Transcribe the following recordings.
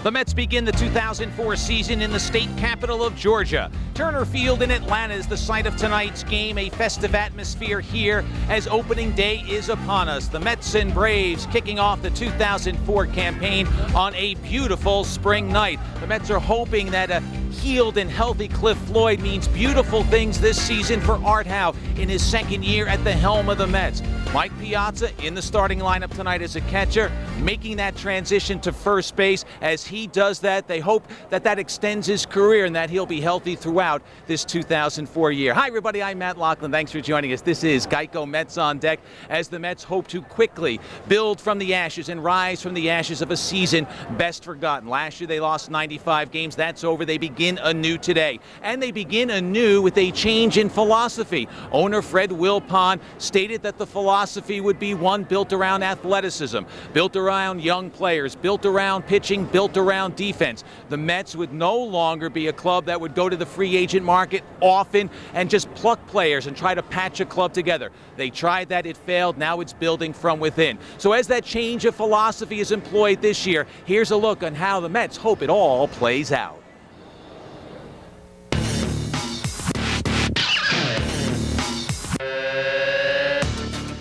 The Mets begin the 2004 season in the state capital of Georgia. Turner Field in Atlanta is the site of tonight's game, a festive atmosphere here as opening day is upon us. The Mets and Braves kicking off the 2004 campaign on a beautiful spring night. The Mets are hoping that a healed and healthy Cliff Floyd means beautiful things this season for Art Howe in his second year at the helm of the Mets. Mike Piazza in the starting lineup tonight as a catcher, making that transition to first base. As he does that, they hope that that extends his career and that he'll be healthy throughout this 2004 year. Hi, everybody. I'm Matt Lachlan. Thanks for joining us. This is Geico Mets on Deck as the Mets hope to quickly build from the ashes and rise from the ashes of a season best forgotten. Last year, they lost 95 games. That's over. They begin anew today. And they begin anew with a change in philosophy. Owner Fred Wilpon stated that the philosophy would be one built around athleticism, built around young players, built around pitching, built around defense. The Mets would no longer be a club that would go to the free agent market often and just pluck players and try to patch a club together. They tried that, it failed, now it's building from within. So as that change of philosophy is employed this year, here's a look on how the Mets hope it all plays out.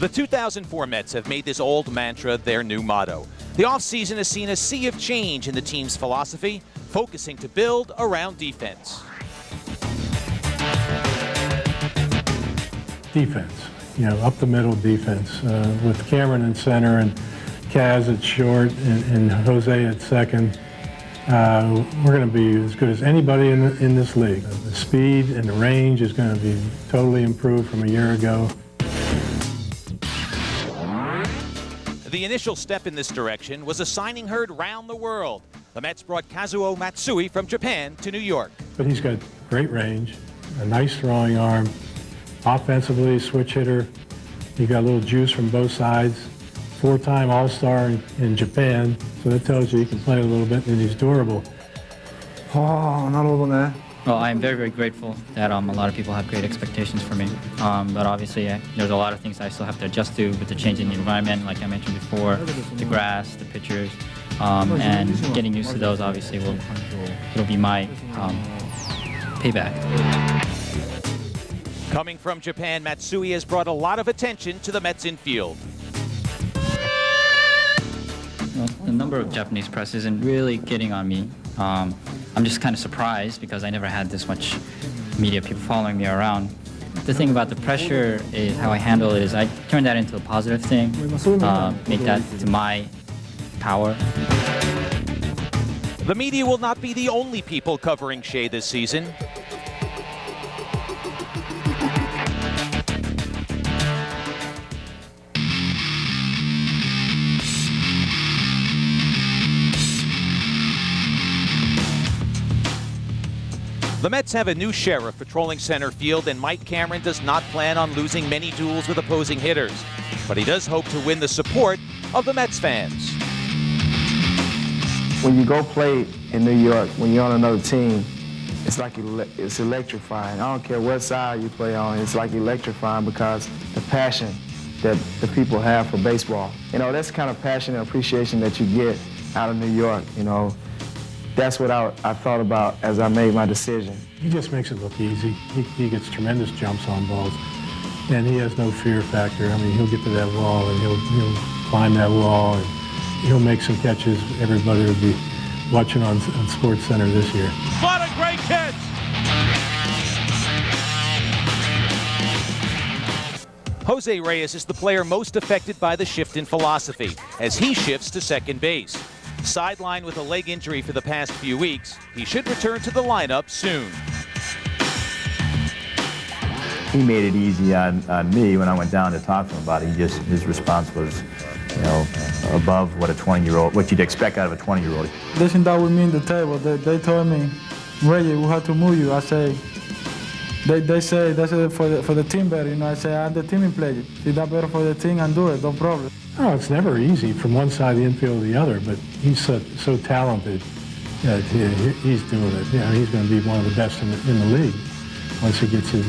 The 2004 Mets have made this old mantra their new motto. The offseason has seen a sea of change in the team's philosophy, focusing to build around defense. Defense, up the middle defense with Cameron in center and Kaz at short and Jose at second. We're going to be as good as anybody in this league. The speed and the range is going to be totally improved from a year ago. The initial step in this direction was a signing heard round the world. The Mets brought Kaz Matsui from Japan to New York. But he's got great range, a nice throwing arm, offensively switch hitter. He got a little juice from both sides. Four-time All-Star in Japan, so that tells you he can play a little bit and he's durable. Well, I'm very, very grateful that a lot of people have great expectations for me. But obviously, there's a lot of things I still have to adjust to with the change in the environment, like I mentioned before, the grass, the pitchers, and getting used to those, obviously, it'll be my payback. Coming from Japan, Matsui has brought a lot of attention to the Mets infield. Well, the number of Japanese press isn't really getting on me. I'm just kind of surprised because I never had this much media people following me around. The thing about the pressure is how I handle it is I turn that into a positive thing, make that to my power. The media will not be the only people covering Shea this season. The Mets have a new sheriff patrolling center field, and Mike Cameron does not plan on losing many duels with opposing hitters. But he does hope to win the support of the Mets fans. When you go play in New York, when you're on another team, it's like it's electrifying. I don't care what side you play on, it's like electrifying because the passion that the people have for baseball. That's the kind of passion and appreciation that you get out of New York, That's what I thought about as I made my decision. He just makes it look easy. He gets tremendous jumps on balls, and he has no fear factor. I mean, he'll get to that wall, and he'll climb that wall, and he'll make some catches everybody will be watching on Sports Center this year. A lot of great kids! Jose Reyes is the player most affected by the shift in philosophy as he shifts to second base. Sidelined with a leg injury for the past few weeks, he should return to the lineup soon. He made it easy on me when I went down to talk to him about it. His response was, above what a 20-year-old, what you'd expect out of a 20-year-old. They sat down with me in the table. They told me, Reyes, we have to move you. I say, they say that's for the team better. I say, I'm the team player. If that's better for the team, and do it, no problem. Oh, it's never easy from one side of the infield to the other, but he's so talented that he's doing it. He's going to be one of the best in the league once he gets his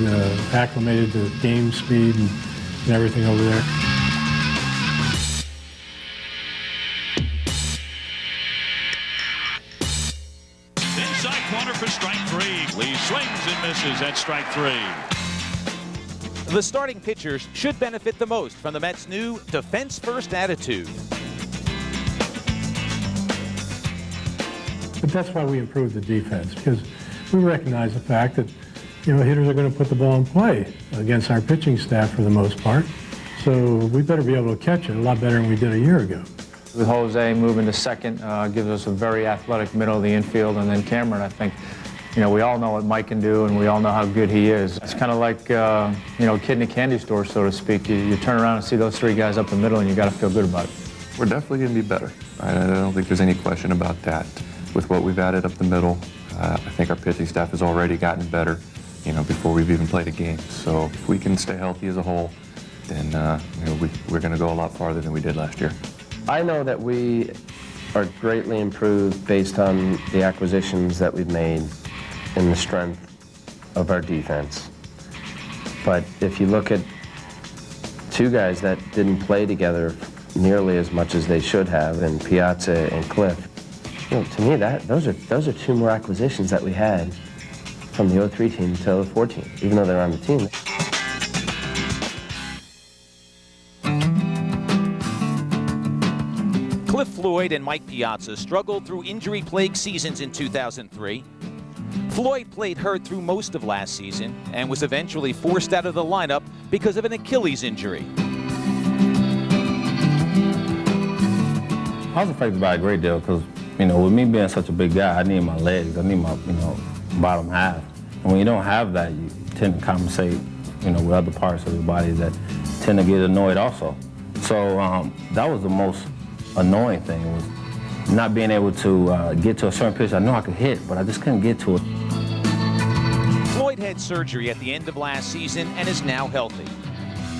acclimated to game speed and everything over there. misses at strike 3. The starting pitchers should benefit the most from the Mets' new defense-first attitude. But that's why we improved the defense, because we recognize the fact that, hitters are going to put the ball in play against our pitching staff for the most part. So we better be able to catch it a lot better than we did a year ago. With Jose moving to second, gives us a very athletic middle of the infield, and then Cameron, I think, we all know what Mike can do, and we all know how good he is. It's kind of like, a kid in a candy store, so to speak. You turn around and see those three guys up the middle, and you got to feel good about it. We're definitely going to be better. I don't think there's any question about that. With what we've added up the middle, I think our pitching staff has already gotten better, before we've even played a game. So if we can stay healthy as a whole, then we're going to go a lot farther than we did last year. I know that we are greatly improved based on the acquisitions that we've made and the strength of our defense. But if you look at two guys that didn't play together nearly as much as they should have, in Piazza and Cliff, to me, those are two more acquisitions that we had from the 03 team to the 04 team, even though they're on the team. Cliff Floyd and Mike Piazza struggled through injury-plagued seasons in 2003. Floyd played hurt through most of last season and was eventually forced out of the lineup because of an Achilles injury. I was affected by a great deal because, with me being such a big guy, I need my legs, I need my, bottom half. And when you don't have that, you tend to compensate, with other parts of your body that tend to get annoyed also. So that was the most annoying thing, was not being able to get to a certain pitch I know I could hit, but I just couldn't get to it. Floyd had surgery at the end of last season and is now healthy.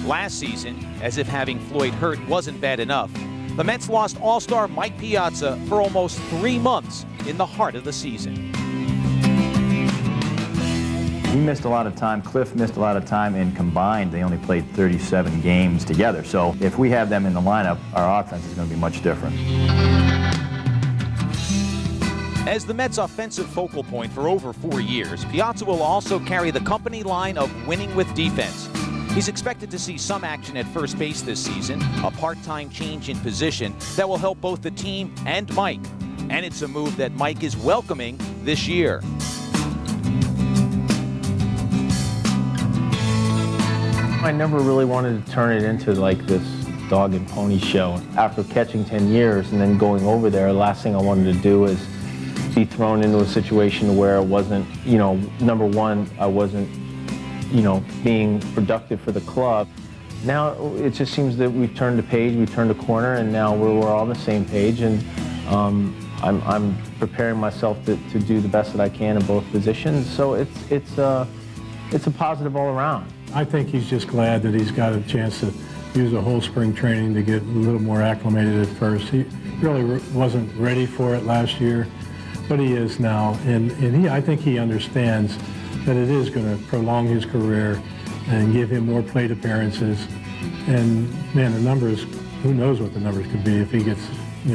Last season, as if having Floyd hurt wasn't bad enough, the Mets lost all-star Mike Piazza for almost 3 months in the heart of the season. We missed a lot of time, Cliff missed a lot of time, and combined they only played 37 games together. So if we have them in the lineup, our offense is going to be much different. As the Mets' offensive focal point for over 4 years, Piazza will also carry the company line of winning with defense. He's expected to see some action at first base this season, a part-time change in position that will help both the team and Mike. And it's a move that Mike is welcoming this year. I never really wanted to turn it into like this dog and pony show. After catching 10 years and then going over there, the last thing I wanted to do is be thrown into a situation where it wasn't, number one, I wasn't, being productive for the club. Now it just seems that we've turned the page, we've turned a corner, and now we're all on the same page, and I'm preparing myself to do the best that I can in both positions. So it's a positive all around. I think he's just glad that he's got a chance to use a whole spring training to get a little more acclimated at first. He really wasn't ready for it last year, but he is now, and I think he understands that it is going to prolong his career and give him more plate appearances. And man, the numbers, who knows what the numbers could be if he gets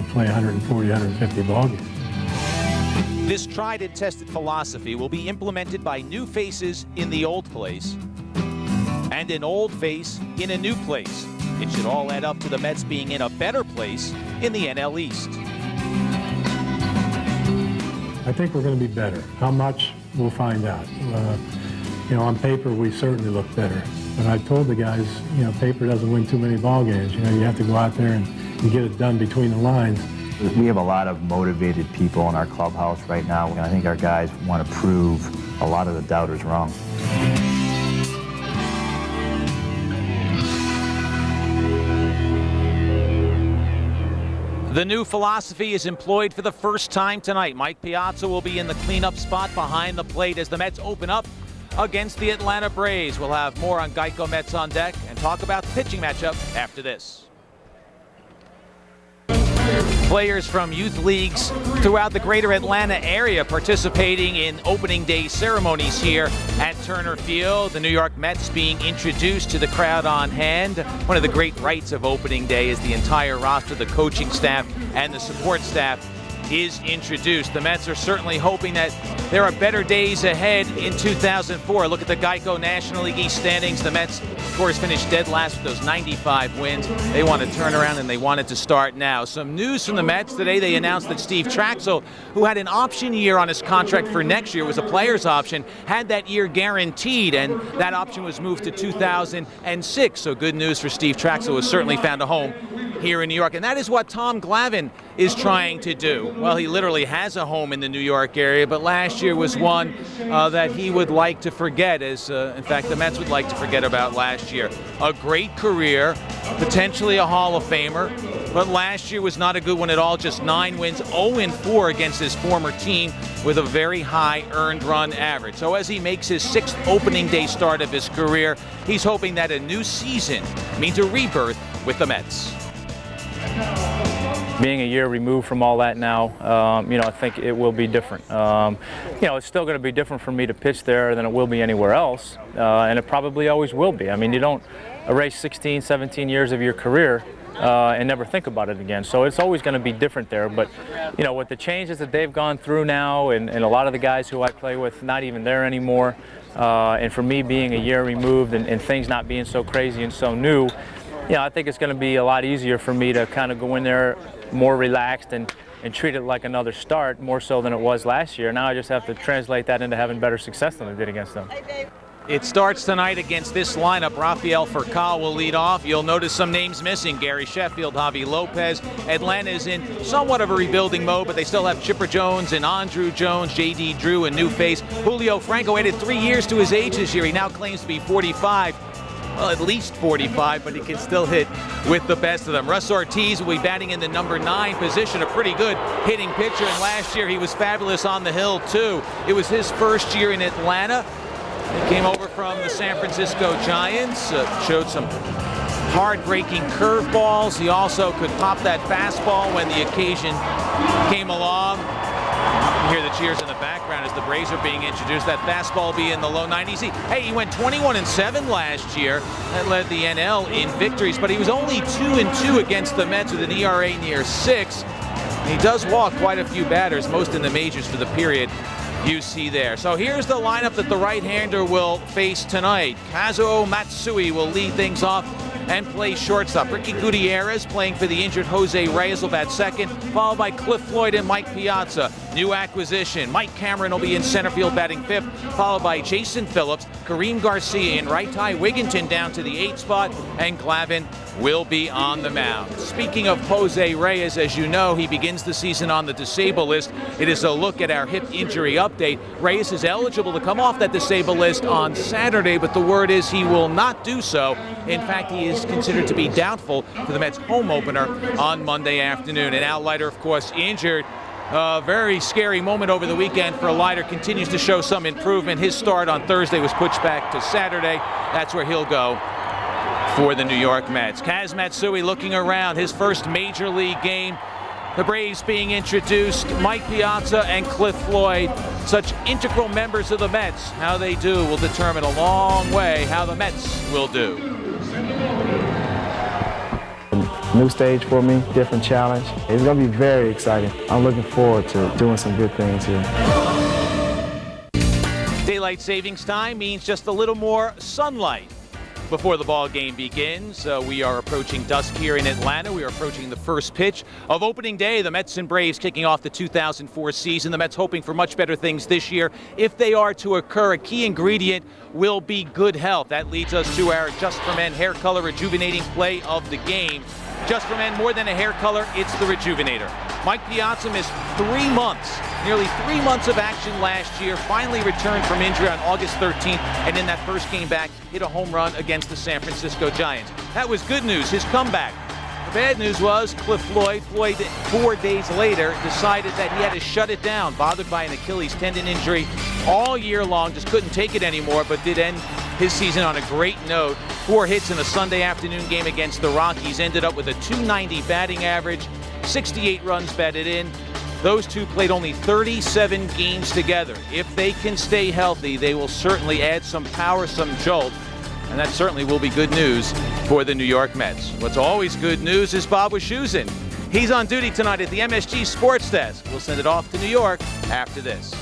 play 140, 150 ball games. This tried and tested philosophy will be implemented by new faces in the old place and an old face in a new place. It should all add up to the Mets being in a better place in the NL East. I think we're going to be better. How much, we'll find out. On paper, we certainly look better. But I told the guys, paper doesn't win too many ball games. You have to go out there and get it done between the lines. We have a lot of motivated people in our clubhouse right now, and I think our guys want to prove a lot of the doubters wrong. The new philosophy is employed for the first time tonight. Mike Piazza will be in the cleanup spot behind the plate as the Mets open up against the Atlanta Braves. We'll have more on Geico Mets on deck and talk about the pitching matchup after this. Players from youth leagues throughout the greater Atlanta area participating in opening day ceremonies here at Turner Field. The New York Mets being introduced to the crowd on hand. One of the great rights of opening day is the entire roster, the coaching staff and the support staff is introduced. The Mets are certainly hoping that there are better days ahead in 2004. Look at the Geico National League East standings. The Mets, of course, finished dead last with those 95 wins. They want to turn around, and they want it to start now. Some news from the Mets today. They announced that Steve Traxel, who had an option year on his contract for next year, was a player's option, had that year guaranteed, and that option was moved to 2006. So good news for Steve Traxel, who has certainly found a home here in New York. And that is what Tom Glavine is trying to do. Well, he literally has a home in the New York area, but last year was one that he would like to forget, as in fact the Mets would like to forget about last year. A great career, potentially a Hall of Famer, but last year was not a good one at all. Just 9 wins, 0-4 against his former team with a very high earned run average. So as he makes his 6th opening day start of his career, he's hoping that a new season means a rebirth with the Mets. Being a year removed from all that now, I think it will be different. It's still going to be different for me to pitch there than it will be anywhere else, and it probably always will be. I mean, you don't erase 16, 17 years of your career and never think about it again. So it's always going to be different there. But, with the changes that they've gone through now, and a lot of the guys who I play with not even there anymore, and for me being a year removed and things not being so crazy and so new, I think it's going to be a lot easier for me to kind of go in there more relaxed and treat it like another start, more so than it was last year. Now I just have to translate that into having better success than I did against them. It starts tonight against this lineup. Rafael Furcal will lead off. You'll notice some names missing. Gary Sheffield, Javi Lopez. Atlanta is in somewhat of a rebuilding mode, but they still have Chipper Jones and Andrew Jones, J.D. Drew, a new face. Julio Franco added 3 years to his age this year. He now claims to be 45. Well, at least 45, but he can still hit with the best of them. Russ Ortiz will be batting in the number 9 position, a pretty good hitting pitcher, and last year he was fabulous on the hill too. It was his first year in Atlanta. He came over from the San Francisco Giants, showed some hard-breaking curveballs. He also could pop that fastball when the occasion came along. You hear the cheers in the background as the Braves are being introduced. That fastball will be in the low 90s. He went 21-7 last year. That led the NL in victories, but he was only 2-2 against the Mets with an ERA near 6. He does walk quite a few batters, most in the majors for the period you see there. So here's the lineup that the right-hander will face tonight. Kaz Matsui will lead things off and play shortstop. Ricky Gutierrez, playing for the injured Jose Reyes, will bat second, followed by Cliff Floyd and Mike Piazza. New acquisition, Mike Cameron will be in center field batting 5th, followed by Jason Phillips, Kareem Garcia in right. Ty Wigginton down to the 8th spot, and Glavine will be on the mound. Speaking of Jose Reyes, as you know, he begins the season on the disabled list. It is a look at our hip injury update. Reyes is eligible to come off that disabled list on Saturday, but the word is he will not do so. In fact, he is considered to be doubtful for the Mets home opener on Monday afternoon. And Al Leiter, of course, injured. A very scary moment over the weekend for Leiter. Continues to show some improvement. His start on Thursday was pushed back to Saturday. That's where he'll go for the New York Mets. Kaz Matsui looking around, his first major league game. The Braves being introduced, Mike Piazza and Cliff Floyd, such integral members of the Mets. How they do will determine a long way how the Mets will do. New stage for me, different challenge. It's going to be very exciting. I'm looking forward to doing some good things here. Daylight savings time means just a little more sunlight before the ball game begins. We are approaching dusk here in Atlanta. We are approaching the first pitch of opening day. The Mets and Braves kicking off the 2004 season. The Mets hoping for much better things this year. If they are to occur, a key ingredient will be good health. That leads us to our Just for Men hair color rejuvenating play of the game. Just for Men, more than a hair color, it's the Rejuvenator. Mike Piazza missed 3 months, nearly 3 months of action last year, finally returned from injury on August 13th, and in that first game back, hit a home run against the San Francisco Giants. That was good news, his comeback. The bad news was Cliff Floyd, 4 days later, decided that he had to shut it down, bothered by an Achilles tendon injury all year long, just couldn't take it anymore, but did end his season on a great note. 4 hits in a Sunday afternoon game against the Rockies, ended up with a .290 batting average, 68 runs batted in. Those two played only 37 games together. If they can stay healthy, they will certainly add some power, some jolt, and that certainly will be good news for the New York Mets. What's always good news is Bob Wischusen. He's on duty tonight at the MSG Sports Desk. We'll send it off to New York after this.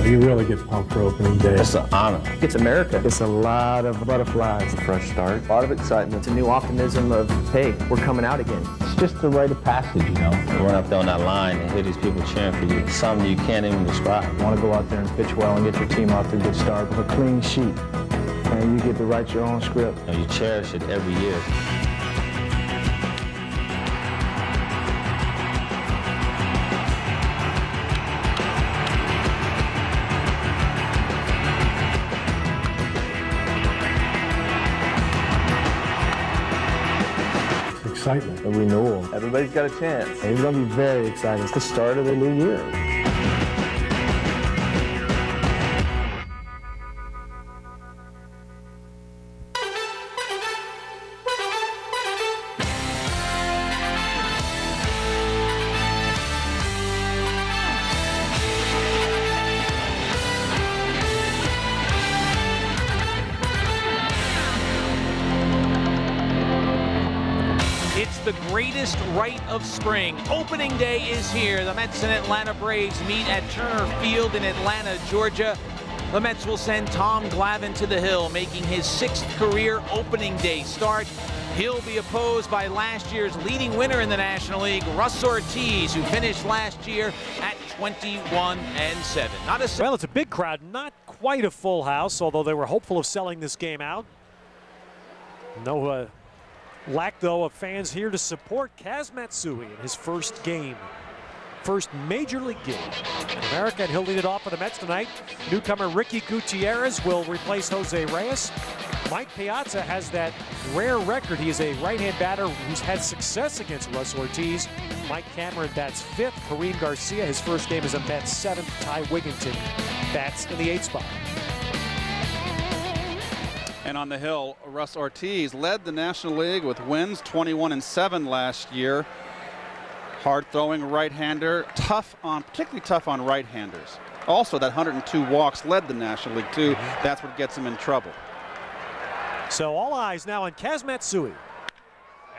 You really get pumped for opening day. It's an honor. It's America. It's a lot of butterflies. A fresh start. A lot of excitement. It's a new optimism of, hey, we're coming out again. It's just the rite of passage, you know. Run up there on that line and hear these people cheering for you. It's something you can't even describe. You want to go out there and pitch well and get your team off to a good start with a clean sheet. And you get to write your own script. You know, you cherish it every year. Excitement. A renewal. Everybody's got a chance. It's going to be very exciting. It's the start of the new year. The greatest rite of spring. Opening day is here. The Mets and Atlanta Braves meet at Turner Field in Atlanta, Georgia. The Mets will send Tom Glavine to the hill, making his 6th career opening day start. He'll be opposed by last year's leading winner in the National League, Russ Ortiz, who finished last year at 21-7. Well, it's a big crowd, not quite a full house, although they were hopeful of selling this game out. No lack, though, of fans here to support Kaz Matsui in his first game. First major league game in America, and he'll lead it off for the Mets tonight. Newcomer Ricky Gutierrez will replace Jose Reyes. Mike Piazza has that rare record. He is a right-hand batter who's had success against Russ Ortiz. Mike Cameron bats 5th. Kareem Garcia, his first game as a Mets 7th. Ty Wigginton bats in the 8th spot. And on the hill, Russ Ortiz led the National League with wins, 21-7 last year. Hard-throwing right-hander, particularly tough on right-handers. Also, that 102 walks led the National League too. That's what gets him in trouble. So all eyes now on Kaz Matsui.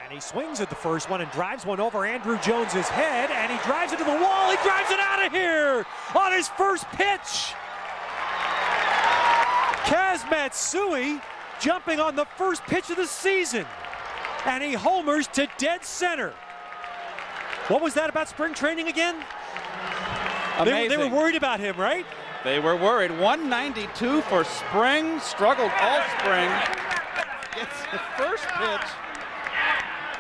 And he swings at the first one and drives one over Andrew Jones's head, and he drives it to the wall. He drives it out of here on his first pitch. Kaz Matsui jumping on the first pitch of the season, and he homers to dead center. What was that about spring training again? They were worried about him, right? They were worried. 192 for spring, struggled all spring. Gets the first pitch,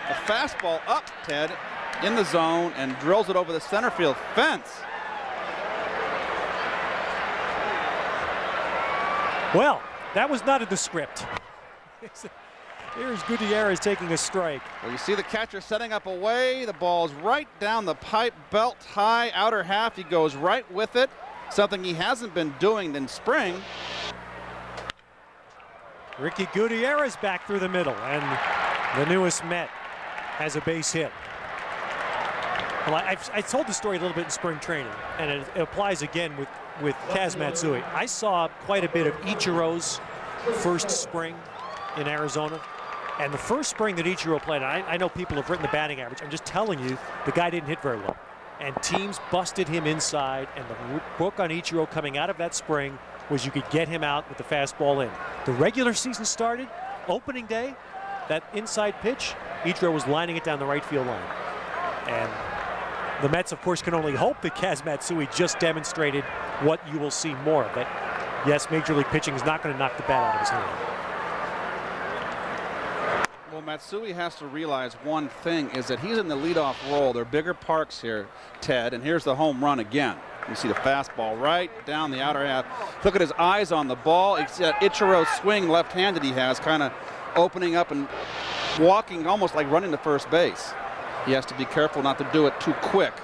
a fastball up, Ted, in the zone, and drills it over the center field fence. Well, that was not in the script. Here's Gutierrez taking a strike. Well, you see the catcher setting up away. The ball's right down the pipe, belt high, outer half. He goes right with it, something he hasn't been doing in spring. Ricky Gutierrez back through the middle, and the newest Met has a base hit. Well, I told the story a little bit in spring training, and it applies again with Kaz Matsui. I saw quite a bit of Ichiro's first spring in Arizona. And the first spring that Ichiro played, I know people have written the batting average. I'm just telling you, the guy didn't hit very well. And teams busted him inside, and the book on Ichiro coming out of that spring was you could get him out with the fastball in. The regular season started, opening day, that inside pitch, Ichiro was lining it down the right field line. And the Mets, of course, can only hope that Kaz Matsui just demonstrated what you will see more of. That, yes, Major League pitching is not going to knock the bat out of his hand. Well, Matsui has to realize one thing is that he's in the leadoff role. There are bigger parks here, Ted, and here's the home run again. You see the fastball right down the outer half. Look at his eyes on the ball. It's that Ichiro swing left-handed he has, kind of opening up and walking almost like running to first base. He has to be careful not to do it too quick.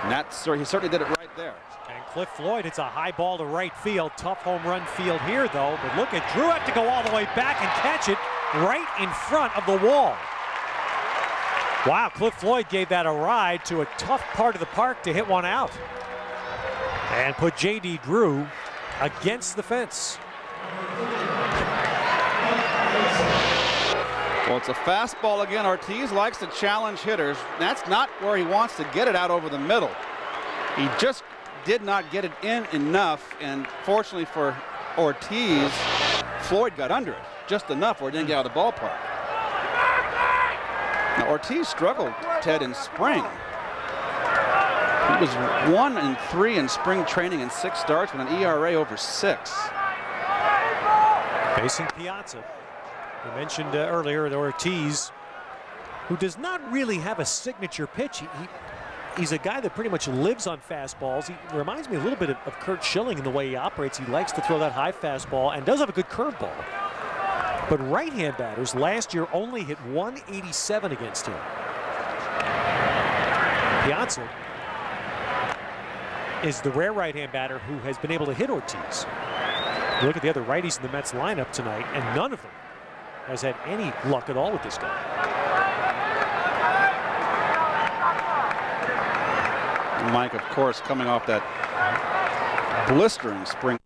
And he certainly did it right there. And Cliff Floyd hits a high ball to right field. Tough home run field here, though. But look at Drew have to go all the way back and catch it right in front of the wall. Wow, Cliff Floyd gave that a ride to a tough part of the park to hit one out. And put J.D. Drew against the fence. Well, it's a fastball again. Ortiz likes to challenge hitters. That's not where he wants to get it out over the middle. He just did not get it in enough, and fortunately for Ortiz, Floyd got under it just enough where it didn't get out of the ballpark. Now, Ortiz struggled, Ted, in spring. He was 1-3 in spring training in 6 starts with an ERA over 6. Facing Piazza. We mentioned earlier that Ortiz, who does not really have a signature pitch. He's a guy that pretty much lives on fastballs. He reminds me a little bit of Curt Schilling in the way he operates. He likes to throw that high fastball and does have a good curveball. But right-hand batters last year only hit 187 against him. Piazza is the rare right-hand batter who has been able to hit Ortiz. You look at the other righties in the Mets lineup tonight, and none of them has had any luck at all with this guy. Mike, of course, coming off that blistering spring.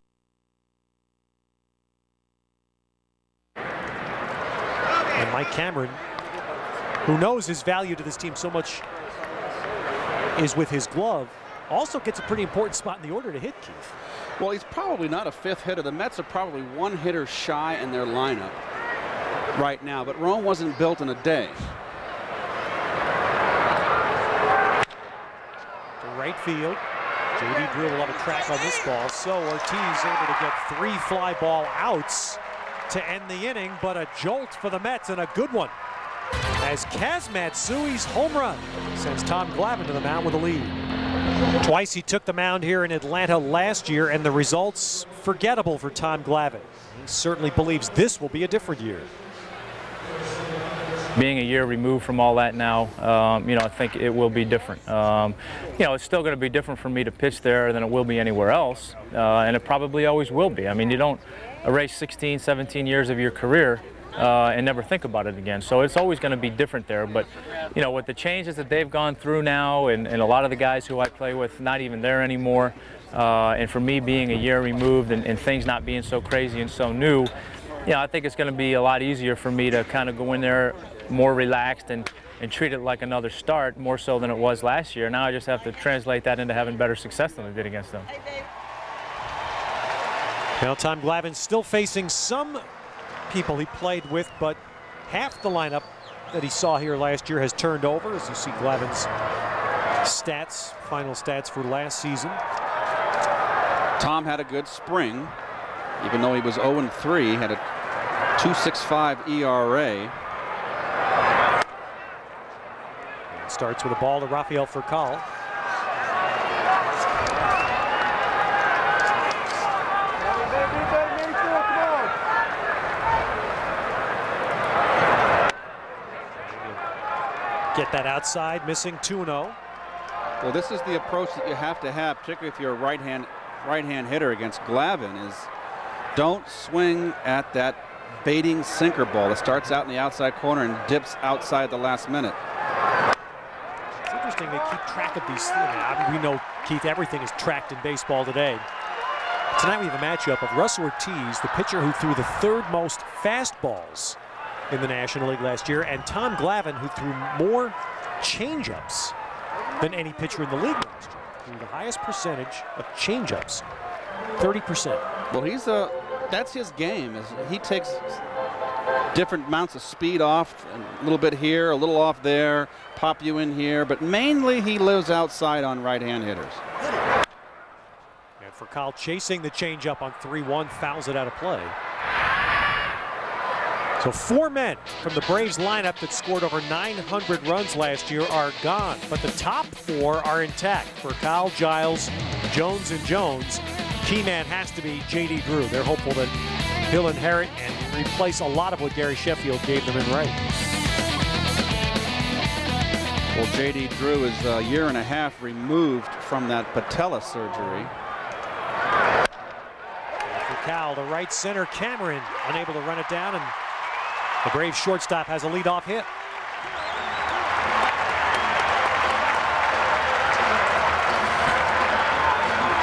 And Mike Cameron, who knows his value to this team so much is with his glove, also gets a pretty important spot in the order to hit, Keith. Well, he's probably not a 5th hitter. The Mets are probably 1 hitter shy in their lineup right now, but Rome wasn't built in a day. To right field. J.D. Drew will have a track on this ball, so Ortiz able to get 3 fly ball outs to end the inning, but a jolt for the Mets, and a good one, as Kaz Matsui's home run sends Tom Glavine to the mound with a lead. Twice he took the mound here in Atlanta last year, and the results forgettable for Tom Glavine. He certainly believes this will be a different year. Being a year removed from all that now, I think it will be different. It's still going to be different for me to pitch there than it will be anywhere else, and it probably always will be. I mean, you don't erase 16, 17 years of your career and never think about it again. So it's always going to be different there. But, with the changes that they've gone through now, and a lot of the guys who I play with not even there anymore, and for me being a year removed and things not being so crazy and so new, I think it's going to be a lot easier for me to kind of go in there more relaxed and treat it like another start, more so than it was last year. Now I just have to translate that into having better success than I did against them. Now Tom Glavine still facing some people he played with, but half the lineup that he saw here last year has turned over, as you see Glavine's stats, final stats for last season. Tom had a good spring, even though he was 0-3, had a 2.65 ERA. Starts with a ball to Rafael Furcal. Get that outside, missing 2-0. Well, this is the approach that you have to have, particularly if you're a right-hand hitter against Glavine, is don't swing at that baiting sinker ball that starts out in the outside corner and dips outside the last minute. It's interesting they keep track of these things. We know, Keith, everything is tracked in baseball today. Tonight we have a matchup of Russ Ortiz, the pitcher who threw the 3rd most fastballs in the National League last year, and Tom Glavine, who threw more changeups than any pitcher in the league last year. Threw the highest percentage of changeups, 30%. Well, that's his game. Is he takes different amounts of speed off, a little bit here, a little off there, pop you in here, but mainly he lives outside on right-hand hitters. And Furcal chasing the changeup on 3-1, fouls it out of play. So 4 men from the Braves lineup that scored over 900 runs last year are gone, but the top 4 are intact. Furcal, Giles, Jones, and Jones. Key man has to be J.D. Drew. They're hopeful that he'll inherit and replace a lot of what Gary Sheffield gave them in right. Well, J.D. Drew is a year and a half removed from that patella surgery. Furcal, the right center, Cameron unable to run it down, and the Braves shortstop has a leadoff hit.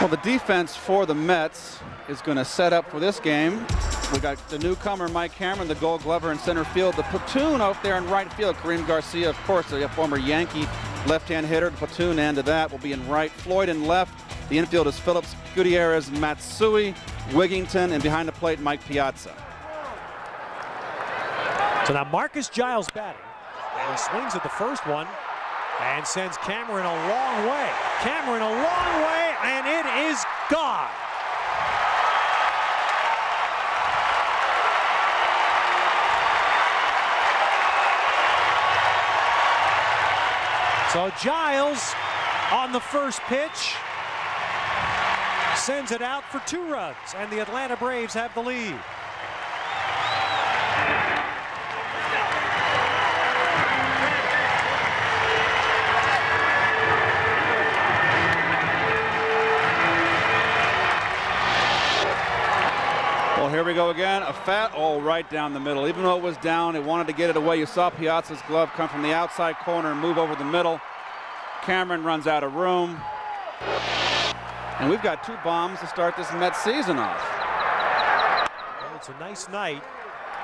Well, the defense for the Mets is going to set up for this game. We got the newcomer, Mike Cameron, the Gold Glover in center field. The platoon out there in right field, Kareem Garcia, of course, the former Yankee left-hand hitter. The platoon end of that will be in right. Floyd in left. The infield is Phillips, Gutierrez, Matsui, Wigington, and behind the plate, Mike Piazza. So now Marcus Giles batting. And he swings at the first one and sends Cameron a long way. Cameron a long way, and it is gone. So Giles on the first pitch sends it out for 2 runs, and the Atlanta Braves have the lead. Well, here we go again. A fat right down the middle. Even though it was down, it wanted to get it away. You saw Piazza's glove come from the outside corner and move over the middle. Cameron runs out of room. And we've got 2 bombs to start this Mets season off. Well, it's a nice night.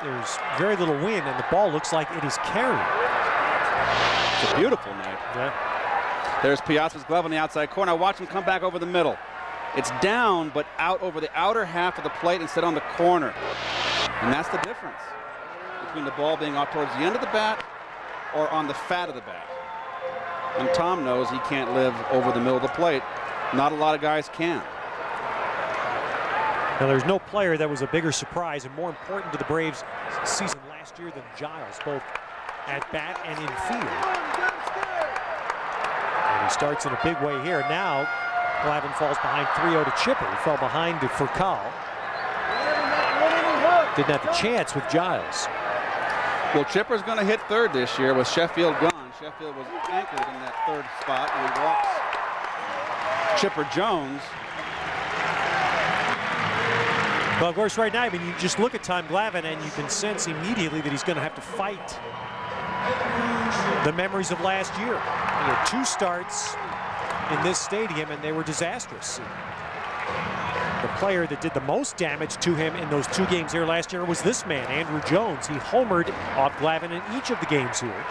There's very little wind, and the ball looks like it is carried. It's a beautiful night. Yeah. There's Piazza's glove on the outside corner. Watch him come back over the middle. It's down, but out over the outer half of the plate instead on the corner. And that's the difference between the ball being off towards the end of the bat or on the fat of the bat. And Tom knows he can't live over the middle of the plate. Not a lot of guys can. Now, there's no player that was a bigger surprise and more important to the Braves season last year than Giles, both at bat and in field. And he starts in a big way here. Now, Glavine falls behind 3-0 to Chipper. He fell behind to Furcal. Didn't have the chance with Giles. Well, Chipper's going to hit third this year with Sheffield gone. Sheffield was anchored in that third spot, and he walks Chipper Jones. Well, of course, right now, I mean, you just look at Tom Glavine and you can sense immediately that he's going to have to fight the memories of last year. He had 2 starts in this stadium, and they were disastrous. The player that did the most damage to him in those 2 games here last year was this man, Andrew Jones. He homered off Glavine in each of the games here.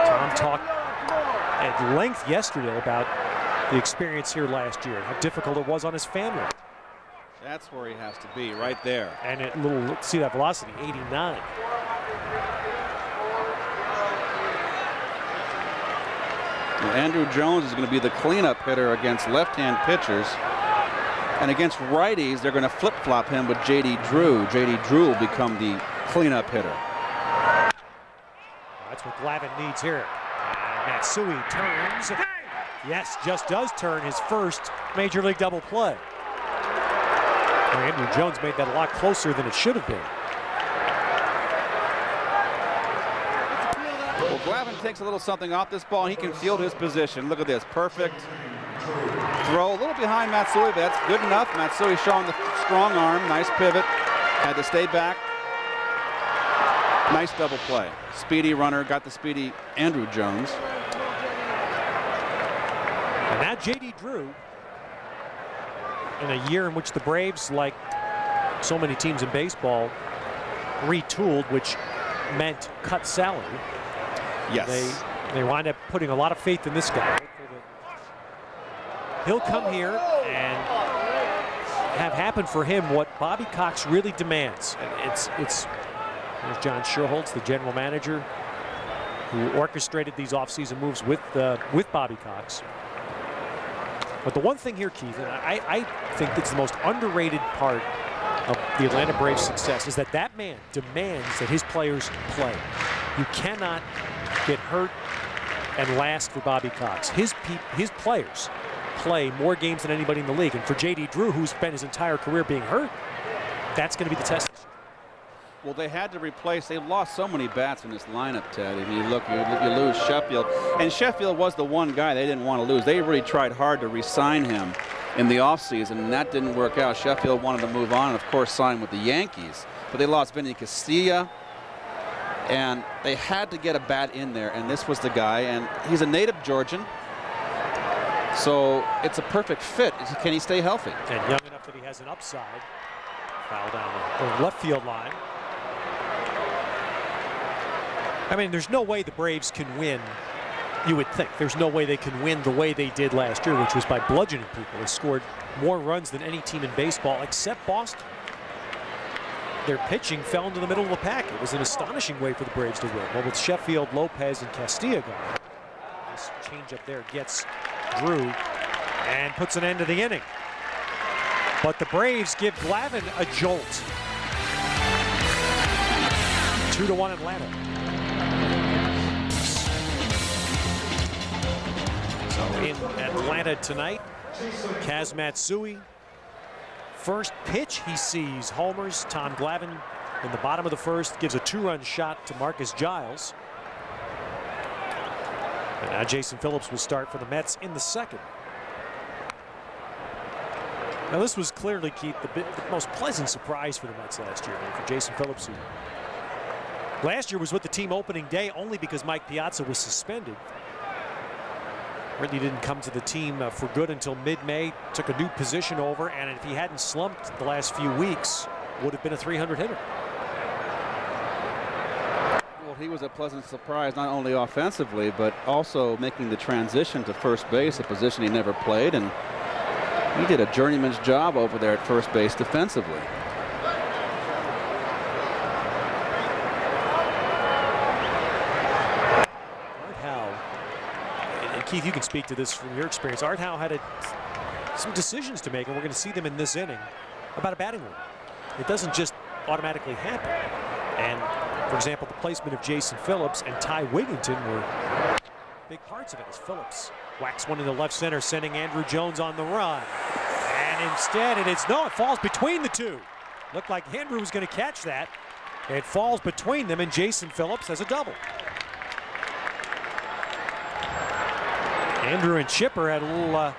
Tom talked at length yesterday about the experience here last year, how difficult it was on his family. That's where he has to be, right there. And it little, see that velocity, 89. Andrew Jones is going to be the cleanup hitter against left-hand pitchers. And against righties, they're going to flip-flop him with J.D. Drew. J.D. Drew will become the cleanup hitter. That's what Glavine needs here. And Matsui turns. Yes, just does turn his first Major League double play. Andrew Jones made that a lot closer than it should have been. Well, Glavine takes a little something off this ball, and he can field his position. Look at this, perfect throw. A little behind Matsui, but that's good enough. Matsui showing the strong arm, nice pivot. Had to stay back. Nice double play. Speedy runner, got the speedy Andrew Jones. And now J.D. Drew, in a year in which the Braves, like so many teams in baseball, retooled, which meant cut salary. Yes. They wind up putting a lot of faith in this guy. He'll come here and have happen for him what Bobby Cox really demands. And it's there's John Sherholtz, the general manager, who orchestrated these offseason moves with Bobby Cox. But the one thing here, Keith, and I think it's the most underrated part of the Atlanta Braves' success, is that that man demands that his players play. You cannot get hurt and last for Bobby Cox. His players play more games than anybody in the league. And for J.D. Drew, who's spent his entire career being hurt, that's going to be the test. Well, they had to replace, they've lost so many bats in this lineup, Ted. If you look, you lose Sheffield. And Sheffield was the one guy they didn't want to lose. They really tried hard to re-sign him in the offseason, and that didn't work out. Sheffield wanted to move on and, of course, sign with the Yankees. But they lost Vinny Castilla, and they had to get a bat in there, and this was the guy. And he's a native Georgian. So it's a perfect fit. Can he stay healthy? And young enough that he has an upside. Foul down the left field line. I mean, there's no way the Braves can win. You would think there's no way they can win the way they did last year, which was by bludgeoning people. They scored more runs than any team in baseball except Boston. Their pitching fell into the middle of the pack. It was an astonishing way for the Braves to win. Well, with Sheffield, Lopez, and Castilla gone, this changeup there gets Drew and puts an end to the inning. But the Braves give Glavine a jolt. 2-1 Atlanta. So in Atlanta tonight, Kaz Matsui. First pitch he sees homers. Tom Glavine in the bottom of the first gives a 2-run shot to Marcus Giles. And now Jason Phillips will start for the Mets in the second. Now this was clearly, Keith, the most pleasant surprise for the Mets last year, for Jason Phillips, who last year was with the team opening day only because Mike Piazza was suspended. Really didn't come to the team for good until mid-May, took a new position over, and if he hadn't slumped the last few weeks, would have been a 300 hitter. Well, he was a pleasant surprise, not only offensively, but also making the transition to first base, a position he never played, and he did a journeyman's job over there at first base defensively. Keith, you can speak to this from your experience. Art Howe had some decisions to make, and we're going to see them in this inning about a batting order. It doesn't just automatically happen. And, for example, the placement of Jason Phillips and Ty Wigginton were big parts of it, as Phillips whacks one into left center, sending Andrew Jones on the run. And instead, it falls between the two. Looked like Andrew was going to catch that. It falls between them, and Jason Phillips has a double. Andrew and Chipper had a little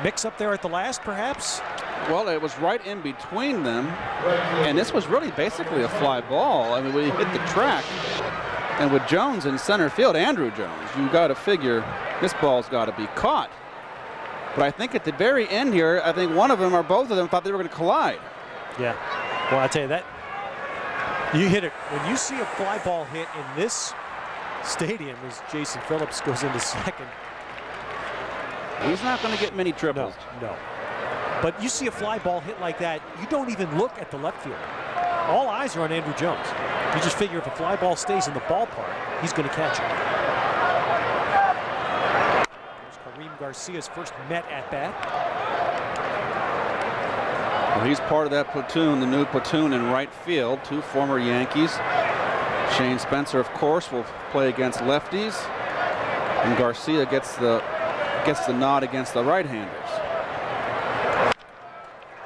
mix up there at the last, perhaps. Well, it was right in between them, and this was really basically a fly ball. I mean, when he hit the track, and with Jones in center field, Andrew Jones, you got to figure this ball's got to be caught. But I think at the very end here, I think one of them or both of them thought they were going to collide. Yeah. Well, I tell you that, you hit it when you see a fly ball hit in this stadium as Jason Phillips goes into second. He's not going to get many triples. No. But you see a fly ball hit like that, you don't even look at the left field. All eyes are on Andrew Jones. You just figure if a fly ball stays in the ballpark, he's going to catch it. There's Kareem Garcia's first Met at bat. Well, he's part of that platoon, the new platoon in right field. Two former Yankees. Shane Spencer, of course, will play against lefties, and Garcia gets the nod against the right-handers.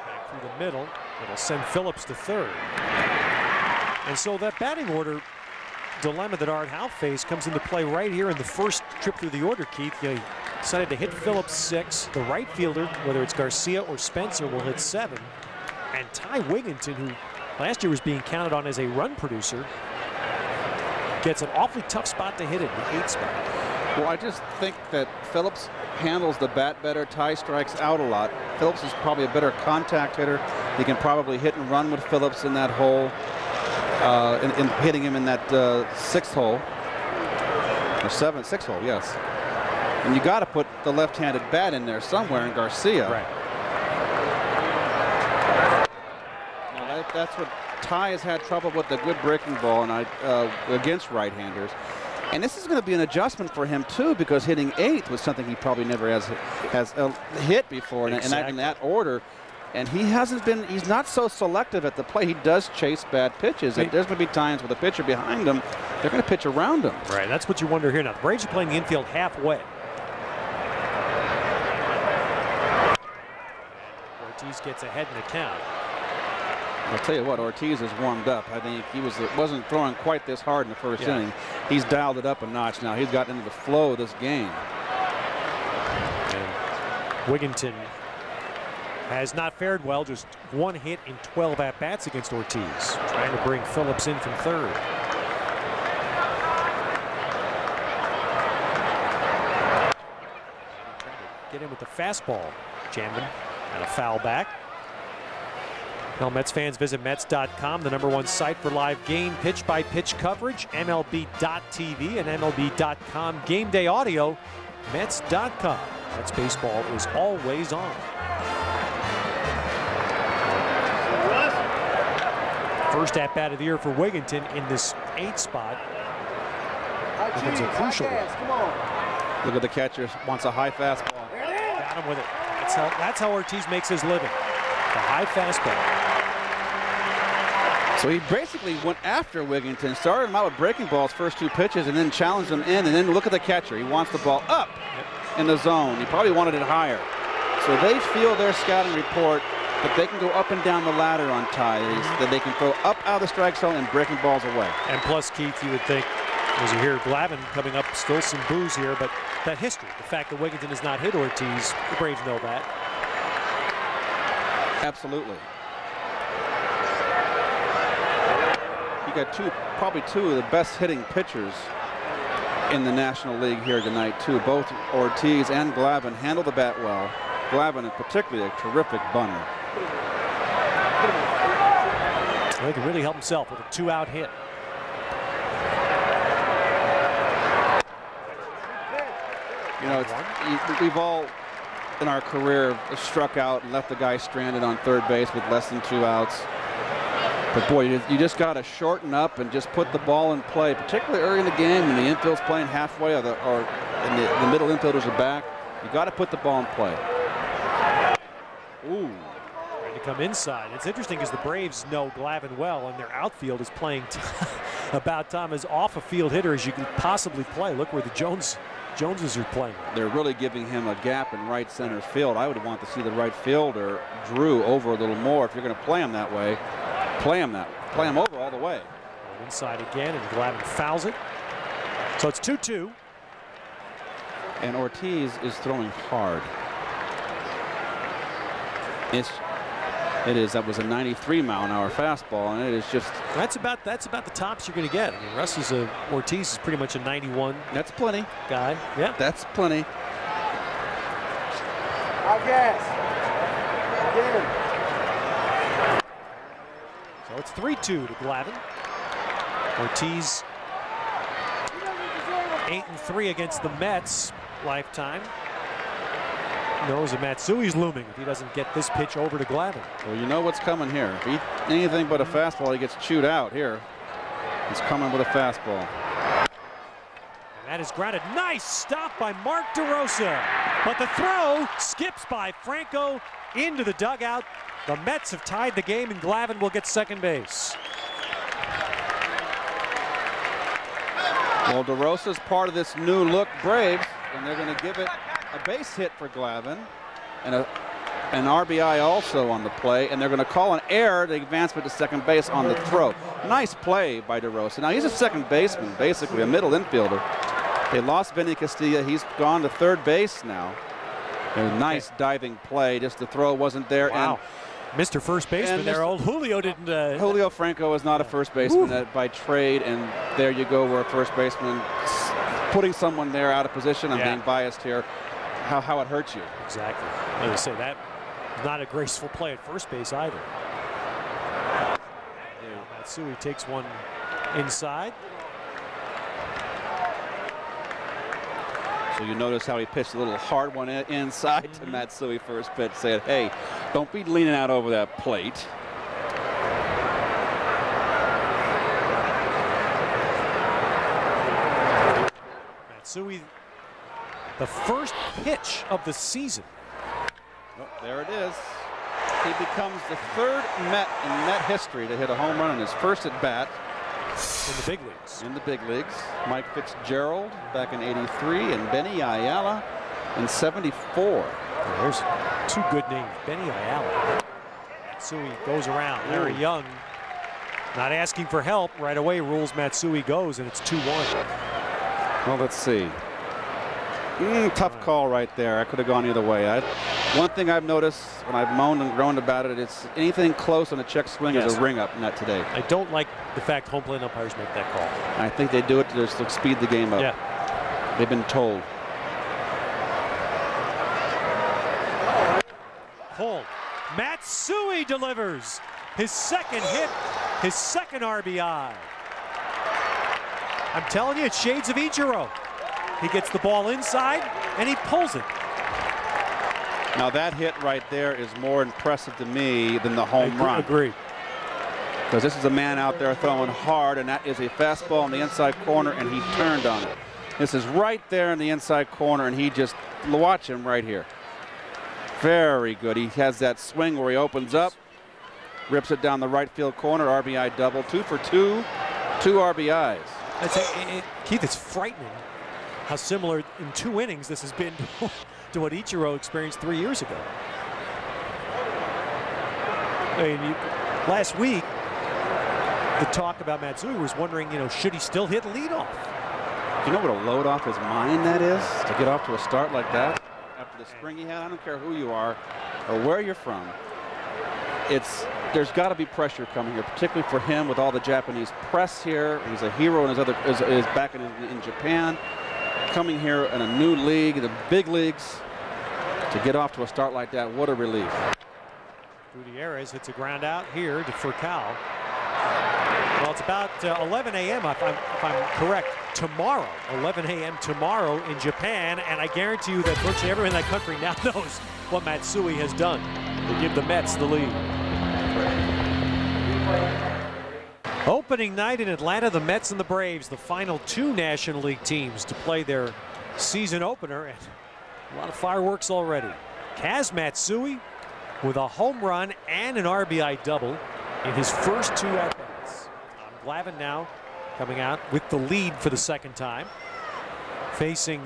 Back through the middle, it'll send Phillips to third. And so that batting order dilemma that Art Howe faced comes into play right here in the first trip through the order, Keith. He decided to hit Phillips 6. The right fielder, whether it's Garcia or Spencer, will hit 7. And Ty Wigginton, who last year was being counted on as a run producer, gets an awfully tough spot to hit it, the 8th spot. Well, I just think that Phillips handles the bat better. Ty strikes out a lot. Phillips is probably a better contact hitter. He can probably hit and run with Phillips in that hole, in hitting him in that 6th hole, or 6th hole, yes. And you got to put the left-handed bat in there somewhere in Garcia. Right. Now that's what Ty has had trouble with, the good breaking ball and against right-handers. And this is going to be an adjustment for him too, because hitting 8th was something he probably never has hit before, exactly. in that order. And he's not so selective at the plate. He does chase bad pitches. And there's going to be times with a pitcher behind him, they're going to pitch around him. Right, that's what you wonder here. Now, the Braves are playing the infield halfway. Ortiz gets ahead in the count. I'll tell you what, Ortiz has warmed up. I think he wasn't throwing quite this hard in the first inning. He's dialed it up a notch now. He's gotten into the flow of this game. And Wigginton has not fared well, just 1 hit in 12 at-bats against Ortiz, trying to bring Phillips in from third. Get him with the fastball jamming and a foul back. Well, Mets fans, visit Mets.com, the #1 site for live game pitch-by-pitch coverage, MLB.tv and MLB.com game day audio, Mets.com. Mets baseball is always on. First at-bat of the year for Wigginton in this 8th spot. Becomes a crucial one. Look at the catcher, wants a high fastball. Got him with it. That's how Ortiz makes his living. The high fastball. So he basically went after Wigginton, started him out with breaking balls first 2 pitches, and then challenged him in, and then look at the catcher. He wants the ball up in the zone. He probably wanted it higher. So they feel their scouting report that they can go up and down the ladder on ties, that they can throw up out of the strike zone and breaking balls away. And plus, Keith, you would think, as you hear Glavine coming up, still some boos here, but that history, the fact that Wigginton has not hit Ortiz, the Braves know that. Absolutely. You got probably two of the best hitting pitchers in the National League here tonight, too. Both Ortiz and Glavine handle the bat well. Glavine is particularly a terrific bunter. Well, he can really help himself with a 2-out hit. You know, we've all in our career struck out and left the guy stranded on third base with less than 2 outs. But boy, you just got to shorten up and just put the ball in play, particularly early in the game when the infield's playing halfway or the middle infielders are back. You got to put the ball in play. Ooh. Trying to come inside. It's interesting because the Braves know Glavine well, and their outfield is playing about time as off a field hitter as you can possibly play. Look where the Joneses are playing. They're really giving him a gap in right center field. I would want to see the right fielder Drew over a little more. If you're going to play him that way, play him over all the way. Inside again, and Glavine fouls it. So it's 2-2. And Ortiz is throwing hard. That was a 93-mile-an-hour fastball, and it is just. That's about the tops you're going to get. I mean, Ortiz is pretty much a 91. That's plenty. Guy. Yeah. That's plenty. So it's 3-2 to Glavine. Ortiz 8-3 against the Mets lifetime. Knows that Matsui's looming if he doesn't get this pitch over to Glavine. Well, you know what's coming here. If anything but a fastball, he gets chewed out here. He's coming with a fastball. And that is grounded. Nice stop by Mark DeRosa. But the throw skips by Franco into the dugout. The Mets have tied the game, and Glavine will get second base. Well, DeRosa's part of this new look Braves, and they're going to give it a base hit for Glavine and an RBI also on the play, and they're going to call an error, the advancement to second base on the throw. Nice play by DeRosa. Now he's a second baseman, basically a middle infielder. They lost Benny Castilla. He's gone to third base now. A nice diving play, just the throw wasn't there. Wow. And Mr. First Baseman there, old Julio didn't. Julio Franco is not a first baseman by trade, and there you go where a first baseman putting someone there out of position. I'm being biased here. How it hurts you. Exactly. As I say, that not a graceful play at first base either. Matsui takes one inside. So you notice how he pitched a little hard one inside to Matsui first pitch, saying, hey, don't be leaning out over that plate. Matsui, the first pitch of the season. Oh, there it is. He becomes the third Met in Met history to hit a home run in his first at bat. In the big leagues. In the big leagues. Mike Fitzgerald back in '83 and Benny Ayala in '74. There's two good names, Benny Ayala. Matsui goes around. Larry Young not asking for help. Right away rules Matsui goes, and it's 2-1. Well, let's see. Tough call right there. I could have gone either way. One thing I've noticed when I've moaned and groaned about it, it's anything close on a check swing is a ring up net today. I don't like the fact home plate umpires make that call. I think they do it to just speed the game up. Yeah. They've been told. pulled. Matsui delivers his second hit, his second RBI. I'm telling you, it's shades of Ichiro. He gets the ball inside and he pulls it. Now that hit right there is more impressive to me than the home run. Agreed. Because this is a man out there throwing hard, and that is a fastball in the inside corner, and he turned on it. This is right there in the inside corner, and he just, watch him right here. Very good. He has that swing where he opens up, rips it down the right field corner, RBI double, 2 for 2, 2 RBIs. Keith, it's frightening how similar in 2 innings this has been to what Ichiro experienced 3 years ago. I mean, last week, the talk about Matsui was wondering, should he still hit leadoff? You know what a load off his mind that is? To get off to a start like that after the spring he had? I don't care who you are or where you're from. There's got to be pressure coming here, particularly for him with all the Japanese press here. He's a hero in is back in Japan. Coming here in a new league, the big leagues, to get off to a start like that, what a relief. Gutierrez hits a ground out here for Cal. Well, it's about 11 a.m. if I'm correct, tomorrow, 11 a.m. tomorrow in Japan, and I guarantee you that virtually everyone in that country now knows what Matsui has done to give the Mets the lead. Opening night in Atlanta, the Mets and the Braves, the final 2 National League teams to play their season opener, and a lot of fireworks already. Kaz Matsui with a home run and an RBI double in his first 2 at-bats. Glavine now coming out with the lead for the second time, facing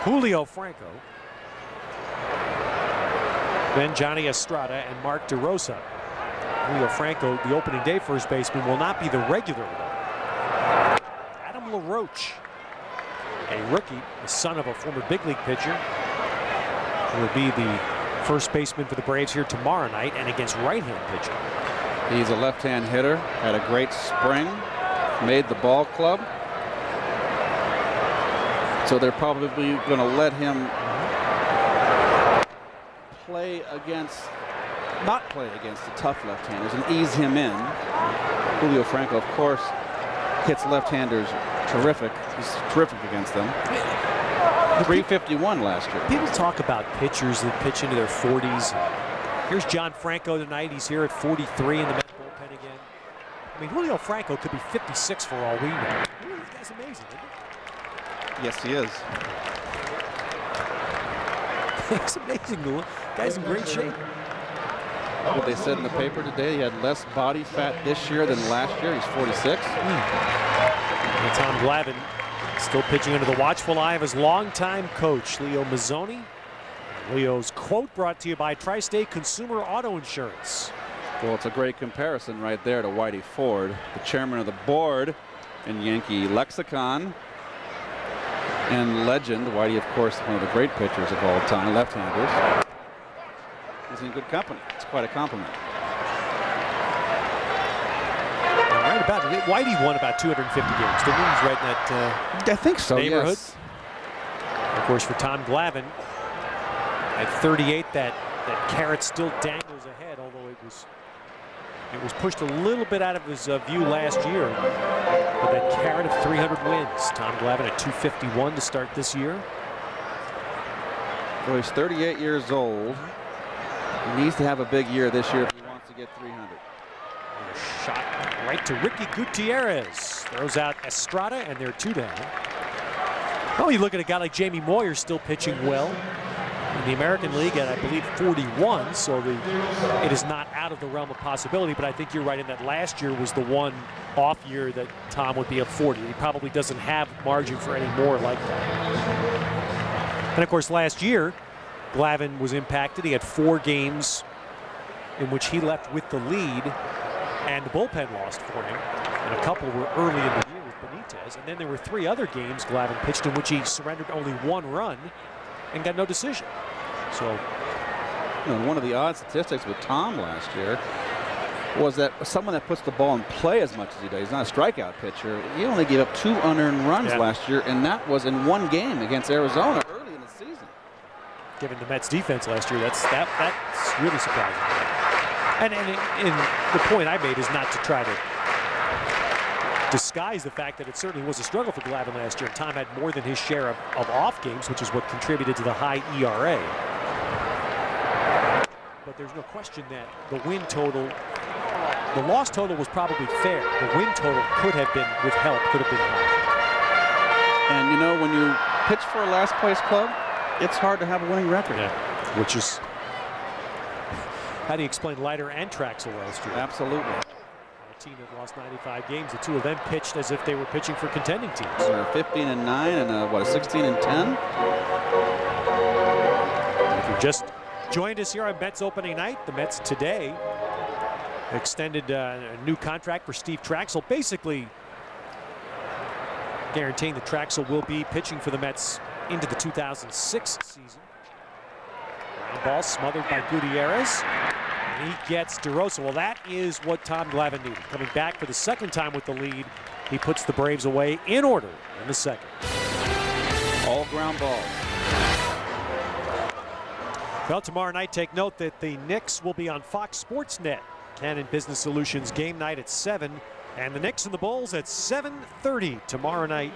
Julio Franco, then Johnny Estrada and Mark DeRosa. Julio Franco, the opening day first baseman, will not be the regular though. Adam LaRoche, a rookie, the son of a former big league pitcher, will be the first baseman for the Braves here tomorrow night and against right-hand pitching. He's a left-hand hitter, had a great spring, made the ball club. So they're probably going to let him not play against the tough left-handers and ease him in. Julio Franco, of course, hits left-handers terrific. He's terrific against them. 351 last year. People talk about pitchers that pitch into their 40s. Here's John Franco tonight. He's here at 43 in the Mets bullpen again. I mean, Julio Franco could be 56 for all we know. This guy's amazing, isn't he? Yes, he is. It's amazing. The guy's in great shape. What they said in the paper today, he had less body fat this year than last year. He's 46. And Tom Glavine still pitching under the watchful eye of his longtime coach, Leo Mazzoni. Leo's quote brought to you by Tri-State Consumer Auto Insurance. Well, it's a great comparison right there to Whitey Ford, the chairman of the board in Yankee lexicon and legend. Whitey, of course, one of the great pitchers of all time, left-handers. He's in good company. It's quite a compliment. Right about it. Whitey won about 250 games, didn't he? He's right in that I think so, neighborhood. Yes. Of course, for Tom Glavine, at 38, that carrot still dangles ahead, although it was pushed a little bit out of his view last year. But that carrot of 300 wins. Tom Glavine at 251 to start this year. Well, he's 38 years old. He needs to have a big year this year if he wants to get 300. A shot right to Ricky Gutierrez. Throws out Estrada, and they're 2 down. Well, you look at a guy like Jamie Moyer still pitching well in the American League at, I believe, 41, so it is not out of the realm of possibility, but I think you're right in that last year was the one off year that Tom would be at 40. He probably doesn't have margin for any more like that. And of course, last year, Glavine was impacted. He had 4 games in which he left with the lead, and the bullpen lost for him, and a couple were early in the year with Benitez, and then there were 3 other games Glavine pitched in which he surrendered only 1 run and got no decision. So, one of the odd statistics with Tom last year was that someone that puts the ball in play as much as he does, he's not a strikeout pitcher. He only gave up 2 unearned runs last year, and that was in 1 game against Arizona early in the season. given the Mets defense last year. That's really surprising. And the point I made is not to try to disguise the fact that it certainly was a struggle for Glavine last year. Tom had more than his share of off games, which is what contributed to the high ERA. But there's no question that the win total, the loss total was probably fair. The win total could have been, with help, could have been higher. And you know, when you pitch for a last place club, it's hard to have a winning record. Yeah, which is, how do you explain Leiter and Traxel last year? Absolutely. A team that lost 95 games, the two of them pitched as if they were pitching for contending teams. 15-9 and a 16-10. If you just joined us here on Mets opening night, the Mets today extended a new contract for Steve Traxel, basically guaranteeing that Traxel will be pitching for the Mets into the 2006 season. Ground ball smothered by Gutierrez. And he gets DeRosa. Well, that is what Tom Glavine needed. Coming back for the second time with the lead, he puts the Braves away in order in the second. All ground balls. Well, tomorrow night, take note that the Knicks will be on Fox Sports Net. Canon Business Solutions game night at 7. And the Knicks and the Bulls at 7:30 tomorrow night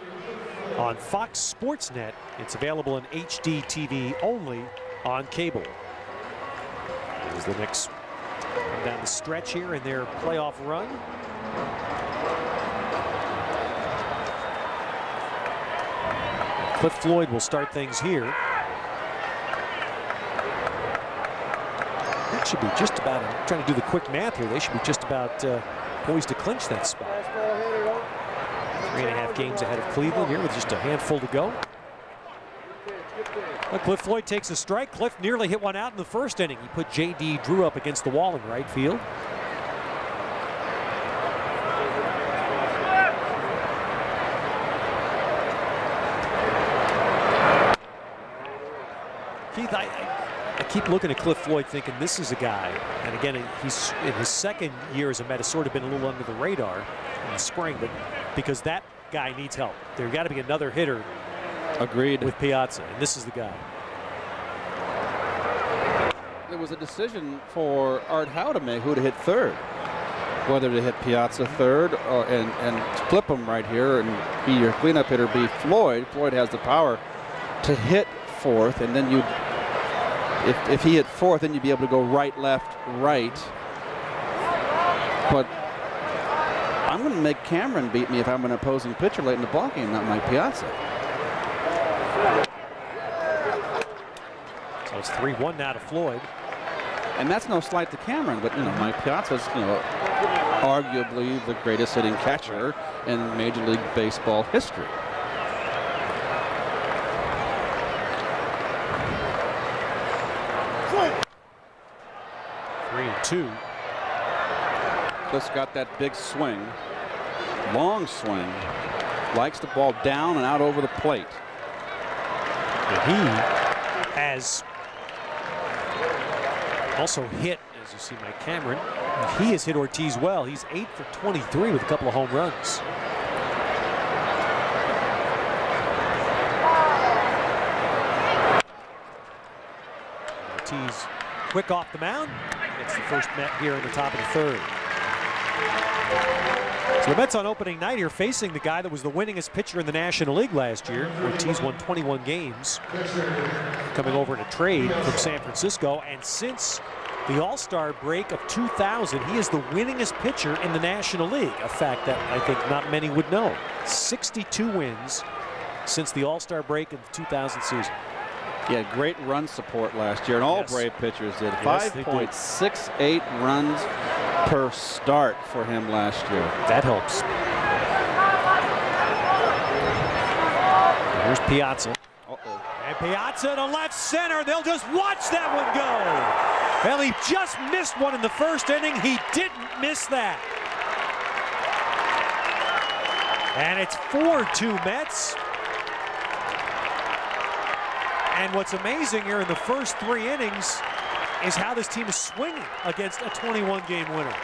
on Fox Sports Net. It's available in HD TV only on cable. As the Knicks come down the stretch here in their playoff run. Cliff Floyd will start things here. That should be just about, I'm trying to do the quick math here, they should be just about poised to clinch that spot. 3.5 games ahead of Cleveland here with just a handful to go. Well, Cliff Floyd takes a strike. Cliff nearly hit one out in the first inning. He put J.D. Drew up against the wall in right field. Keith, I keep looking at Cliff Floyd thinking this is a guy, and again, he's in his second year as a Met, has sort of been a little under the radar in the spring, but because that guy needs help. There's got to be another hitter. Agreed. With Piazza, and this is the guy. There was a decision for Art Howe to make who to hit third. Whether to hit Piazza third and flip him right here and be your cleanup hitter, be Floyd. Floyd has the power to hit fourth, and then you, if he hit fourth, then you'd be able to go right, left, right. But I'm going to make Cameron beat me if I'm an opposing pitcher late in the ballgame, not Mike Piazza. So it's 3-1 now to Floyd. And that's no slight to Cameron, but you know, Mike Piazza's, you know, arguably the greatest hitting catcher in Major League Baseball history. Three and two. Cliff's got that big swing, long swing, likes the ball down and out over the plate. And he has also hit, as you see Mike Cameron, he has hit Ortiz well. He's 8 for 23 with a couple of home runs. Ortiz quick off the mound. Gets the first Met here in the top of the third. So the Mets on opening night here facing the guy that was the winningest pitcher in the National League last year. Ortiz won 21 games, coming over in a trade from San Francisco. And since the All-Star break of 2000, he is the winningest pitcher in the National League, a fact that I think not many would know. 62 wins since the All-Star break of the 2000 season. He had great run support last year, and all Brave pitchers did. 5.68 runs per start for him last year. That helps. Here's Piazza. And Piazza to left center. They'll just watch that one go. Well, he just missed one in the first inning. He didn't miss that. And it's 4-2 Mets. And what's amazing here in the first 3 innings is how this team is swinging against a 21-game winner.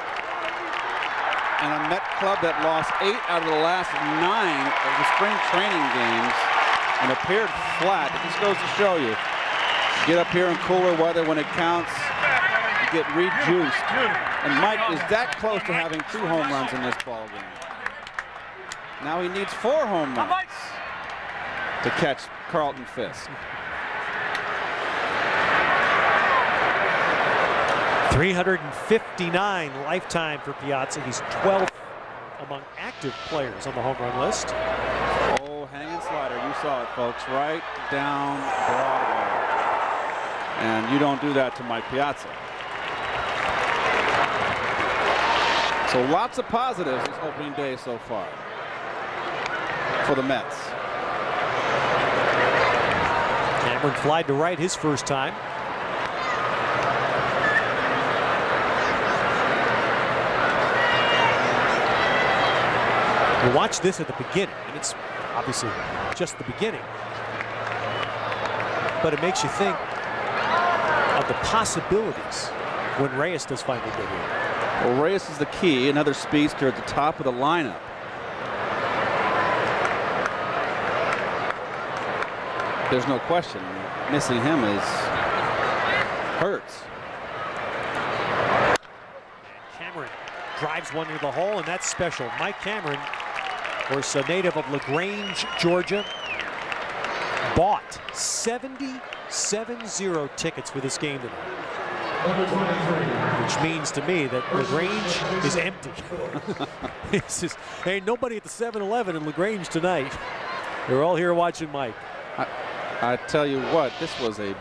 And a Met club that lost 8 out of the last 9 of the spring training games and appeared flat. It just goes to show you, get up here in cooler weather when it counts, you get rejuiced. And Mike is that close to having 2 home runs in this ball game. Now he needs 4 home runs to catch Carlton Fisk. 359 lifetime for Piazza. He's 12th among active players on the home run list. Oh, hanging slider. You saw it, folks. Right down Broadway. And you don't do that to Mike Piazza. So lots of positives this opening day so far for the Mets. Cameron flied to right his first time. We'll watch this at the beginning, and it's obviously just the beginning. But it makes you think of the possibilities when Reyes does finally get here. Well, Reyes is the key, another speedster at the top of the lineup. There's no question. Missing him hurts. Cameron drives one to the hole, and that's special. Mike Cameron, of course, a native of LaGrange, Georgia, bought 70 tickets for this game tonight. Which means to me that LaGrange is empty. It's just, ain't nobody at the 7-Eleven in LaGrange tonight. They're all here watching Mike. I tell you what, this was a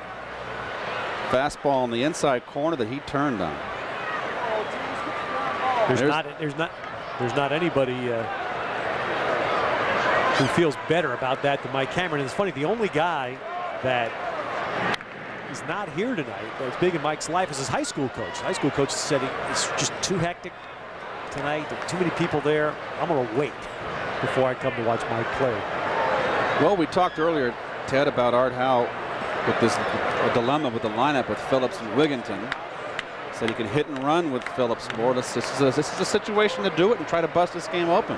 fastball in the inside corner that he turned on. There's not anybody who feels better about that than Mike Cameron. And it's funny, the only guy that is not here tonight that's big in Mike's life is his high school coach. The high school coach said it's just too hectic tonight. There are too many people there. I'm going to wait before I come to watch Mike play. Well, we talked earlier, Ted, about Art Howe with this dilemma with the lineup with Phillips and Wigginton. Said he can hit and run with Phillips more. This is a situation to do it and try to bust this game open.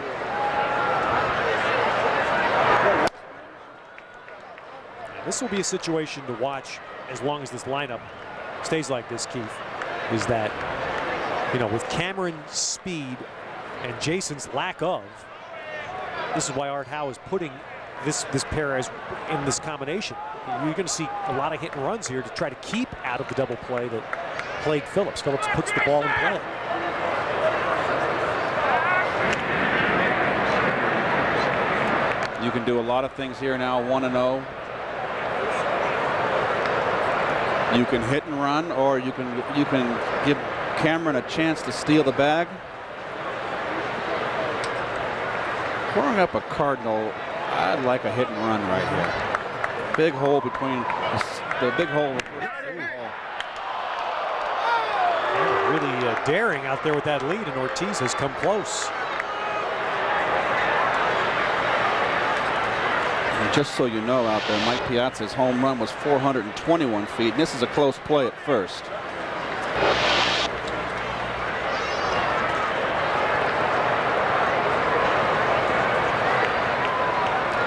This will be a situation to watch as long as this lineup stays like this, Keith, is that, you know, with Cameron's speed and Jason's lack of, this is why Art Howe is putting this pair as in this combination. You're going to see a lot of hit and runs here to try to keep out of the double play that plagued Phillips. Phillips puts the ball in play. You can do a lot of things here now, 1-0. You can hit and run, or you can give Cameron a chance to steal the bag. Pouring up a Cardinal, I'd like a hit and run right here. Big hole between the big hole. Really daring out there with that lead, and Ortiz has come close. And just so you know out there, Mike Piazza's home run was 421 feet, and this is a close play at first.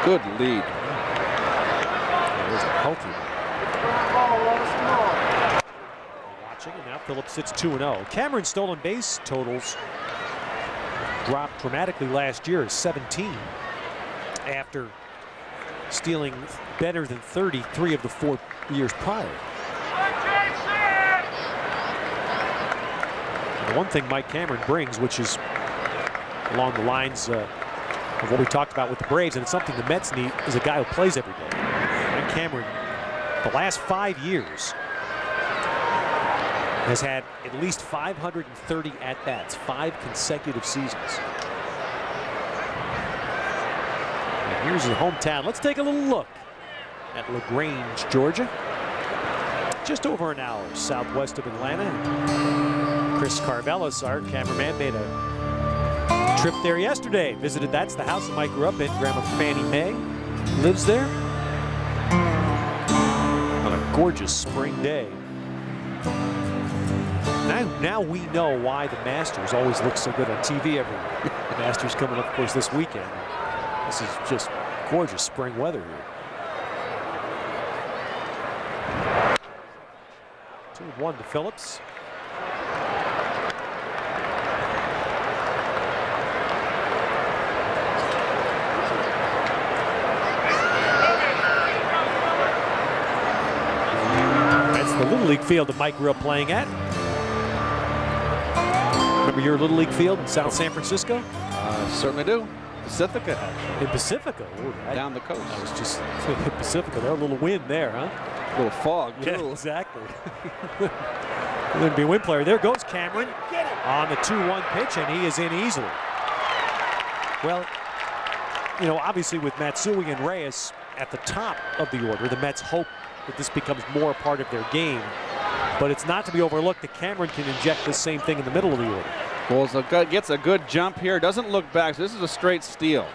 Good lead. It was a healthy one. Watching, and now Phillips sits 2-0. Cameron's stolen base totals dropped dramatically last year at 17 after stealing better than 33 of the 4 years prior. The one thing Mike Cameron brings, which is along the lines of what we talked about with the Braves, and it's something the Mets need, is a guy who plays every day. Mike Cameron, the last 5 years, has had at least 530 at-bats, 5 consecutive seasons. And here's his hometown. Let's take a little look at LaGrange, Georgia. Just over an hour southwest of Atlanta. Chris Carvelis, our cameraman, made a trip there yesterday. Visited, that's the house that Mike grew up in. Grandma Fannie Mae lives there. On a gorgeous spring day. Now we know why the Masters always look so good on TV every week. The Masters coming up, of course, this weekend. This is just gorgeous spring weather here. 2-1 to Phillips. That's the Little League field that Mike grew up playing at. Remember your Little League field in South San Francisco? Certainly do. Pacifica, actually. In Pacifica. Ooh, down the coast. I was just in Pacifica. There, a little wind there, huh? A little fog, too. Yeah, exactly. There'd be a wind player. There goes Cameron on the 2-1 pitch, and he is in easily. Well, you know, obviously with Matsui and Reyes at the top of the order, the Mets hope that this becomes more a part of their game. But it's not to be overlooked that Cameron can inject the same thing in the middle of the order. Well, gets a good jump here, doesn't look back, so this is a straight steal.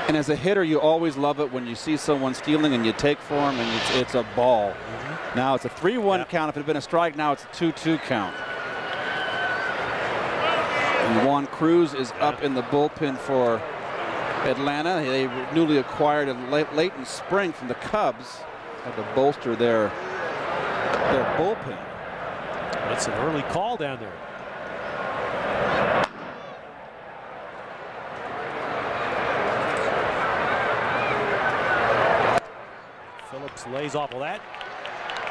And as a hitter, you always love it when you see someone stealing and you take for him and it's a ball. Now it's a 3-1 count. If it had been a strike, now it's a 2-2 count. And Juan Cruz is up in the bullpen for Atlanta. They newly acquired late in spring from the Cubs. Had to bolster their bullpen. That's an early call down there. Phillips lays off. Well, that,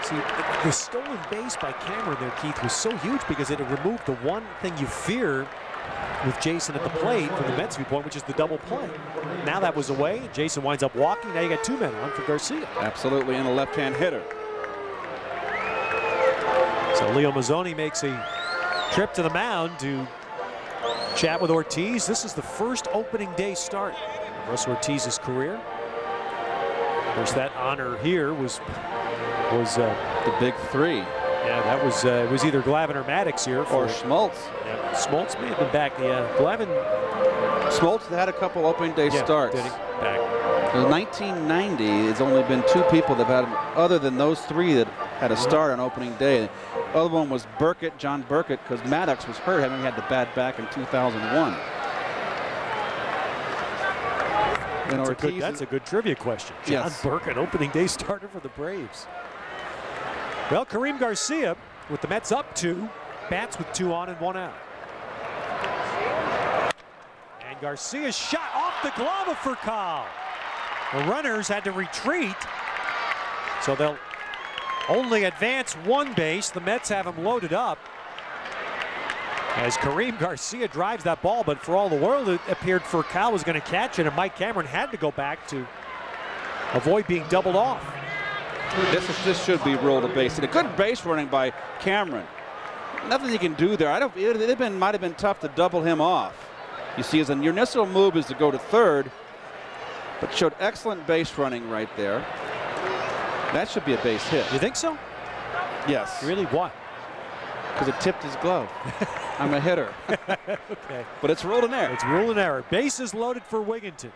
see, the stolen base by Cameron there, Keith, was so huge because it removed the one thing you fear with Jason at the plate from the Mets viewpoint, which is the double play. Now that was away. Jason winds up walking. Now you got 2 men on for Garcia. Absolutely, and a left-hand hitter. So Leo Mazzoni makes a trip to the mound to chat with Ortiz. This is the first opening day start of Russ Ortiz's career. Of course, that honor here was the big 3. Yeah, that was it was either Glavine or Maddox here, or Schmaltz. Yeah, Schmaltz may have been back. Yeah, Glavine. Schmaltz had a couple opening day starts. Did he? Back. In 1990, there's only been 2 people that have had, other than those 3, that had a start on opening day. The other one was Burkett, John Burkett, because Maddox was hurt, having had the bad back in 2001. And That's a good trivia question. John Burkett, opening day starter for the Braves. Well, Karim Garcia, with the Mets up 2, bats with 2 on and 1 out. And Garcia's shot off the glove of Furcal. The runners had to retreat, so they'll only advance 1 base. The Mets have him loaded up as Karim Garcia drives that ball, but for all the world it appeared Furcal was going to catch it, and Mike Cameron had to go back to avoid being doubled off. This should be ruled a base. And a good base running by Cameron. Nothing he can do there. It might have been tough to double him off. You see, your initial move is to go to third, but showed excellent base running right there. That should be a base hit. You think so? Yes. Really? Why? Because it tipped his glove. I'm a hitter. Okay. But it's ruled an error. It's ruled an error. Bases loaded for Wigginton.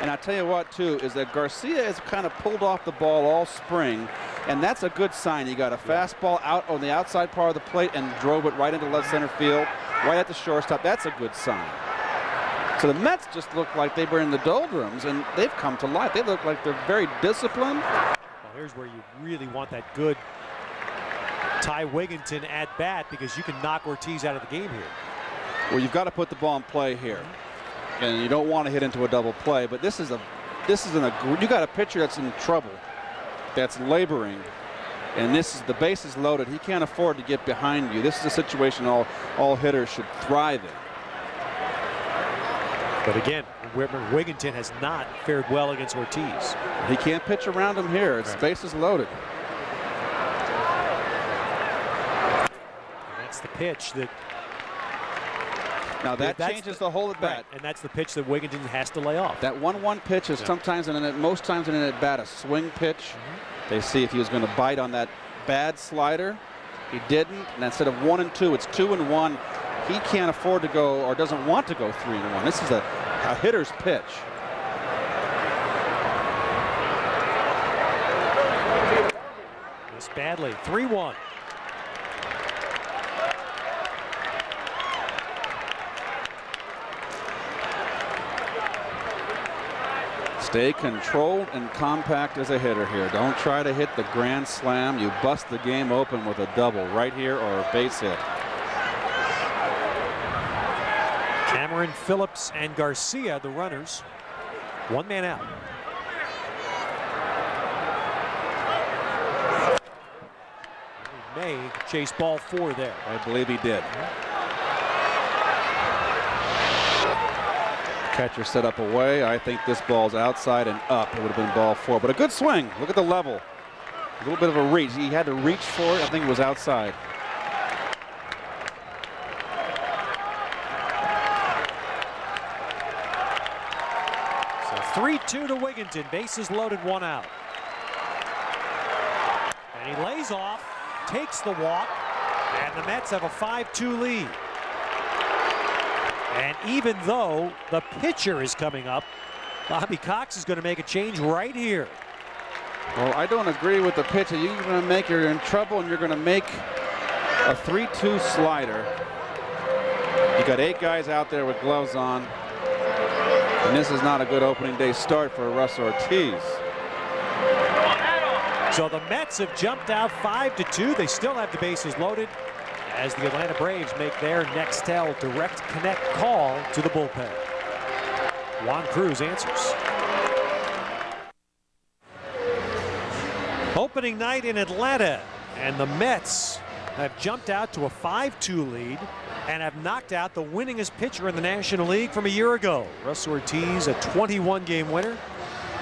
And I tell you what, too, is that Garcia has kind of pulled off the ball all spring, and that's a good sign. He got a fastball out on the outside part of the plate and drove it right into left center field, right at the shortstop. That's a good sign. So the Mets just look like they were in the doldrums, and they've come to life. They look like they're very disciplined. Well, here's where you really want that good Ty Wigginton at bat, because you can knock Ortiz out of the game here. Well, you've got to put the ball in play here. And you don't want to hit into a double play, but you got a pitcher that's in trouble, that's laboring, and the base is loaded. He can't afford to get behind you. This is a situation all hitters should thrive in. But again, Wigginton has not fared well against Ortiz. He can't pitch around him here. His base is loaded. And that's the pitch that. Now that changes the whole at bat. Right, and that's the pitch that Wigginton has to lay off. That 1-1 pitch is sometimes, and most times in an at bat, a swing pitch. They see if he was going to bite on that bad slider. He didn't, and instead of 1 and 2, it's 2 and 1. He can't afford to go, or doesn't want to go 3 and 1. This is a hitter's pitch. Missed badly. 3-1. Stay controlled and compact as a hitter here. Don't try to hit the grand slam. You bust the game open with a double right here or a base hit. Cameron, Phillips, and Garcia, the runners. One man out. He may chase ball 4 there. I believe he did. Catcher set up away. I think this ball's outside and up. It would have been ball 4, but a good swing. Look at the level. A little bit of a reach. He had to reach for it. I think it was outside. So 3-2 to Wigginton. Bases loaded, 1 out. And he lays off, takes the walk, and the Mets have a 5-2 lead. And even though the pitcher is coming up, Bobby Cox is going to make a change right here. Well, I don't agree with the pitch that you're going to make. You're in trouble, and you're going to make a 3-2 slider. You got 8 guys out there with gloves on, and this is not a good opening day start for Russ Ortiz. So the Mets have jumped out 5-2. They still have the bases loaded as the Atlanta Braves make their Nextel direct connect call to the bullpen. Juan Cruz answers. Opening night in Atlanta, and the Mets have jumped out to a 5-2 lead and have knocked out the winningest pitcher in the National League from a year ago. Russ Ortiz, a 21-game winner.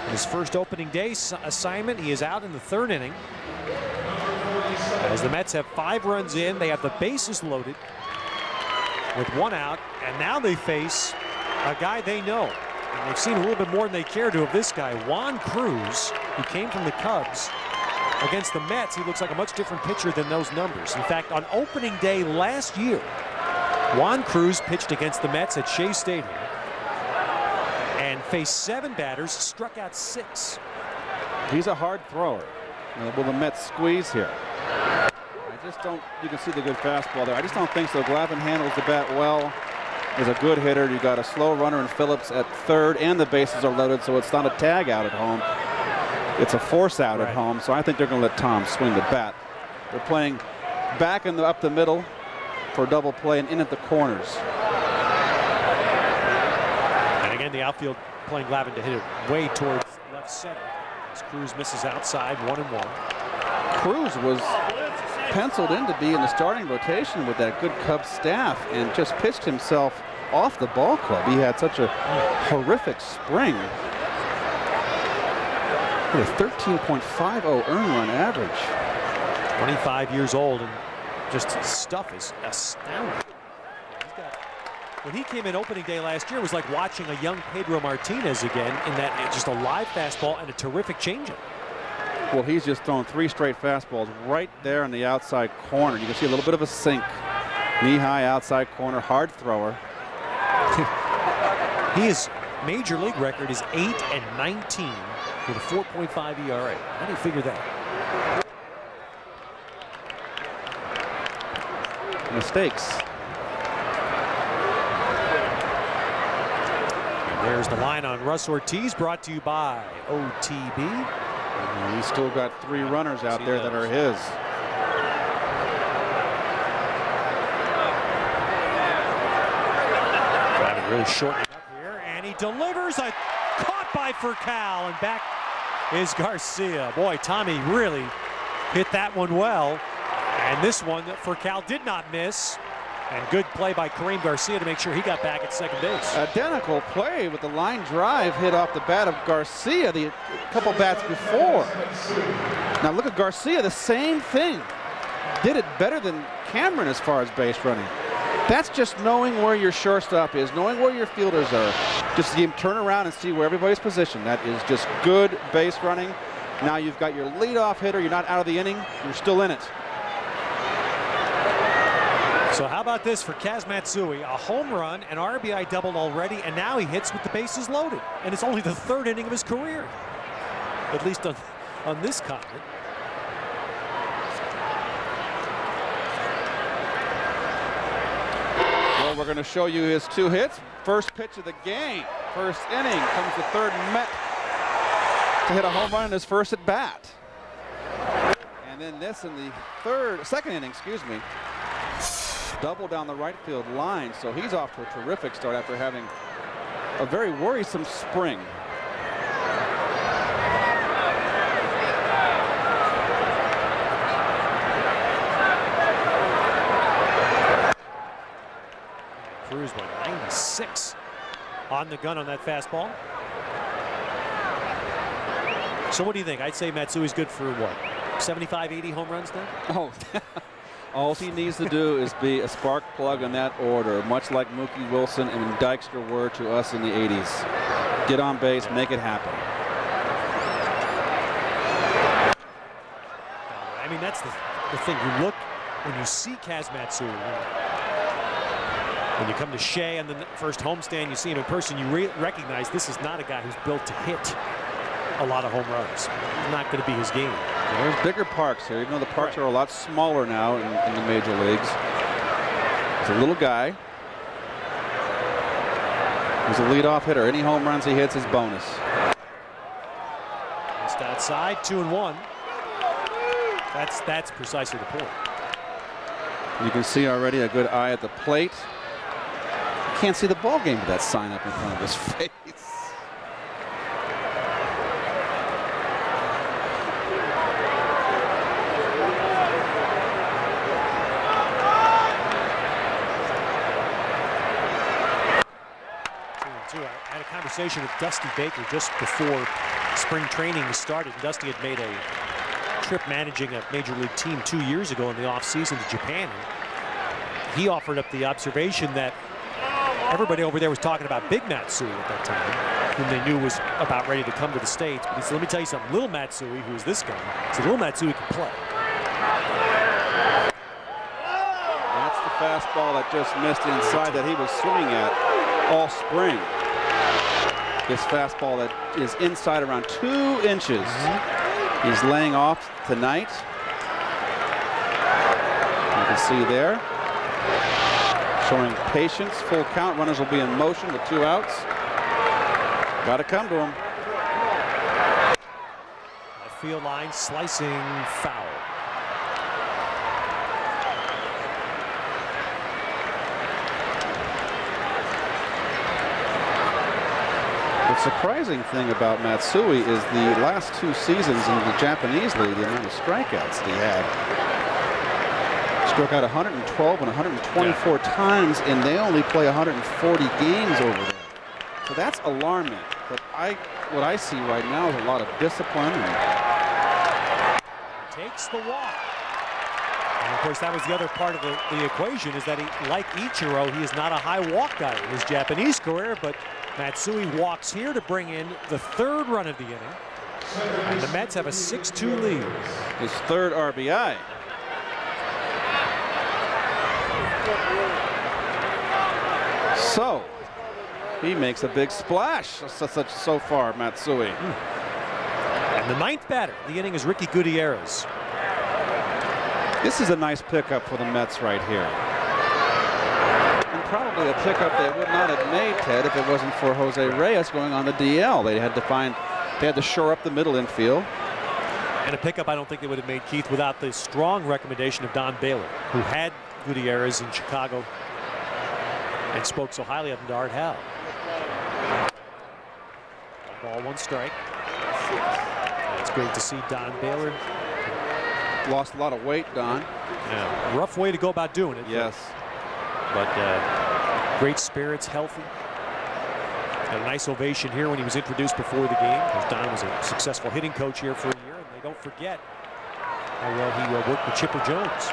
In his first opening day assignment, he is out in the 3rd inning. As the Mets have 5 runs in, they have the bases loaded with 1 out, and now they face a guy they know. And they've seen a little bit more than they care to of this guy, Juan Cruz, who came from the Cubs. Against the Mets, he looks like a much different pitcher than those numbers. In fact, on opening day last year, Juan Cruz pitched against the Mets at Shea Stadium and faced 7 batters, struck out 6. He's a hard thrower. Will the Mets squeeze here? I just don't. You can see the good fastball there. I just don't think so. Glavine handles the bat well. Is a good hitter. You got a slow runner in Phillips at 3rd, and the bases are loaded, so it's not a tag out at home. It's a force out at home. So I think they're going to let Tom swing the bat. They're playing back in up the middle for a double play and in at the corners. And again, the outfield playing Glavine to hit it way towards left center. As Cruz misses outside, 1-1. Cruz was penciled in to be in the starting rotation with that good Cubs staff and just pitched himself off the ball club. He had such a horrific spring. With a 13.50 earned run average. 25 years old, and just his stuff is astounding. When he came in opening day last year, it was like watching a young Pedro Martinez again, in that just a live fastball and a terrific changeup. Well, he's just thrown 3 straight fastballs right there in the outside corner. You can see a little bit of a sink. Knee-high outside corner, hard thrower. His major league record is 8-19 with a 4.5 ERA. How do you figure that? Mistakes. And there's the line on Russ Ortiz, brought to you by OTB. And he's still got 3 runners out there that are his. Glavine really shortening up here, and he delivers a caught by Furcal, and back is Garcia. Boy, Tommy really hit that one well, and this one Furcal did not miss. And good play by Kareem Garcia to make sure he got back at second base. Identical play with the line drive hit off the bat of Garcia the couple bats before. Now look at Garcia, the same thing. Did it better than Cameron as far as base running. That's just knowing where your shortstop is, knowing where your fielders are. Just see him turn around and see where everybody's positioned. That is just good base running. Now you've got your leadoff hitter. You're not out of the inning. You're still in it. So how about this for Kaz Matsui? A home run, an RBI double already, and now he hits with the bases loaded. And it's only the 3rd inning of his career, at least on this continent. Well, we're going to show you his 2 hits. First pitch of the game. First inning comes the 3rd Met to hit a home run in his first at bat. And then this in the second inning, double down the right field line. So he's off to a terrific start after having a very worrisome spring. Cruz went 96 on the gun on that fastball. So what do you think? I'd say Matsui's good for what? 75, 80 home runs now? Oh, all he needs to do is be a spark plug in that order, much like Mookie Wilson and Dykstra were to us in the 80s. Get on base, make it happen. I mean, that's the thing. You look, when you see Kaz Matsui, when you come to Shea on the first homestand, you see him in person, you recognize this is not a guy who's built to hit a lot of home runs. It's not going to be his game. There's bigger parks here, even though the parks are a lot smaller now in the major leagues. He's a little guy. He's a leadoff hitter. Any home runs he hits is bonus. Just outside, 2-1. That's precisely the point. You can see already a good eye at the plate. Can't see the ball game with that sign up in front of his face. I had a conversation with Dusty Baker just before spring training started. Dusty had made a trip managing a major league team 2 years ago in the offseason to Japan. And he offered up the observation that everybody over there was talking about Big Matsui at that time, whom they knew was about ready to come to the States. But he said, let me tell you something, little Matsui, who is this guy, he said, little Matsui can play. That's the fastball that just missed inside that he was swinging at all spring. This fastball that is inside around 2 inches. He's laying off tonight. You can see there. Showing patience, full count. Runners will be in motion with 2 outs. Got to come to him. Left field line, slicing foul. The surprising thing about Matsui is the last 2 seasons in the Japanese league, the amount of strikeouts that he had. Struck out 112 and 124 times, and they only play 140 games over there. So that's alarming. But what I see right now is a lot of discipline. Takes the walk. And of course, that was the other part of the equation, is that he, like Ichiro, he is not a high walk guy in his Japanese career, but Matsui walks here to bring in the 3rd run of the inning. And the Mets have a 6-2 lead. His 3rd RBI. So he makes a big splash so far, Matsui. And the 9th batter of the inning is Ricky Gutierrez. This is a nice pickup for the Mets right here. And probably a pickup they would not have made, Ted, if it wasn't for Jose Reyes going on the DL. They had to shore up the middle infield. And a pickup I don't think they would have made, Keith, without the strong recommendation of Don Baylor, who had Gutierrez in Chicago and spoke so highly of him to Art Howe. 1 ball, 1 strike. It's great to see Don Baylor. Lost a lot of weight, Don. Yeah, rough way to go about doing it. Yes. But great spirits, healthy. Had a nice ovation here when he was introduced before the game, because Don was a successful hitting coach here for a year, and they don't forget how well he worked with Chipper Jones.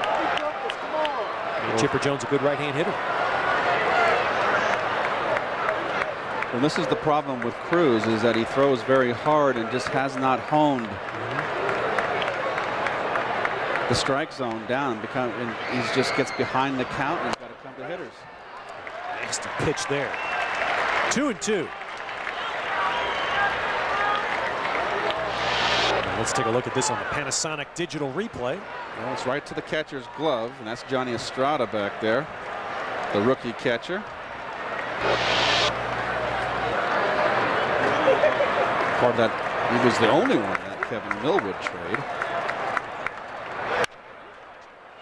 And Chipper Jones, a good right-hand hitter. And this is the problem with Cruz, is that he throws very hard and just has not honed the strike zone down, and he just gets behind the count and he's got to come to hitters. Nasty pitch there. 2-2. Now let's take a look at this on the Panasonic digital replay. Well, it's right to the catcher's glove, and that's Johnny Estrada back there, the rookie catcher. Part of that He was the only one in that Kevin Millwood trade.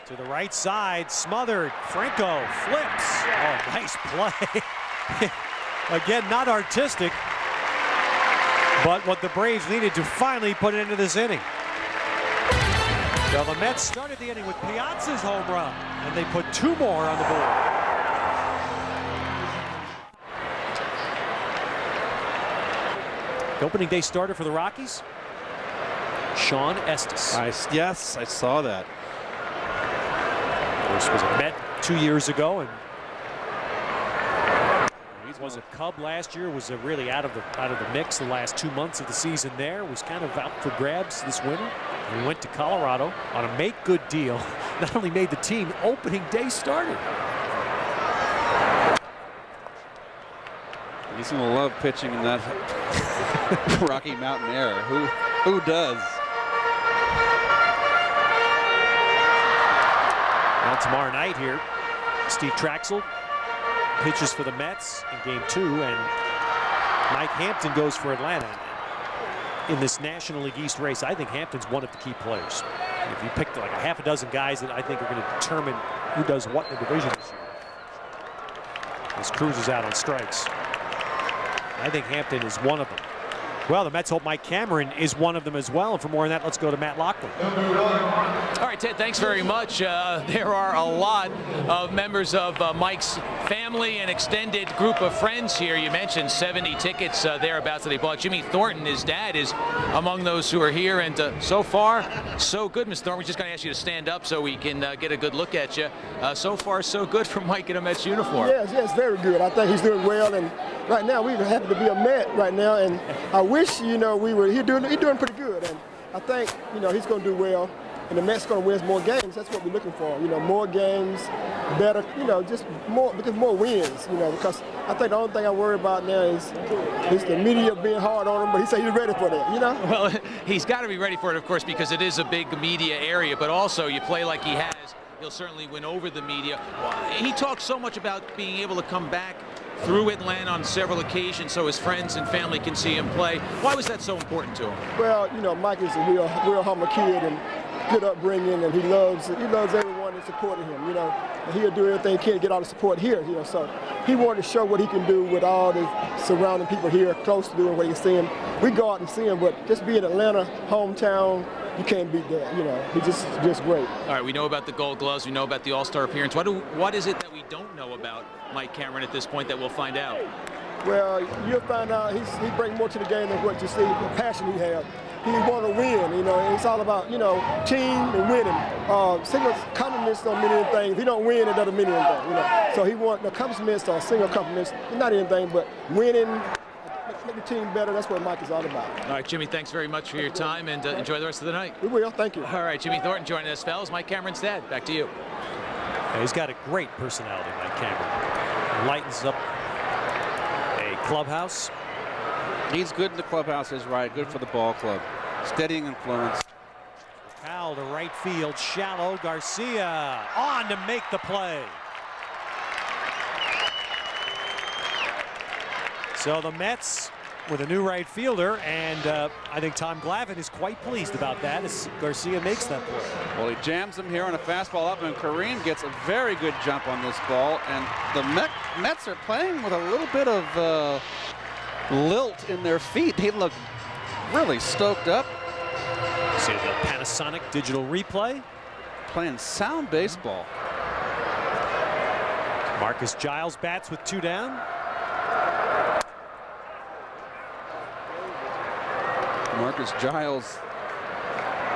To the right side, smothered. Franco flips. Oh, nice play. Again, not artistic, but what the Braves needed to finally put into this inning. So the Mets started the inning with Piazza's home run, and they put 2 more on the board. The opening day starter for the Rockies, Sean Estes. Yes, I saw that. Of course, was a Met 2 years ago, and was a Cub last year. Was really out of the mix the last 2 months of the season. There was kind of out for grabs this winter. He went to Colorado on a make-good deal. Not only made the team, opening day started. He's going to love pitching in that Rocky Mountain air. Who does? Now tomorrow night here, Steve Traxel pitches for the Mets in Game 2, and Mike Hampton goes for Atlanta. In this National League East race, I think Hampton's one of the key players. If you picked like a half a dozen guys that I think are going to determine who does what in the division this year. As Cruz is out on strikes, I think Hampton is one of them. Well, the Mets hope Mike Cameron is one of them as well. And for more on that, let's go to Matt Loughlin. All right, Ted, thanks very much. There are a lot of members of Mike's family and extended group of friends here. You mentioned 70 tickets thereabouts that they bought. Jimmy Thornton, his dad, is among those who are here. And so far, so good, Mr. Thornton. We're just going to ask you to stand up so we can get a good look at you. So far, so good from Mike in a Mets uniform. Yes, very good. I think he's doing well. And right now, we're happy to be a Met right now. And I wish, you know, he's doing pretty good. And I think, you know, he's going to do well. And the Mets going to win more games. That's what we're looking for. You know, more games, better, you know, just more wins, you know, because I think the only thing I worry about now is the media being hard on him, but he said he's ready for that, you know? Well, he's got to be ready for it, of course, because it is a big media area, but also you play like he has, he'll certainly win over the media. He talks so much about being able to come back through Atlanta on several occasions so his friends and family can see him play. Why was that so important to him? Well, you know, Mike is a real humble kid and good upbringing, and he loves everyone that supported him, you know. And he'll do everything he can to get all the support here, you know. So he wanted to show what he can do with all the surrounding people here close to doing what he can see him. We go out and see him, but just being Atlanta, hometown, you can't beat that, you know. He's just great. All right, we know about the Gold Gloves, we know about the All-Star appearance. What is it that we don't know about Mike Cameron at this point that we'll find out? Well, you'll find out he brings more to the game than what you see, the passion he has. He want to win, you know, and it's all about, you know, team and winning. Single compliments don't mean anything. If he don't win, it doesn't mean anything, you know. So he want the compliments or single compliments, not anything, but winning, make the team better. That's what Mike is all about. All right, Jimmy, thanks very much for your time, and enjoy the rest of the night. We will, thank you. All right, Jimmy Thornton joining us, fellas. Mike Cameron's dad, back to you. Yeah, he's got a great personality, Mike Cameron. Lightens up a clubhouse. He's good in the clubhouse, is right. Good for the ball club. Steadying influence. Foul to right field, shallow. Garcia on to make the play. So the Mets with a new right fielder, and I think Tom Glavine is quite pleased about that as Garcia makes that play. Well, he jams him here on a fastball up, and Kareem gets a very good jump on this ball, and the Mets are playing with a little bit of lilt in their feet. They look really stoked up. See the Panasonic digital replay. Playing sound baseball. Marcus Giles bats with 2 down. Marcus Giles,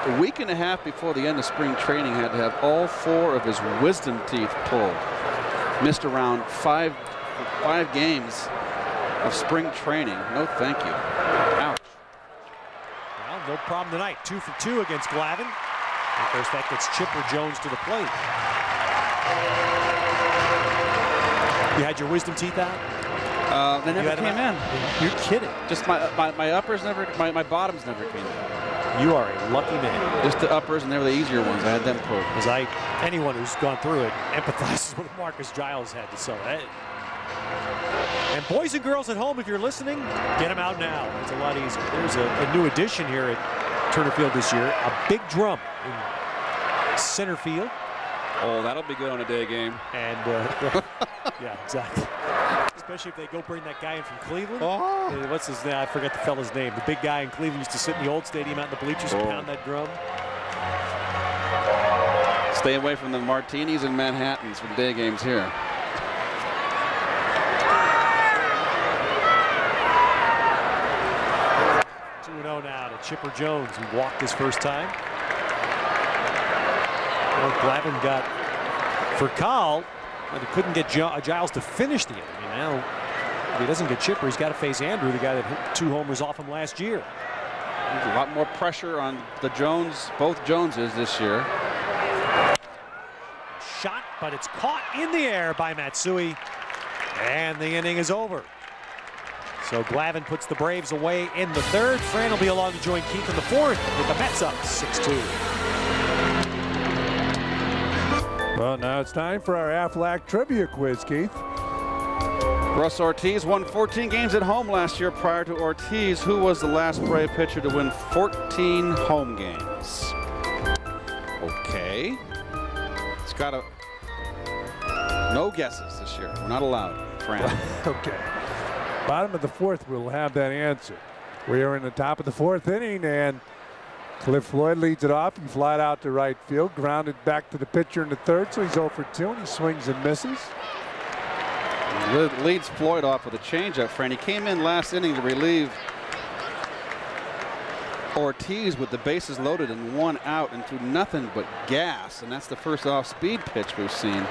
a week and a half before the end of spring training, had to have all 4 of his wisdom teeth pulled. Missed around 5 games of spring training. No thank you. Ouch. Well, no problem tonight. 2 for 2 against Glavine. Of course, that gets Chipper Jones to the plate. You had your wisdom teeth out? They never came in. You're kidding. Just my uppers never, my bottoms never came in. You are a lucky man. Just the uppers, and they were the easier ones. I had them pulled. Anyone who's gone through it empathizes with what Marcus Giles had to say. And boys and girls at home, if you're listening, get them out now. It's a lot easier. There's a new addition here at Turner Field this year, a big drum in center field. Oh, that'll be good on a day game. And, yeah, exactly. Especially if they go bring that guy in from Cleveland. Oh. What's his name? I forgot the fella's name. The big guy in Cleveland used to sit in the old stadium out in the bleachers and pound that drum. Stay away from the martinis and Manhattans for day games here. Now to Chipper Jones, who walked his first time. Well, Glavine got for Kyle, but he couldn't get Giles to finish the inning. And now, if he doesn't get Chipper, he's got to face Andrew, the guy that hit 2 homers off him last year. There's a lot more pressure on the Jones, both Joneses this year. Shot, but it's caught in the air by Matsui, and the inning is over. So Glavine puts the Braves away in the 3rd. Fran will be along to join Keith in the 4th with the Mets up 6-2. Well, now it's time for our Aflac trivia quiz, Keith. Russ Ortiz won 14 games at home last year. Prior to Ortiz, who was the last Brave pitcher to win 14 home games? Okay. It's got no guesses this year. We're not allowed, Fran. Okay. Bottom of the 4th, we'll have that answer. We are in the top of the 4th inning, and Cliff Floyd leads it off. He flied out to right field, grounded back to the pitcher in the 3rd, so he's 0 for 2, and he swings and misses. Leads Floyd off with a changeup, Fran. He came in last inning to relieve Ortiz with the bases loaded and 1 out into nothing but gas, and that's the first off-speed pitch we've seen.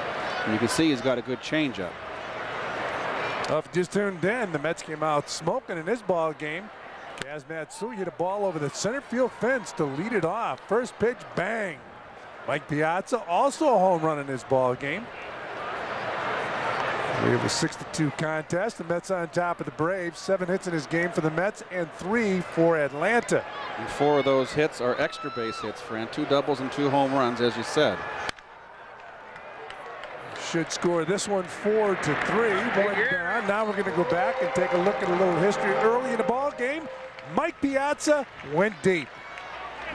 And you can see he's got a good changeup. Well, if you just tuned in, the Mets came out smoking in this ball game. Kaz Matsui hit a ball over the center field fence to lead it off. First pitch, bang. Mike Piazza, also a home run in this ball game. We have a 6-2 contest. The Mets on top of the Braves. 7 hits in this game for the Mets and 3 for Atlanta. And 4 of those hits are extra base hits, Fran. 2 doubles and 2 home runs, as you said. Should score this one 4-3. One down. Now we're going to go back and take a look at a little history early in the ball game. Mike Piazza went deep.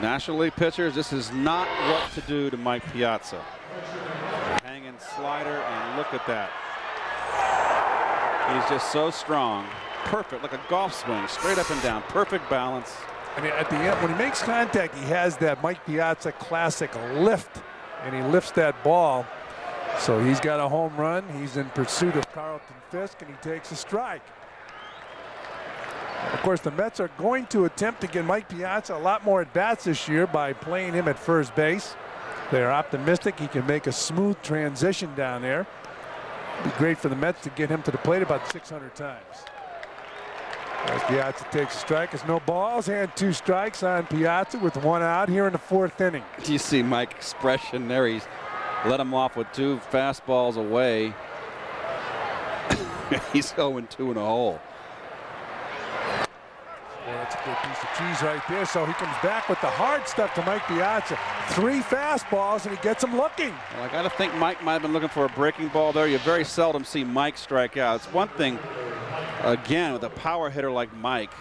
National League pitchers, this is not what to do to Mike Piazza. Hanging slider, and look at that. He's just so strong. Perfect, like a golf swing, straight up and down. Perfect balance. I mean, at the end, when he makes contact, he has that Mike Piazza classic lift, and he lifts that ball. So he's got a home run. He's in pursuit of Carlton Fisk, and he takes a strike. Of course, the Mets are going to attempt to get Mike Piazza a lot more at-bats this year by playing him at first base. They're optimistic he can make a smooth transition down there. It'd be great for the Mets to get him to the plate about 600 times. As Piazza takes a strike, it's no balls, and 2 strikes on Piazza with 1 out here in the 4th inning. Do you see Mike's expression there? He's let him off with 2 fastballs away. He's 0-2 in a hole. Well, that's a good piece of cheese right there. So he comes back with the hard stuff to Mike Piazza. 3 fastballs, and he gets him looking. Well, I got to think Mike might have been looking for a breaking ball there. You very seldom see Mike strike out. It's one thing, again, with a power hitter like Mike,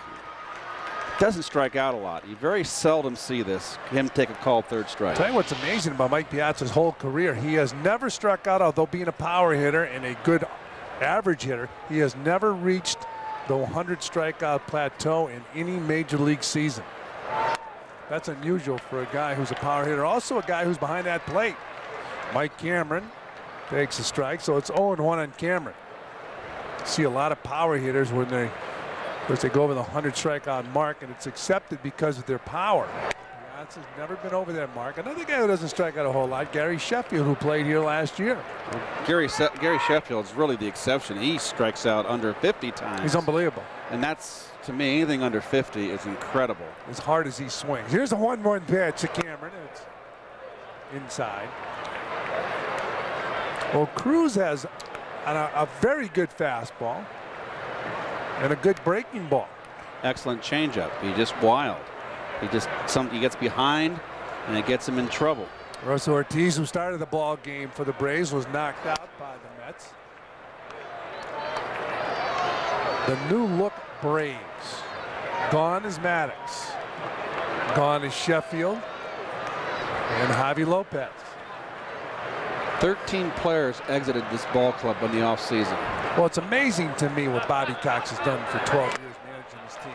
doesn't strike out a lot. You very seldom see this, him take a called 3rd strike. Tell you what's amazing about Mike Piazza's whole career. He has never struck out, although being a power hitter and a good average hitter. He has never reached the 100 strikeout plateau in any major league season. That's unusual for a guy who's a power hitter. Also a guy who's behind that plate. Mike Cameron takes a strike, so it's 0-1 on Cameron. See a lot of power hitters when they go over the 100 strikeout mark, and it's accepted because of their power. Piazza's never been over that mark. Another guy who doesn't strike out a whole lot, Gary Sheffield, who played here last year. Well, Gary Sheffield is really the exception. He strikes out under 50 times. He's unbelievable. And that's, to me, anything under 50 is incredible. As hard as he swings. Here's a 1-1 pitch to Cameron, and it's inside. Well, Cruz has a very good fastball and a good breaking ball. Excellent changeup. He's just wild. He gets behind, and it gets him in trouble. Russ Ortiz, who started the ball game for the Braves, was knocked out by the Mets. The new look Braves. Gone is Maddox. Gone is Sheffield. And Javi Lopez. 13 players exited this ball club in the offseason. Well, it's amazing to me what Bobby Cox has done for 12 years managing his team.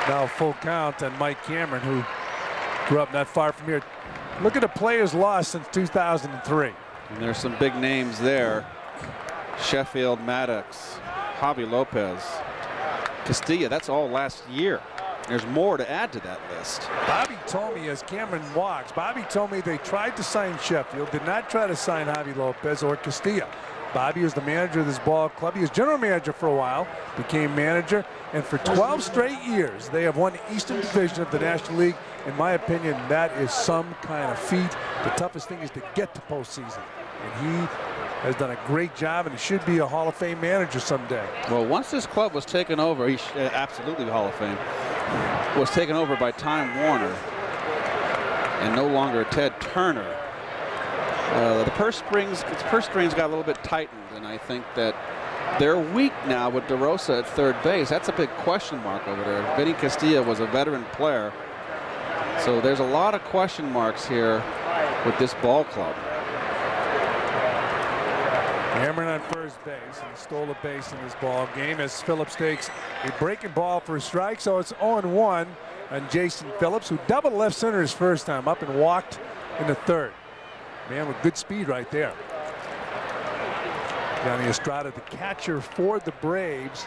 Now full count on Mike Cameron, who grew up not far from here. Look at the players lost since 2003. And there's some big names there. Sheffield, Maddox, Javi Lopez, Castilla. That's all last year. There's more to add to that list. Bobby told me as Cameron walks, Bobby told me they tried to sign Sheffield, did not try to sign Javi Lopez or Castilla. Bobby was the manager of this ball club. He was general manager for a while, became manager, and for 12 straight years, they have won the Eastern Division of the National League. In my opinion, that is some kind of feat. The toughest thing is to get to postseason. And he has done a great job, and he should be a Hall of Fame manager someday. Well, once this club was taken over, he absolutely Hall of Fame, was taken over by Time Warner and no longer Ted Turner. The purse strings got a little bit tightened, and I think that they're weak now with DeRosa at third base. That's a big question mark over there. Vinny Castilla was a veteran player, so there's a lot of question marks here with this ball club. Cameron on first base, and he stole a base in this ball game as Phillips takes a breaking ball for a strike. So it's 0-1 on Jason Phillips, who doubled left center his first time up and walked in the third. Man with good speed right there. Johnny Estrada, the catcher for the Braves.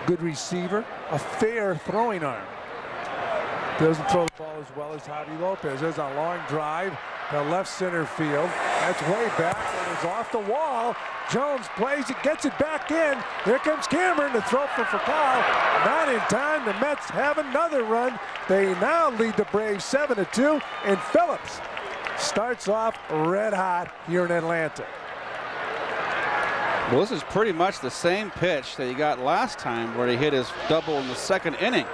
Good receiver, a fair throwing arm. Doesn't throw the ball as well as Javi Lopez. There's a long drive to left center field. That's way back, and it's off the wall. Jones plays it, gets it back in. Here comes Cameron to throw for foul. Not in time. The Mets have another run. They now lead the Braves 7-2, and Phillips starts off red hot here in Atlanta. Well, this is pretty much the same pitch that he got last time where he hit his double in the second inning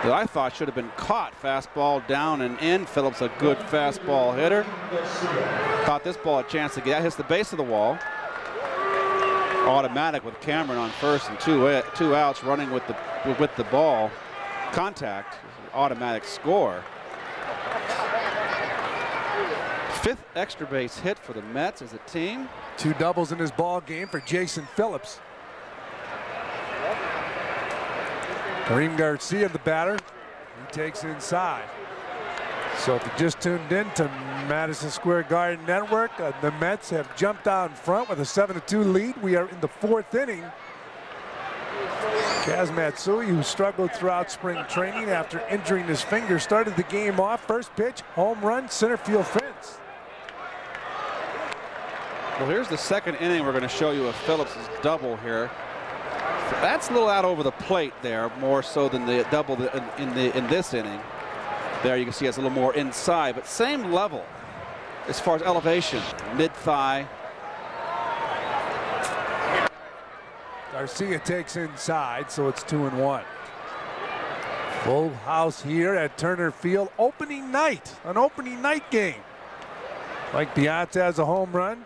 that I thought should have been caught. Fastball down and in. Phillips a good fastball hitter. Thought this ball a chance to get. Hits the base of the wall. Automatic with Cameron on first and two outs, running with the ball. Contact. Automatic score. Fifth extra base hit for the Mets as a team. 2 doubles in this ball game for Jason Phillips. Kareem Garcia, the batter, he takes it inside. So if you just tuned in to Madison Square Garden Network, the Mets have jumped out in front with a 7-2 lead. We are in the 4th inning. Kaz Matsui, who struggled throughout spring training after injuring his finger, started the game off. First pitch, home run, center field fence. Well, here's the second inning. We're going to show you a Phillips' double here. That's a little out over the plate there, more so than the double in this inning. There you can see it's a little more inside, but same level as far as elevation, mid-thigh. Garcia takes inside, so it's 2-1. Full house here at Turner Field. Opening night, an opening night game. Mike Piazza has a home run.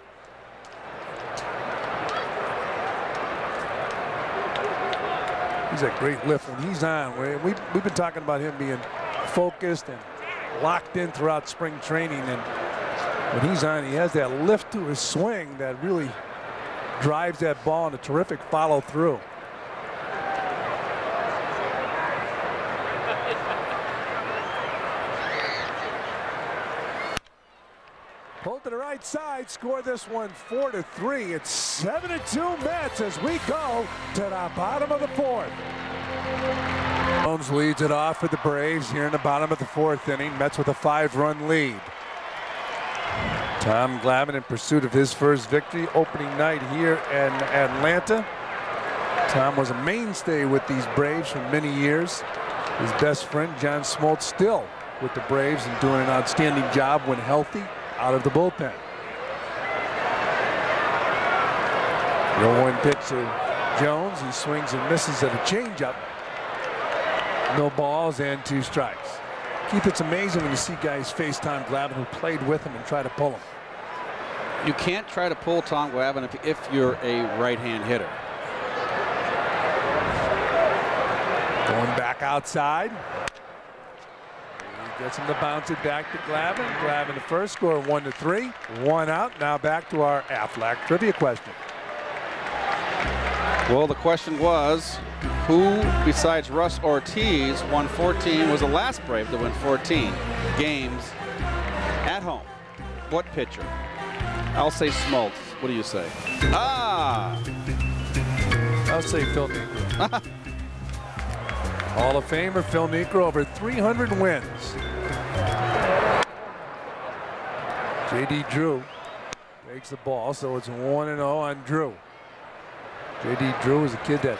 He's a great lift when he's on. We've been talking about him being focused and locked in throughout spring training, and when he's on, he has that lift to his swing that really drives that ball in a terrific follow through. Pulled to the right side, score this one 4-3. It's 7-2 Mets as we go to the bottom of the 4th. Jones leads it off for the Braves here in the bottom of the 4th inning. Mets with a 5-run lead. Tom Glavine in pursuit of his first victory opening night here in Atlanta. Tom was a mainstay with these Braves for many years. His best friend John Smoltz still with the Braves and doing an outstanding job when healthy out of the bullpen. The 0-1 pitch to Jones. He swings and misses at a changeup. No balls and 2 strikes. Keith, it's amazing when you see guys face Tom Glavine who played with him and try to pull him. You can't try to pull Tom Glavine if you're a right-hand hitter. Back outside. He gets him to bounce it back to Glavine. Glavine the first, score 1-3. 1 out. Now back to our Aflac trivia question. Well, the question was, who besides Russ Ortiz won 14, was the last Brave to win 14 games at home? What pitcher? I'll say Smoltz. What do you say? Ah! I'll say Phil Niekro. Hall of Famer Phil Niekro, over 300 wins. J.D. Drew takes the ball, so it's 1-0 on Drew. J.D. Drew is a kid that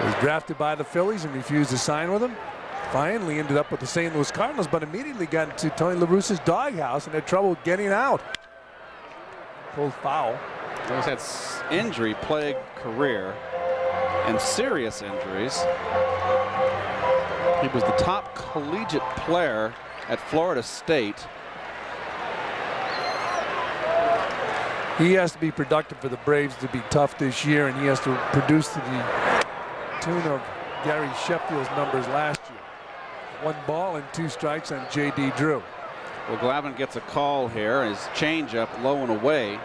was drafted by the Phillies and refused to sign with them. Finally ended up with the St. Louis Cardinals, but immediately got into Tony La Russa's doghouse and had trouble getting out. Pulled foul. He's had injury-plagued career and serious injuries. He was the top collegiate player at Florida State. He has to be productive for the Braves to be tough this year, and he has to produce to the tune of Gary Sheffield's numbers last year. 1 ball and 2 strikes on J.D. Drew. Well, Glavine gets a call here. His changeup low and away.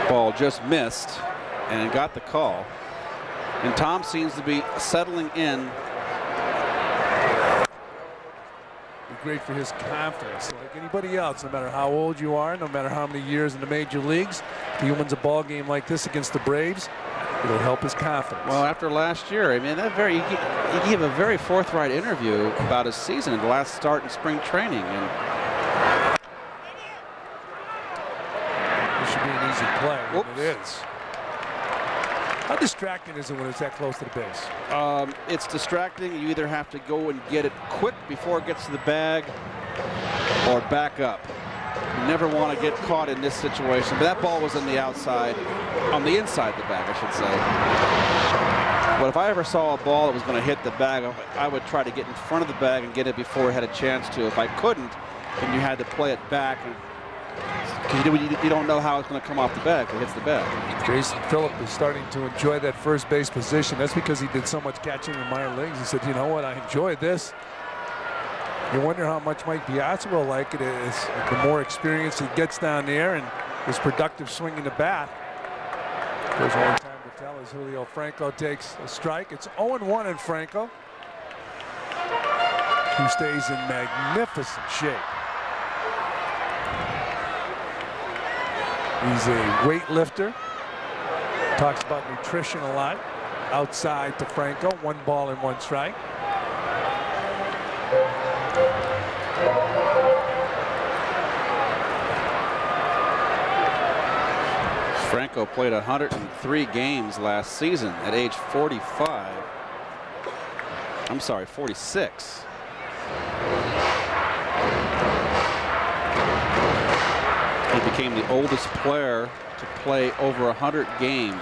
Ball just missed and got the call. And Tom seems to be settling in. Great for his confidence. Like anybody else, no matter how old you are, no matter how many years in the major leagues, if he wins a ball game like this against the Braves, it'll help his confidence. Well, after last year, I mean, he gave a very forthright interview about his season and the last start in spring training. And this should be an easy play. And it is. How distracting is it when it's that close to the base? It's distracting. You either have to go and get it quick before it gets to the bag or back up. You never want to get caught in this situation. But that ball was on the outside, on the inside the bag, I should say. But if I ever saw a ball that was going to hit the bag, I would try to get in front of the bag and get it before it had a chance to. If I couldn't, then you had to play it back. You don't know how it's going to come off the bag if it hits the bag. Jason Phillip is starting to enjoy that first base position. That's because he did so much catching in minor leagues. He said, you know what, I enjoy this. You wonder how much Mike Piazza will like it is the more experience he gets down there and his productive swinging the bat. There's only time to tell as Julio Franco takes a strike. It's 0-1 in Franco, who stays in magnificent shape. He's a weightlifter. Talks about nutrition a lot. Outside to Franco. 1 ball and 1 strike. Franco played 103 games last season at age 45. I'm sorry, 46. He became the oldest player to play over 100 games.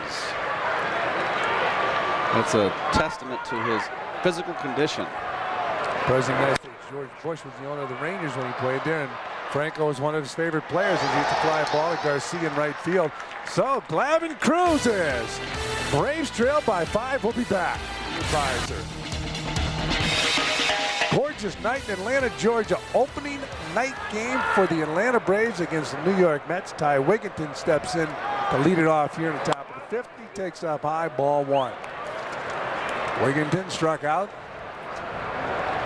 That's a testament to his physical condition. President of the United States George Bush was the owner of the Rangers when he played there, and Franco was one of his favorite players as he used to fly a ball at Garcia in right field. So Glavine cruises. Braves trail by 5. We'll be back. Advisor. Gorgeous night in Atlanta, Georgia. Opening night game for the Atlanta Braves against the New York Mets. Ty Wigginton steps in to lead it off here in the top of the 50. Takes up high, ball 1. Wigginton struck out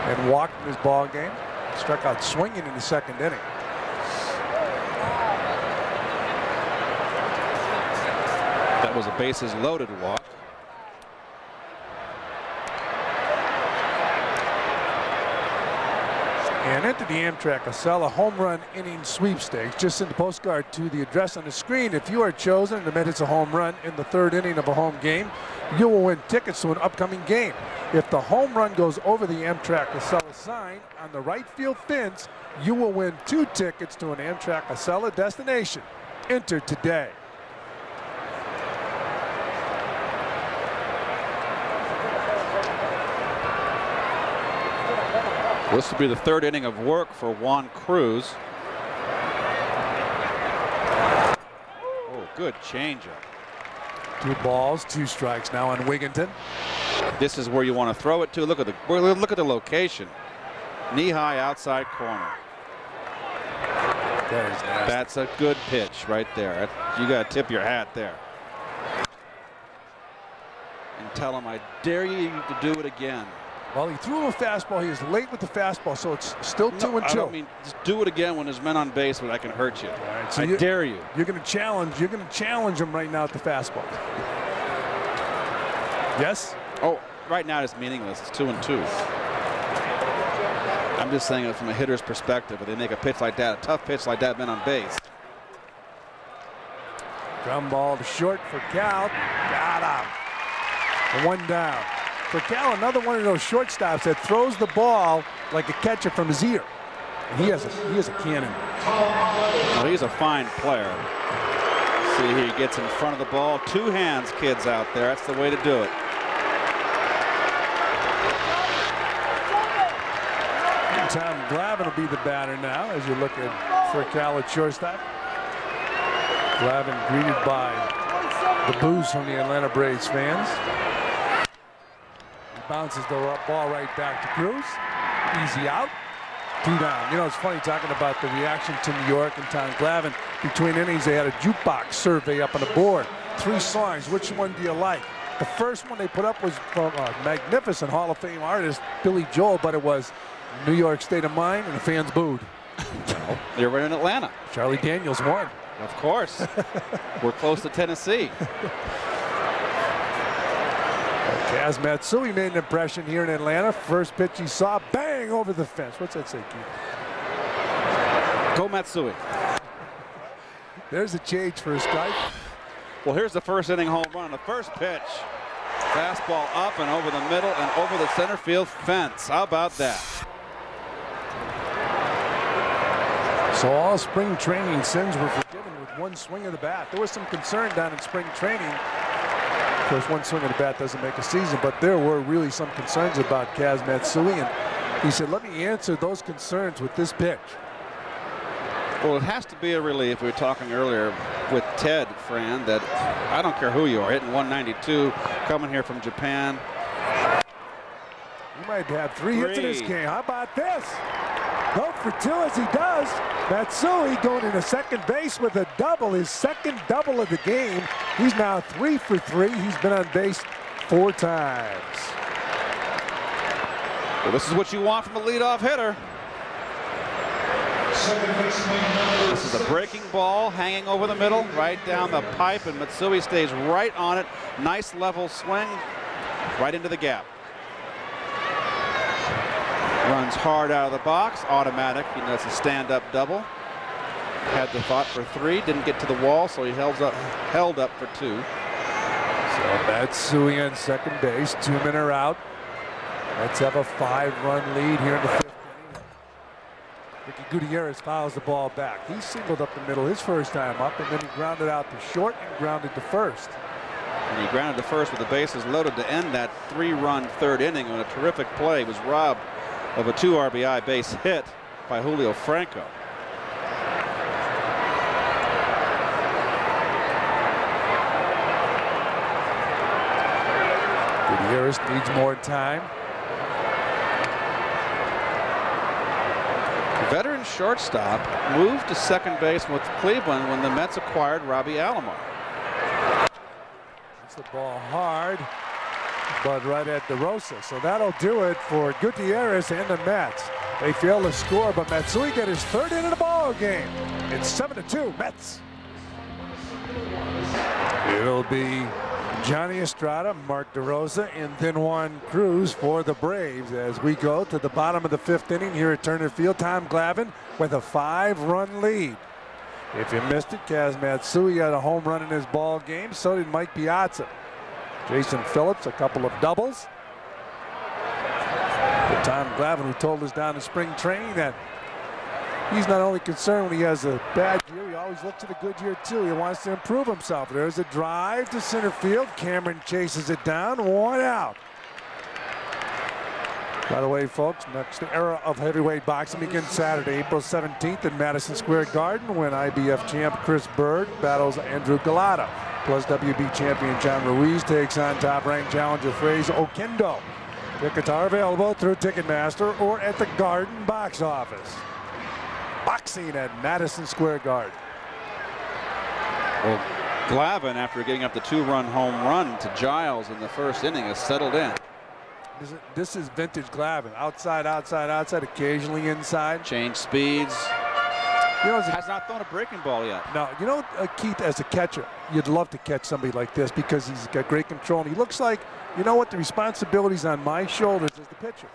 and walked in his ball game. Struck out swinging in the 2nd inning. That was a bases loaded walk. And enter the Amtrak Acela home run inning sweepstakes. Just send the postcard to the address on the screen. If you are chosen and admit it's a home run in the 3rd inning of a home game, you will win tickets to an upcoming game. If the home run goes over the Amtrak Acela sign on the right field fence, you will win 2 tickets to an Amtrak Acela destination. Enter today. This will be the 3rd inning of work for Juan Cruz. Oh, good changeup. 2 balls, 2 strikes now on Wigginton. This is where you want to throw it to. Look at the location. Knee-high outside corner. That is nasty. That's a good pitch right there. You got to tip your hat there. And tell him, I dare you to do it again. Well, he threw him a fastball. He was late with the fastball, so it's still 2-2. I don't mean just do it again when there's men on base, but I can hurt you. All right, so I dare you. You're going to challenge. You're going to challenge him right now at the fastball. Yes. Oh, right now it's meaningless. It's 2-2. I'm just saying it from a hitter's perspective. If they make a pitch like that, a tough pitch like that, men on base. Ground ball to short for Cal. Got him. 1 down. For Cal, another one of those shortstops that throws the ball like a catcher from his ear. He has a cannon. Well, he's a fine player. See here, he gets in front of the ball. 2 hands, kids out there. That's the way to do it. Tom Glavine will be the batter now as you look at for Cal at shortstop. Glavine greeted by the boos from the Atlanta Braves fans. Bounces the ball right back to Cruz. Easy out. 2 down. You know, it's funny talking about the reaction to New York and Tom Glavine. Between innings, they had a jukebox survey up on the board. 3 songs. Which one do you like? The first one they put up was from a magnificent Hall of Fame artist, Billy Joel, but it was New York State of Mind, and the fans booed. They were in Atlanta. Charlie Daniels won. Of course. We're close to Tennessee. Kaz Matsui made an impression here in Atlanta. First pitch he saw, bang, over the fence. What's that say, Keith? Go Matsui. There's a change for a strike. Well, here's the first inning home run. The first pitch. Fastball up and over the middle and over the center field fence. How about that? So all spring training sins were forgiven with 1 swing of the bat. There was some concern down in spring training. Of course, 1 swing of the bat doesn't make a season, but there were really some concerns about Kaz Matsui, and he said, let me answer those concerns with this pitch. Well, it has to be a relief. We were talking earlier with Ted, Fran, that I don't care who you are, hitting 192, coming here from Japan. He might have 3 hits in this game. How about this? Go for 2 as he does. Matsui going into second base with a double, his second double of the game. He's now 3 for 3. He's been on base 4 times. Well, this is what you want from a leadoff hitter. This is a breaking ball hanging over the middle, right down the pipe, and Matsui stays right on it. Nice level swing, right into the gap. Runs hard out of the box, automatic. You know, it's a stand-up double. Had the thought for 3, didn't get to the wall, so he held up for 2. So Matsui on second base, 2 men are out. Let's have a 5-run lead here in the 5th inning. Ricky Gutierrez fouls the ball back. He singled up the middle his first time up, and then he grounded out to short and grounded to first. And he grounded to first with the bases loaded to end that 3-run 3rd inning on a terrific play. He was robbed of a 2 RBI base hit by Julio Franco. Gutierrez needs more time. Veteran shortstop moved to second base with Cleveland when the Mets acquired Robbie Alomar. It's the ball hard, but right at DeRosa. So that'll do it for Gutierrez and the Mets. They fail to score, but Matsui got his 3rd in the ball game. It's 7-2 Mets. It'll be Johnny Estrada, Mark DeRosa, and then Juan Cruz for the Braves as we go to the bottom of the 5th inning here at Turner Field. Tom Glavine with a 5-run lead. If you missed it, Kaz Matsui had a home run in his ball game. So did Mike Piazza. Jason Phillips, a couple of doubles. But Tom Glavine, who told us down in spring training that he's not only concerned when he has a bad year, he always looks at a good year too. He wants to improve himself. There's a drive to center field. Cameron chases it down. 1 out. By the way, folks, next era of heavyweight boxing begins Saturday, April 17th in Madison Square Garden when IBF champ Chris Bird battles Andrew Galata. Plus WB champion John Ruiz takes on top-ranked challenger Fraser Okendo. Tickets are available through Ticketmaster or at the Garden box office. Boxing at Madison Square Garden. Well, Glavine, after getting up the 2-run home run to Giles in the first inning, has settled in. This is vintage Glavine. Outside, outside, outside, occasionally inside. Change speeds. You know, has not thrown a breaking ball yet. No, you know, Keith, as a catcher, you'd love to catch somebody like this because he's got great control. And he looks like, you know what, the responsibility's on my shoulders as the pitcher.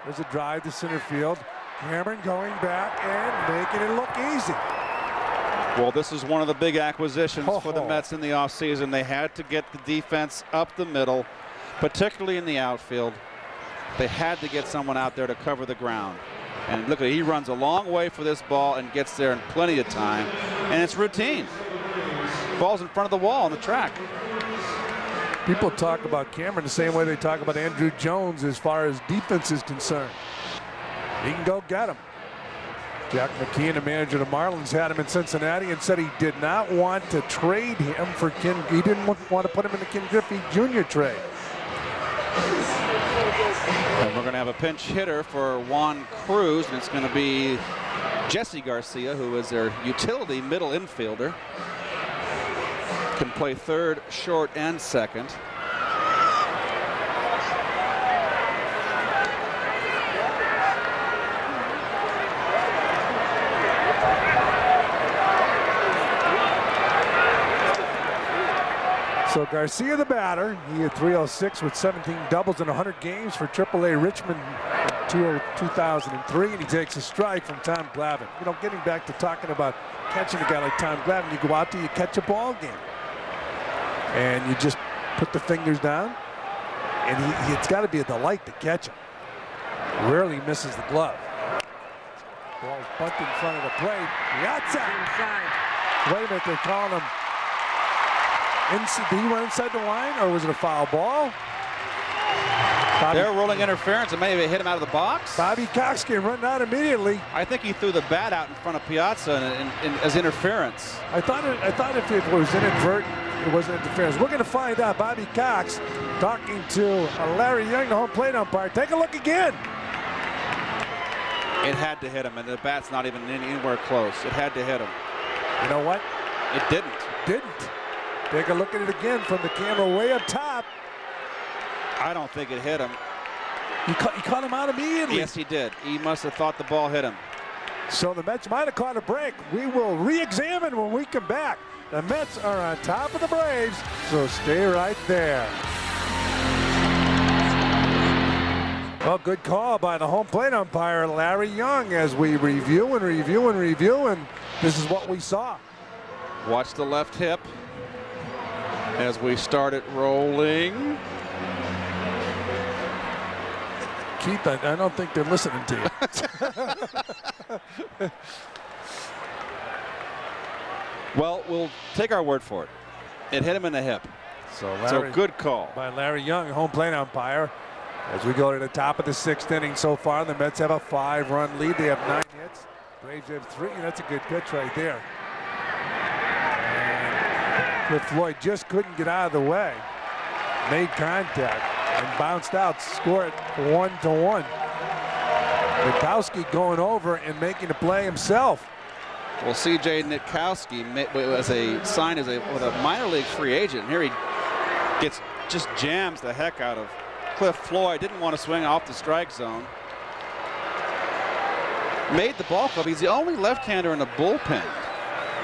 There's a drive to center field. Cameron going back and making it look easy. Well, this is one of the big acquisitions for the Mets in the offseason. They had to get the defense up the middle, particularly in the outfield. They had to get someone out there to cover the ground. And look, he runs a long way for this ball and gets there in plenty of time. And it's routine. Ball's in front of the wall on the track. People talk about Cameron the same way they talk about Andrew Jones as far as defense is concerned. He can go get him. Jack McKeon, the manager of the Marlins, had him in Cincinnati and said he did not want to trade him for Ken. He didn't want to put him in the Ken Griffey Jr. trade. And we're going to have a pinch hitter for Juan Cruz, and it's going to be Jesse Garcia, who is their utility middle infielder. Can play third, short, and second. So Garcia, the batter, he had 306 with 17 doubles in 100 games for AAA Richmond in 2003, and he takes a strike from Tom Glavine. You know, getting back to talking about catching a guy like Tom Glavine, you go out there, you catch a ball game, and you just put the fingers down, and it's got to be a delight to catch him. Rarely misses the glove. Ball's bumped in front of the plate. Piazza. Wait a minute, they're calling him. Did he run inside the line, or was it a foul ball? They're rolling interference and maybe hit him out of the box. Bobby Cox came running out immediately. I think he threw the bat out in front of Piazza as interference. I thought if it was inadvertent, it wasn't interference. We're going to find out. Bobby Cox talking to Larry Young, the home plate umpire. Take a look again. It had to hit him, and the bat's not even anywhere close. It had to hit him. You know what? It didn't. Didn't. Take a look at it again from the camera way up top. I don't think it hit him. He caught him out immediately. Yes, he did. He must have thought the ball hit him. So the Mets might have caught a break. We will re-examine when we come back. The Mets are on top of the Braves, so stay right there. Well, good call by the home plate umpire, Larry Young, as we review and review and review, and this is what we saw. Watch the left hip as we start it rolling. Keith, I don't think they're listening to you. Well, we'll take our word for it. It hit him in the hip. So good call by Larry Young, home plate umpire. As we go to the top of the 6th inning so far, the Mets have a 5-run lead. They have 9 hits. Braves have 3, and that's a good pitch right there. And Cliff Floyd just couldn't get out of the way. Made contact and bounced out, score it 1-1. Nitkowski going over and making the play himself. Well, C.J. Nitkowski was signed with a minor league free agent. Here he just jams the heck out of Cliff Floyd. Didn't want to swing off the strike zone. Made the ball club. He's the only left-hander in the bullpen,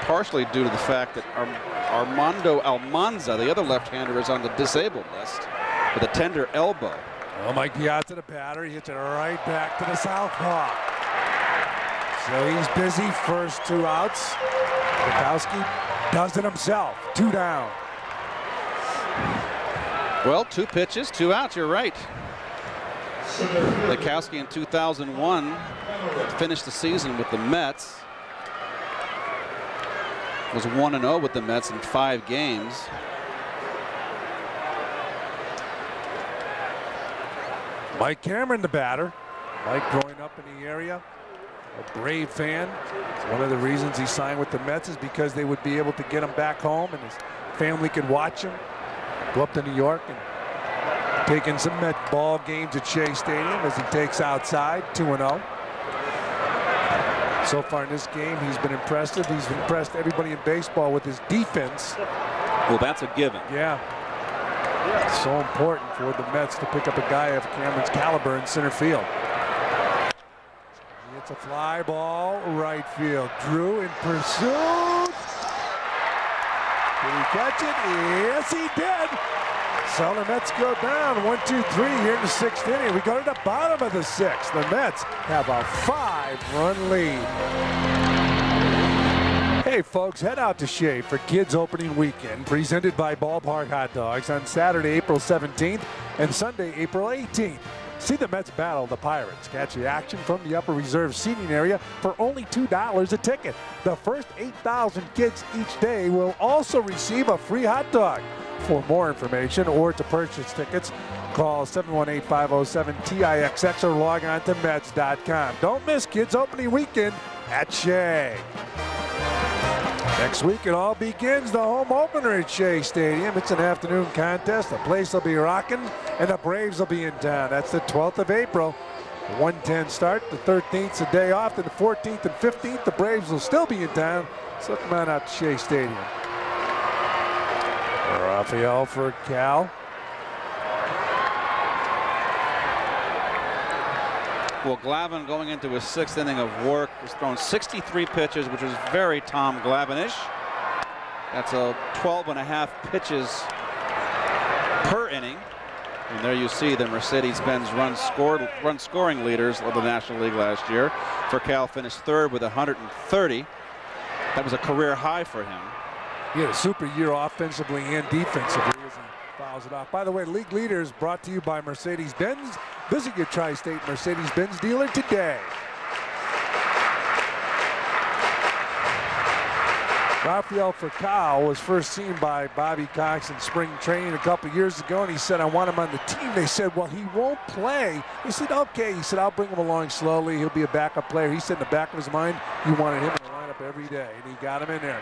partially due to the fact that Armando Almanza, the other left-hander, is on the disabled list with a tender elbow. Well, Mike Piazza, the batter, he hits it right back to the southpaw. So he's busy, first 2 outs. Nitkowski does it himself, 2 down. Well, 2 pitches, 2 outs, you're right. Nitkowski in 2001 finished the season with the Mets. Was 1-0 with the Mets in 5 games. Mike Cameron, the batter. Mike growing up in the area, a Brave fan. One of the reasons he signed with the Mets is because they would be able to get him back home and his family could watch him. Go up to New York and take in some Met ball games at Shea Stadium as he takes outside 2-0. So far in this game, he's been impressive. He's impressed everybody in baseball with his defense. Well, that's a given. Yeah. It's so important for the Mets to pick up a guy of Cameron's caliber in center field. It's a fly ball, right field. Drew in pursuit. Did he catch it? Yes, he did. So the Mets go down 1-2-3 here in the 6th inning. We go to the bottom of the 6th. The Mets have a 5-run lead. Hey folks, head out to Shea for Kids Opening Weekend, presented by Ballpark Hot Dogs on Saturday, April 17th and Sunday, April 18th. See the Mets battle the Pirates. Catch the action from the upper reserve seating area for only $2 a ticket. The first 8,000 kids each day will also receive a free hot dog. For more information or to purchase tickets, call 718-507-TIXX or log on to Mets.com. Don't miss Kids Opening Weekend at Shea. Next week it all begins, the home opener at Shea Stadium. It's an afternoon contest. The place will be rocking and the Braves will be in town. That's the 12th of April. 1:10 start. The 13th's a day off. Then the 14th and 15th, the Braves will still be in town. So come on out to Shea Stadium. Raphael for Cal. Well, Glavine going into his 6th inning of work has thrown 63 pitches, which is very Tom Glavine-ish. That's a 12.5 pitches per inning. And there you see the Mercedes-Benz run scoring leaders of the National League last year. For Cal finished 3rd with 130. That was a career high for him. He had a super year offensively and defensively as he fouls it off. By the way, league leaders brought to you by Mercedes-Benz. Visit your Tri-State Mercedes-Benz dealer today. Raphael Furcal was first seen by Bobby Cox in spring training a couple years ago, and he said, I want him on the team. They said, well, he won't play. He said, okay. He said, I'll bring him along slowly. He'll be a backup player. He said in the back of his mind, he wanted him in the lineup every day, and he got him in there.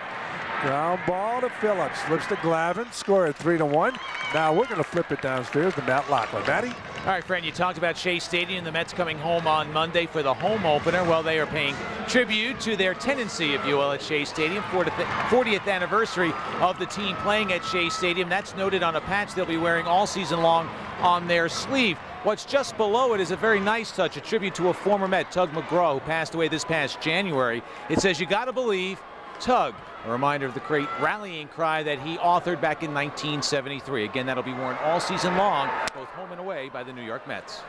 Ground ball to Phillips. Flips to Glavine. Score at 3-1. Now we're going to flip it downstairs to Matt Lockwood. Matty? All right, Fran, you talked about Shea Stadium. The Mets coming home on Monday for the home opener. Well, they are paying tribute to their tenancy, if you will, at Shea Stadium. 40th anniversary of the team playing at Shea Stadium. That's noted on a patch they'll be wearing all season long on their sleeve. What's just below it is a very nice touch, a tribute to a former Met, Tug McGraw, who passed away this past January. It says, you got to believe, Tug. A reminder of the great rallying cry that he authored back in 1973. Again, that'll be worn all season long, both home and away, by the New York Mets.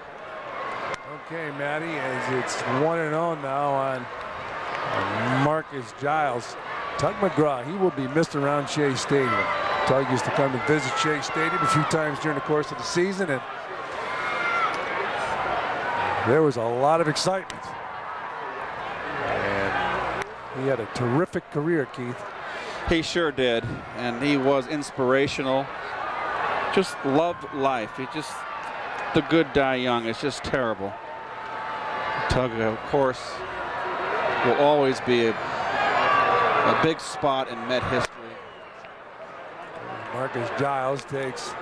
Okay, Matty, as it's 1-0 now on Marcus Giles. Tug McGraw, he will be missed around Shea Stadium. Tug used to come and visit Shea Stadium a few times during the course of the season, and there was a lot of excitement. He had a terrific career, Keith. He sure did, and he was inspirational. Just loved life. He just, the good die young. It's just terrible. Tug, of course, will always be a big spot in Met history. Marcus Giles takes,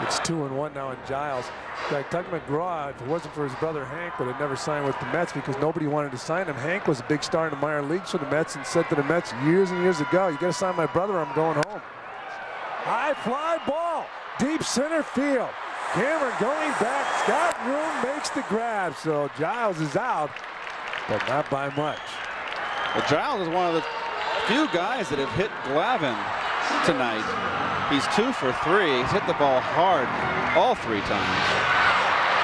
it's 2-1 now in Giles. In fact, Tug McGraw, if it wasn't for his brother Hank, would have never signed with the Mets because nobody wanted to sign him. Hank was a big star in the minor leagues for the Mets and said to the Mets years and years ago, you got to sign my brother, I'm going home. High fly ball, deep center field. Cameron going back, Scott Room makes the grab, so Giles is out, but not by much. Well, Giles is one of the few guys that have hit Glavine tonight. He's 2 for 3. He's hit the ball hard all 3 times.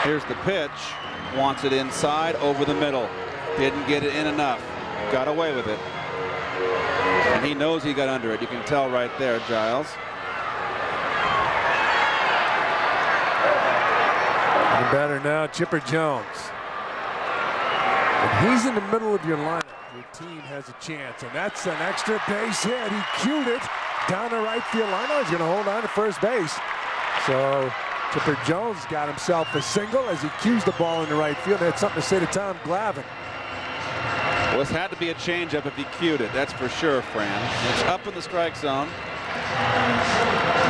Here's the pitch. Wants it inside, over the middle. Didn't get it in enough. Got away with it. And he knows he got under it. You can tell right there, Giles. The batter now, Chipper Jones. When he's in the middle of your lineup, your team has a chance, and that's an extra base hit. He cued it down the right field line. He's going to hold on to first base. So Chipper Jones got himself a single as he cues the ball in the right field. Had something to say to Tom Glavine. Well, this had to be a changeup if he cued it, that's for sure, Fran. It's up in the strike zone.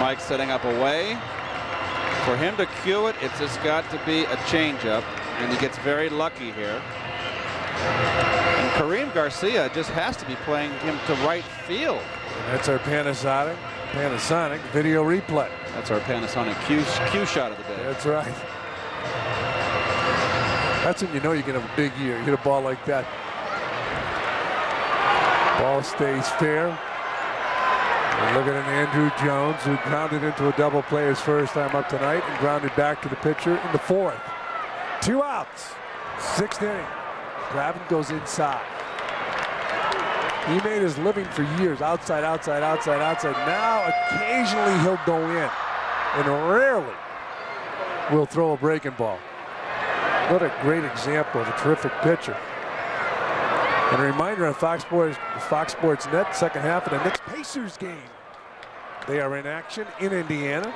Mike setting up away. For him to cue it, it's just got to be a changeup, and he gets very lucky here. And Kareem Garcia just has to be playing him to right field. And that's our Panasonic video replay. That's our Panasonic cue shot of the day. That's right. That's when you know you're going to have a big year. You hit a ball like that. Ball stays fair. And look at an Andrew Jones who grounded into a double play his first time up tonight and grounded back to the pitcher in the 4th. 2 outs. 6th inning. Glavine goes inside. He made his living for years outside. Now occasionally he'll go in and rarely will throw a breaking ball. What a great example of a terrific pitcher. And a reminder on Fox Sports Net, second half of the Knicks Pacers game. They are in action in Indiana.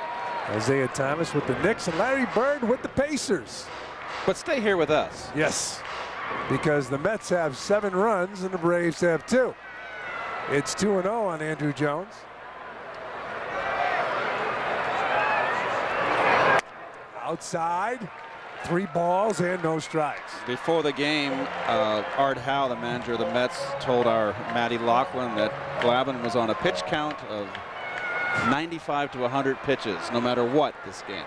Isaiah Thomas with the Knicks and Larry Bird with the Pacers. But stay here with us. Yes, because the Mets have 7 runs and the Braves have 2. It's 2-0 on Andrew Jones. Outside. 3 balls and no strikes. Before the game, Art Howe, the manager of the Mets, told our Matty Loughlin that Glavine was on a pitch count of 95 to 100 pitches, no matter what this game.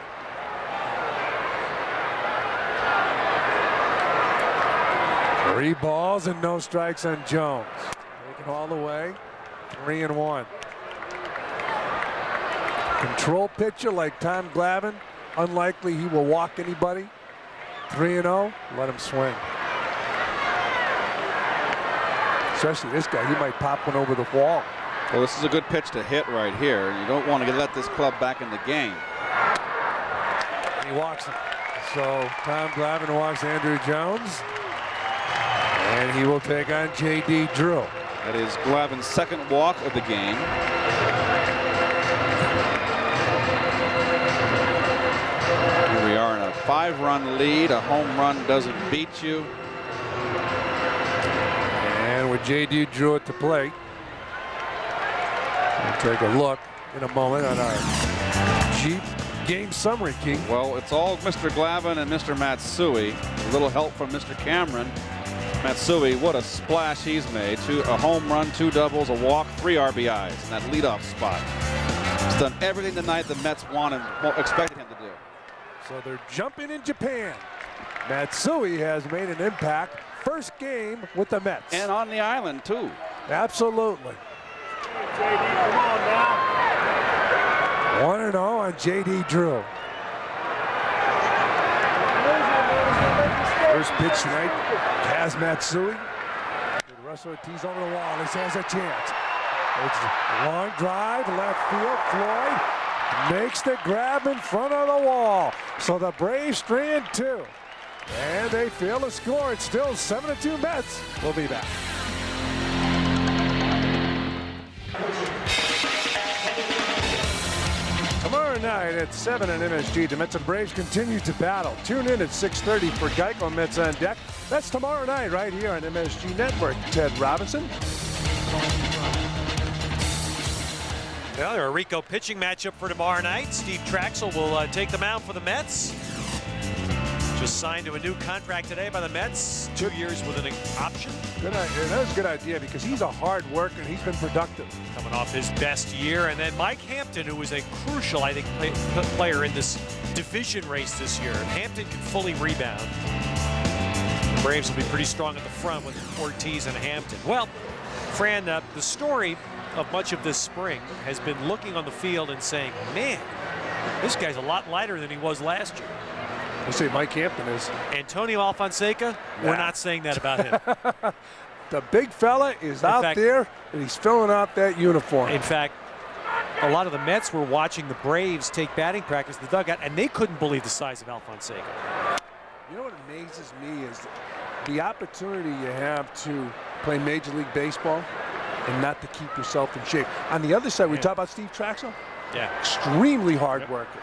Three balls and no strikes on Jones. Taken all the way, 3-1. Control pitcher like Tom Glavine. Unlikely he will walk anybody. 3-0, let him swing. Especially this guy, he might pop one over the wall. Well, this is a good pitch to hit right here. You don't want to let this club back in the game. He walks him. So Tom Glavine walks Andrew Jones. And he will take on J.D. Drew. That is Glavine's 2nd walk of the game. Here we are in a 5-run lead. A home run doesn't beat you. And with J.D. Drew at the plate, we'll take a look in a moment on our Jeep game summary, King. Well, it's all Mr. Glavine and Mr. Matsui. A little help from Mr. Cameron. Matsui, what a splash he's made. A home run, 2 doubles, a walk, 3 RBIs in that leadoff spot. He's done everything tonight the Mets expected him to do. So they're jumping in Japan. Matsui has made an impact. First game with the Mets. And on the island, too. Absolutely. JD, come on now. 1-0 on J.D. Drew. First pitch tonight, Kaz Matsui. Russ Ortiz over the wall. This has a chance. It's a long drive, left field. Floyd makes the grab in front of the wall. So the Braves 3-2. And they fail to score. It's still 7-2 Mets. We'll be back. Tomorrow night at 7 on MSG, the Mets and Braves continue to battle. Tune in at 6:30 for Geico Mets on Deck. That's tomorrow night right here on MSG Network. Ted Robinson. Well, a Rico pitching matchup for tomorrow night. Steve Traxel will take the mound for the Mets. Just signed to a new contract today by the Mets. 2 years with an option. Good idea. That was a good idea because he's a hard worker and he's been productive. Coming off his best year. And then Mike Hampton, who was a crucial, I think, player in this division race this year. If Hampton can fully rebound, the Braves will be pretty strong at the front with Ortiz and Hampton. Well, Fran, the story of much of this spring has been looking on the field and saying, man, this guy's a lot lighter than he was last year. I say Mike Hampton is. Antonio Alfonseca, we're not saying that about him. The big fella is out there, and he's filling out that uniform. In fact, a lot of the Mets were watching the Braves take batting practice in the dugout, and they couldn't believe the size of Alfonseca. You know what amazes me is the opportunity you have to play Major League Baseball and not to keep yourself in shape. On the other side, we talk about Steve Traxel. Yeah. Extremely hard worker.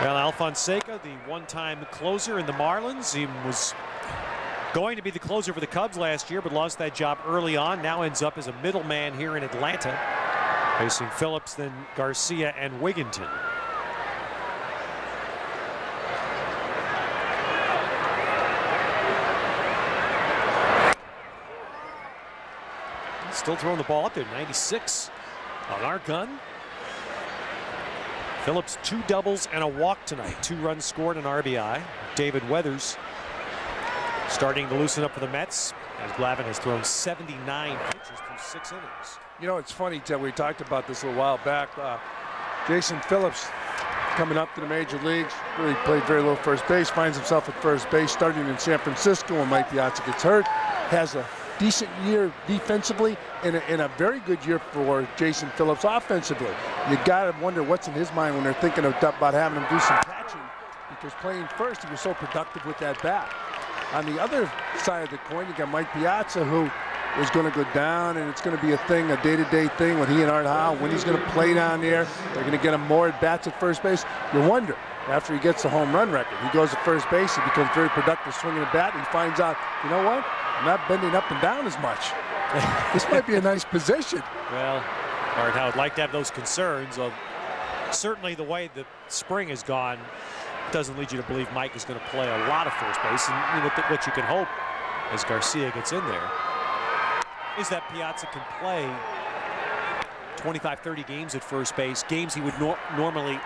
Well, Alfonseca, the one-time closer in the Marlins, he was going to be the closer for the Cubs last year, but lost that job early on. Now ends up as a middleman here in Atlanta, facing Phillips, then Garcia and Wigginton. Still throwing the ball up there, 96 on our gun. Phillips 2 doubles and a walk tonight. 2 runs scored, an RBI. David Weathers starting to loosen up for the Mets, as Glavine has thrown 79 pitches through 6 innings. You know, it's funny, Ted, we talked about this a little while back. Jason Phillips coming up to the major leagues, really played very little first base, finds himself at first base, starting in San Francisco when Mike Piazza gets hurt, has a decent year defensively and a very good year for Jason Phillips offensively. You got to wonder what's in his mind when they're thinking about having him do some catching, because playing first, he was so productive with that bat. On the other side of the coin, you got Mike Piazza, who is going to go down, and it's going to be a thing, a day-to-day thing with he and Art Howe. When he's going to play down there, they're going to get him more at-bats at first base. You wonder, after he gets the home run record, he goes to first base, he becomes very productive swinging the bat, and he finds out, you know what? I'm not bending up and down as much. This might be a nice position. Well, Art Howe would like to have those concerns. Certainly the way the spring has gone doesn't lead you to believe Mike is going to play a lot of first base. And what you can hope as Garcia gets in there is that Piazza can play 25-30 games at first base, games he would normally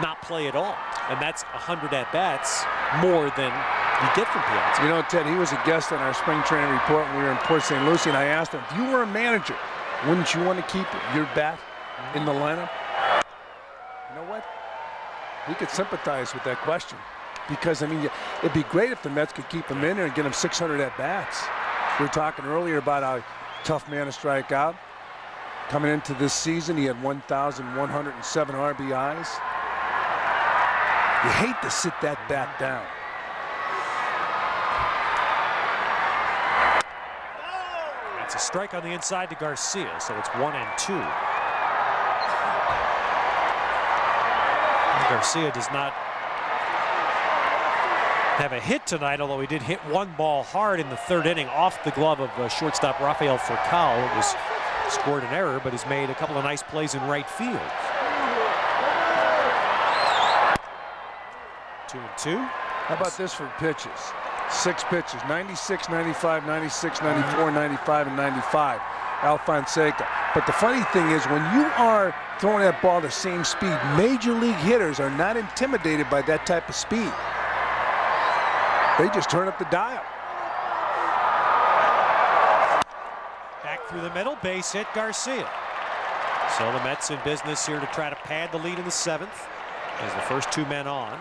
not play at all. And that's 100 at-bats more than you get from Piazza. You know, Ted, he was a guest on our spring training report when we were in Port St. Lucie, and I asked him, if you were a manager, wouldn't you want to keep your bat in the lineup? You know what? We could sympathize with that question, because, I mean, it'd be great if the Mets could keep him in there and get him 600 at-bats. We were talking earlier about how tough man to strike out. Coming into this season, he had 1,107 RBIs. You hate to sit that bat down. That's a strike on the inside to Garcia, so it's 1-2. Garcia does not have a hit tonight, although he did hit one ball hard in the 3rd inning off the glove of shortstop Rafael Furcal. It was scored an error, but has made a couple of nice plays in right field. 2-2. How about this for pitches? 6 pitches, 96, 95, 96, 94, 95, and 95. Alfonseca. But the funny thing is, when you are throwing that ball the same speed, major league hitters are not intimidated by that type of speed. They just turn up the dial. Back through the middle, base hit, Garcia. So the Mets in business here to try to pad the lead in the 7th as the first 2 men on.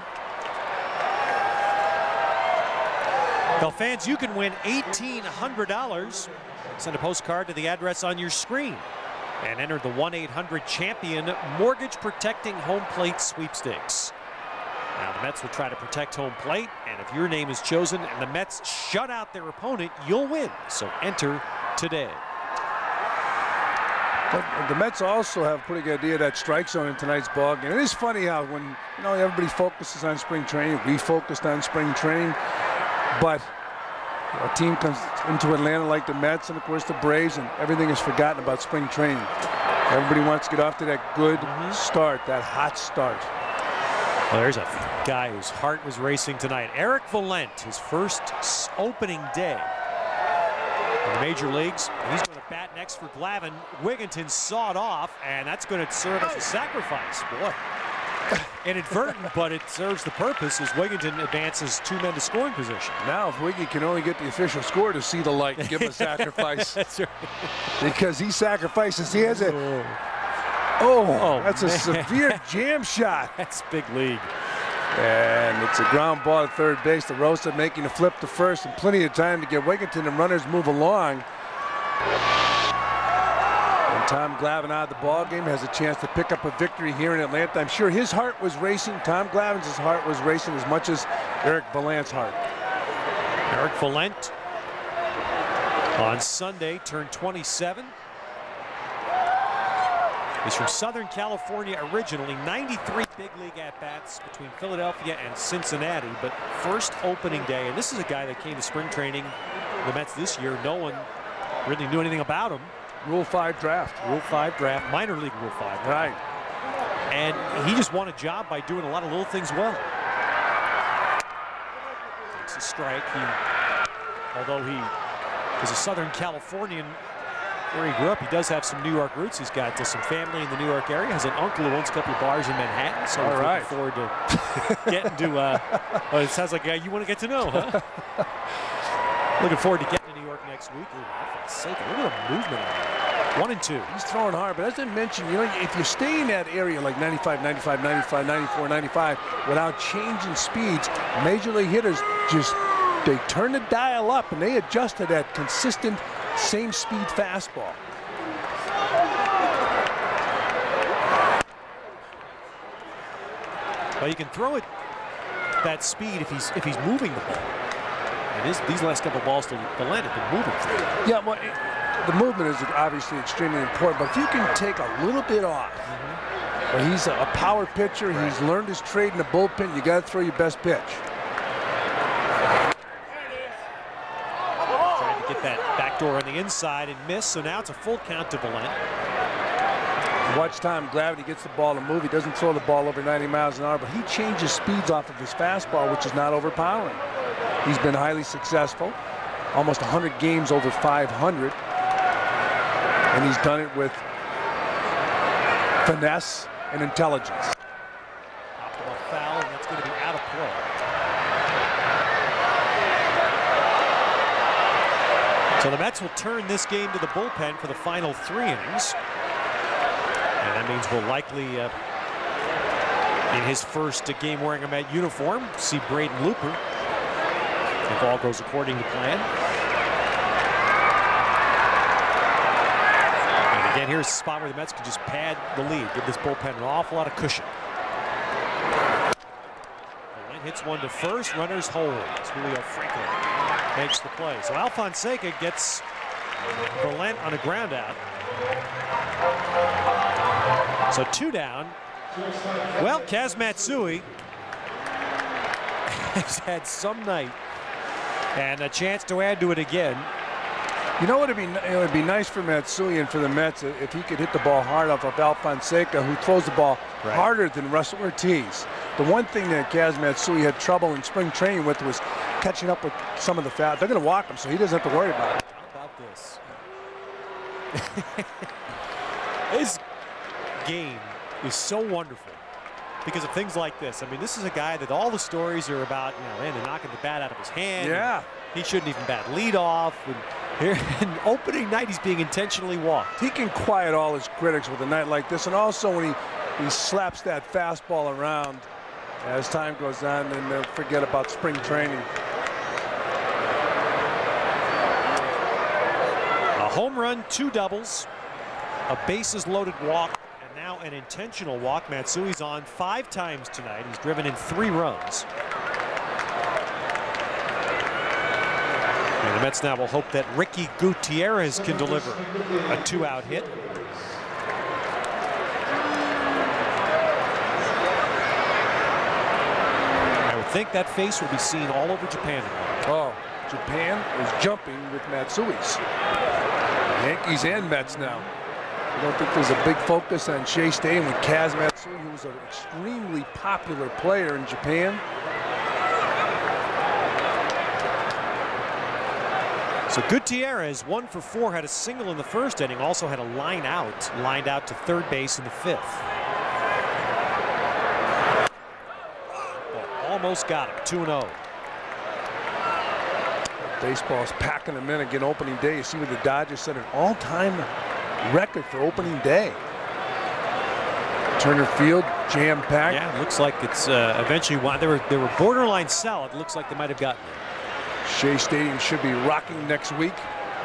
Well, fans, you can win $1,800. Send a postcard to the address on your screen and enter the 1-800-CHAMPION Mortgage Protecting Home Plate Sweepstakes. Now, the Mets will try to protect home plate, and if your name is chosen and the Mets shut out their opponent, you'll win. So enter today. But the Mets also have a pretty good idea of that strike zone in tonight's ball game. It is funny how when everybody focuses on spring training, we focused on spring training, but a team comes into Atlanta like the Mets and, of course, the Braves, and everything is forgotten about spring training. Everybody wants to get off to that good start, that hot start. Well, there's a guy whose heart was racing tonight. Eric Valent, his first opening day in the major leagues. He's going to bat next for Glavine. Wigginton sawed off, and that's going to serve as a sacrifice. Boy, inadvertent, but it serves the purpose as Wigginton advances 2 men to scoring position. Now, if Wiggy can only get the official score to see the light and give him a sacrifice. That's right. Because he sacrifices. He has a... that's a severe jam shot. That's big league. And it's a ground ball at 3rd base. The Rosa making a flip to first, and plenty of time to get Wigginton and runners move along. And Tom Glavine out of the ball game has a chance to pick up a victory here in Atlanta. I'm sure his heart was racing. Tom Glavine's heart was racing as much as Eric Valent's heart. Eric Valent on Sunday turned 27. He's from Southern California originally. 93 big league at-bats between Philadelphia and Cincinnati, but first opening day. And this is a guy that came to spring training, the Mets this year. No one really knew anything about him. Rule 5 draft. Rule 5 draft, minor league Rule 5 draft. Right. And he just won a job by doing a lot of little things well. Takes a strike. Although he is a Southern Californian where he grew up, he does have some New York roots. He's got some family in the New York area. Has an uncle who owns a couple of bars in Manhattan. So he's looking forward to getting to, well, it sounds like a guy you want to get to know, huh? Looking forward to getting to New York next week. Ooh, for sake, look at the movement on it. 1 and 2. He's throwing hard, but as I mentioned, you know, if you stay in that area like 95, 95, 95, 94, 95 without changing speeds, major league hitters just, they turn the dial up and they adjust to that consistent same speed fastball. Well, you can throw it that speed if he's moving the ball. And these last couple of balls to Glavine have been moving. Yeah, well, the movement is obviously extremely important, but if you can take a little bit off, well, he's a power pitcher. Right. He's learned his trade in the bullpen. You got to throw your best pitch. Trying to get that backdoor on the inside and miss, so now it's a full count to Glavine. Watch time, Glavine gets the ball to move. He doesn't throw the ball over 90 miles an hour, but he changes speeds off of his fastball, which is not overpowering. He's been highly successful, almost 100 games over 500, and he's done it with finesse and intelligence. Optimal foul, and that's going to be out of play. So the Mets will turn this game to the bullpen for the final 3 innings. And that means we'll likely, in his first game wearing a Met uniform, see Braden Looper, if all goes according to plan. And again, here's a spot where the Mets can just pad the lead, give this bullpen an awful lot of cushion. Glavine hits one to first, runners hold. Julio Franco makes the play. So Alfonseca gets Glavine on a ground out. So 2 down. Well, Kaz Matsui has had some night and a chance to add to it again. You know what, it would be nice for Matsui and for the Mets if he could hit the ball hard off of Alfonseca, who throws the ball harder than Russ Ortiz. The one thing that Kaz Matsui had trouble in spring training with was catching up with some of the fouls. They're going to walk him, so he doesn't have to worry about it. How about this? His game is so wonderful because of things like this. I mean, this is a guy that all the stories are about, you know, man, they're knocking the bat out of his hand. Yeah. He shouldn't even bat leadoff. And here in opening night, he's being intentionally walked. He can quiet all his critics with a night like this, and also when he slaps that fastball around as time goes on, and they'll forget about spring training. A home run, 2 doubles, a bases loaded walk, and now an intentional walk. Matsui's on 5 times tonight. He's driven in 3 runs. And the Mets now will hope that Ricky Gutierrez can deliver a 2-out hit. I would think that face will be seen all over Japan tomorrow. Oh, Japan is jumping with Matsui's. Yankees and Mets now. I don't think there's a big focus on Shea Stadium with Kaz Matsui, who's an extremely popular player in Japan. So Gutierrez, 1 for 4, had a single in the first inning, also had a lined out to third base in the 5th. Almost got him, 2-0. Baseball's packing them in again opening day. You see where the Dodgers set an all-time record for opening day. Turner Field jam-packed. Yeah, it looks like it's eventually they were borderline sell. It looks like they might have gotten it. Shea Stadium should be rocking next week.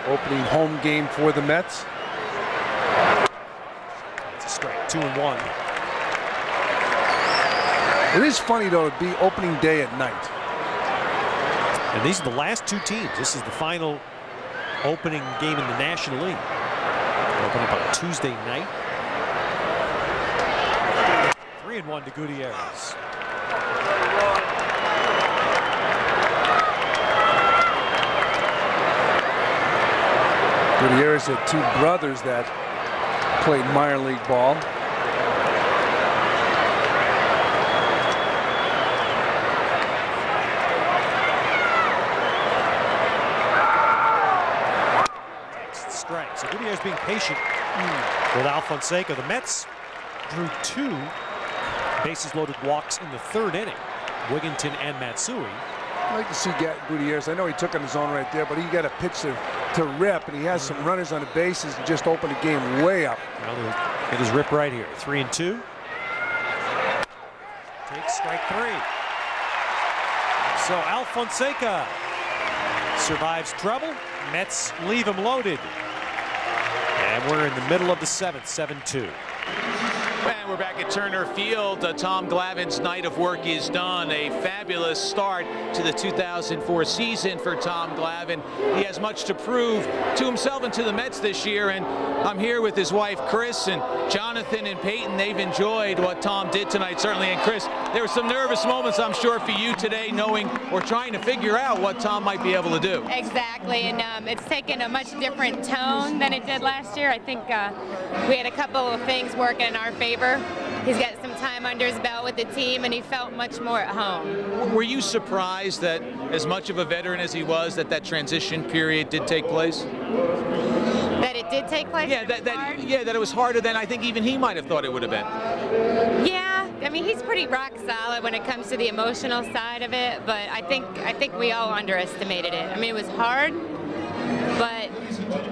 Opening home game for the Mets. It's a strike, 2-1. It is funny though to be opening day at night. And these are the last 2 teams. This is the final opening game in the National League. Open up on a Tuesday night. 3-1 to Gutierrez. Gutierrez had two brothers that played minor league ball. Strike. So Gutierrez being patient with Alfonseca. The Mets drew 2 bases loaded walks in the 3rd inning. Wigginton and Matsui. I'd like to see Gutierrez. I know he took on his own right there, but he got a pitch to rip, and he has some runners on the bases and just opened the game way up. Well, get his rip right here. 3-2. Takes strike 3. So Alfonseca survives trouble. Mets leave him loaded. And we're in the middle of the 7th, 7-2. And we're back at Turner Field. Tom Glavine's night of work is done. A fabulous start to the 2004 season for Tom Glavine. He has much to prove to himself and to the Mets this year. And I'm here with his wife, Chris, and Jonathan and Peyton. They've enjoyed what Tom did tonight, certainly. And Chris, there were some nervous moments, I'm sure, for you today, knowing or trying to figure out what Tom might be able to do. Exactly, and it's taken a much different tone than it did last year. I think we had a couple of things working in our favor. He's got some time under his belt with the team, and he felt much more at home. Were you surprised that, as much of a veteran as he was, that transition period did take place? That it did take place? Yeah, that it was harder than I think even he might have thought it would have been. Yeah, I mean, he's pretty rock solid when it comes to the emotional side of it, but I think we all underestimated it. I mean, it was hard, but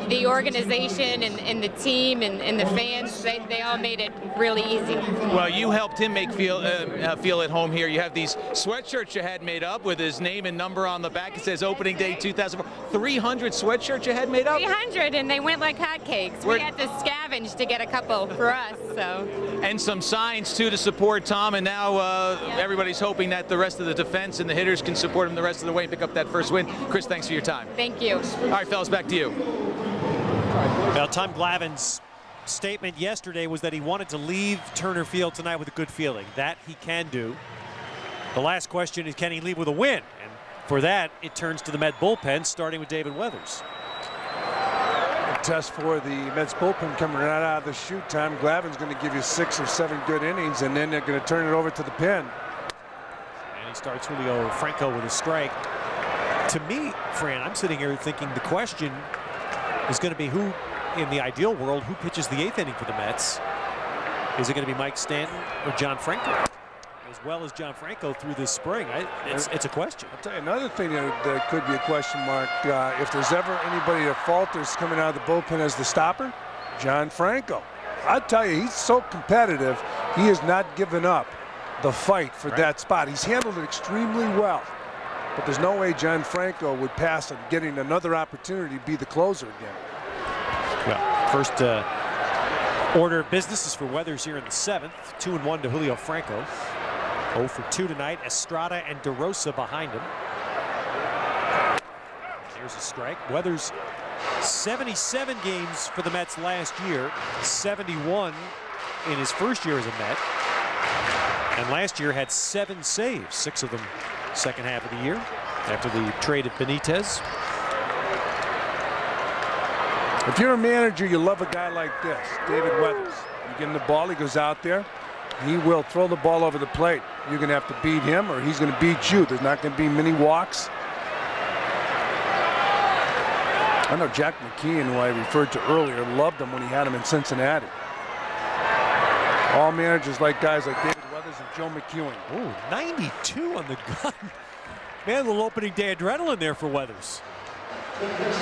the organization and the team and the fans, they all made it really easy. Well, you helped him feel at home here. You have these sweatshirts you had made up with his name and number on the back. It says opening day 2004. 300 sweatshirts you had made up? 300, and they went like hotcakes. We had to scavenge to get a couple for us. So. And some signs, too, to support Tom. And now everybody's hoping that the rest of the defense and the hitters can support him the rest of the way and pick up that first win. Chris, thanks for your time. Thank you. All right, fellas, back to you. Well, Tom Glavine's statement yesterday was that he wanted to leave Turner Field tonight with a good feeling. That he can do. The last question is, can he leave with a win? And for that, it turns to the Met bullpen, starting with David Weathers. A test for the Mets bullpen coming right out of the shoot time. Glavine's going to give you 6 or 7 good innings, and then they're going to turn it over to the pen. And he starts Julio Franco with a strike. To me, Fran, I'm sitting here thinking the question is going to be who, in the ideal world, who pitches the 8th inning for the Mets? Is it going to be Mike Stanton or John Franco? As well as John Franco through this spring, it's a question. I'll tell you another thing that could be a question mark. If there's ever anybody that falters coming out of the bullpen as the stopper, John Franco. I'll tell you, he's so competitive. He has not given up the fight for that spot. He's handled it extremely well. But there's no way John Franco would pass on getting another opportunity to be the closer again. Well, first order of business is for Weathers here in the 7th. 2-1 to Julio Franco. 0 for 2 tonight. Estrada and DeRosa behind him. There's a strike. Weathers 77 games for the Mets last year. 71 in his first year as a Met. And last year had 7 saves, 6 of them second half of the year after the trade of Benitez. If you're a manager, you love a guy like this, David Weathers. You give him the ball, he goes out there, he will throw the ball over the plate. You're going to have to beat him or he's going to beat you. There's not going to be many walks. I know Jack McKeon, who I referred to earlier, loved him when he had him in Cincinnati. All managers like guys like David Weathers and Joe McEwen. Oh, 92 on the gun. Man, a little opening day adrenaline there for Weathers.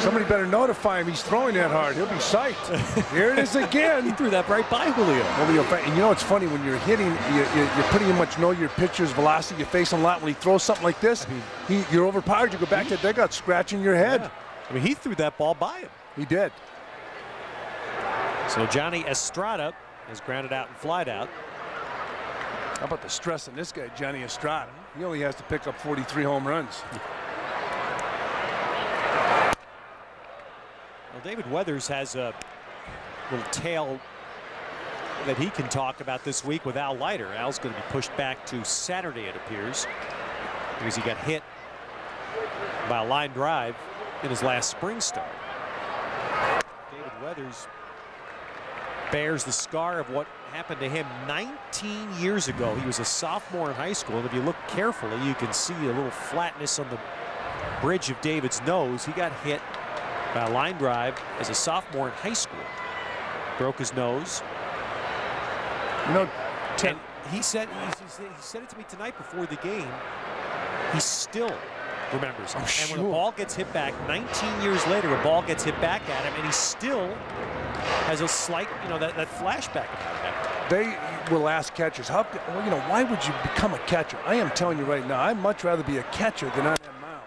Somebody better notify him he's throwing that hard. He'll be psyched. Here it is again. He threw that right by Julio. And you know it's funny, when you're hitting, you pretty much know your pitcher's velocity. You face him a lot. When he throws something like this, you're overpowered. You go back to the dugout, scratching your head. Yeah. I mean, he threw that ball by him. He did. So Johnny Estrada is grounded out and flied out. How about the stress on this guy, Johnny Estrada? He only has to pick up 43 home runs. Well, David Weathers has a little tail that he can talk about this week with Al Leiter. Al's going to be pushed back to Saturday, it appears, because he got hit by a line drive in his last spring start. David Weathers bears the scar of what happened to him 19 years ago. He was a sophomore in high school, and if you look carefully, you can see a little flatness on the bridge of David's nose. He got hit by a line drive as a sophomore in high school. Broke his nose. You know, and he said it to me tonight before the game. He still remembers. And when the ball gets hit back 19 years later, a ball gets hit back at him, and he still has a slight, that flashback about that. They will ask catchers, why would you become a catcher? I am telling you right now, I'd much rather be a catcher than on that mound.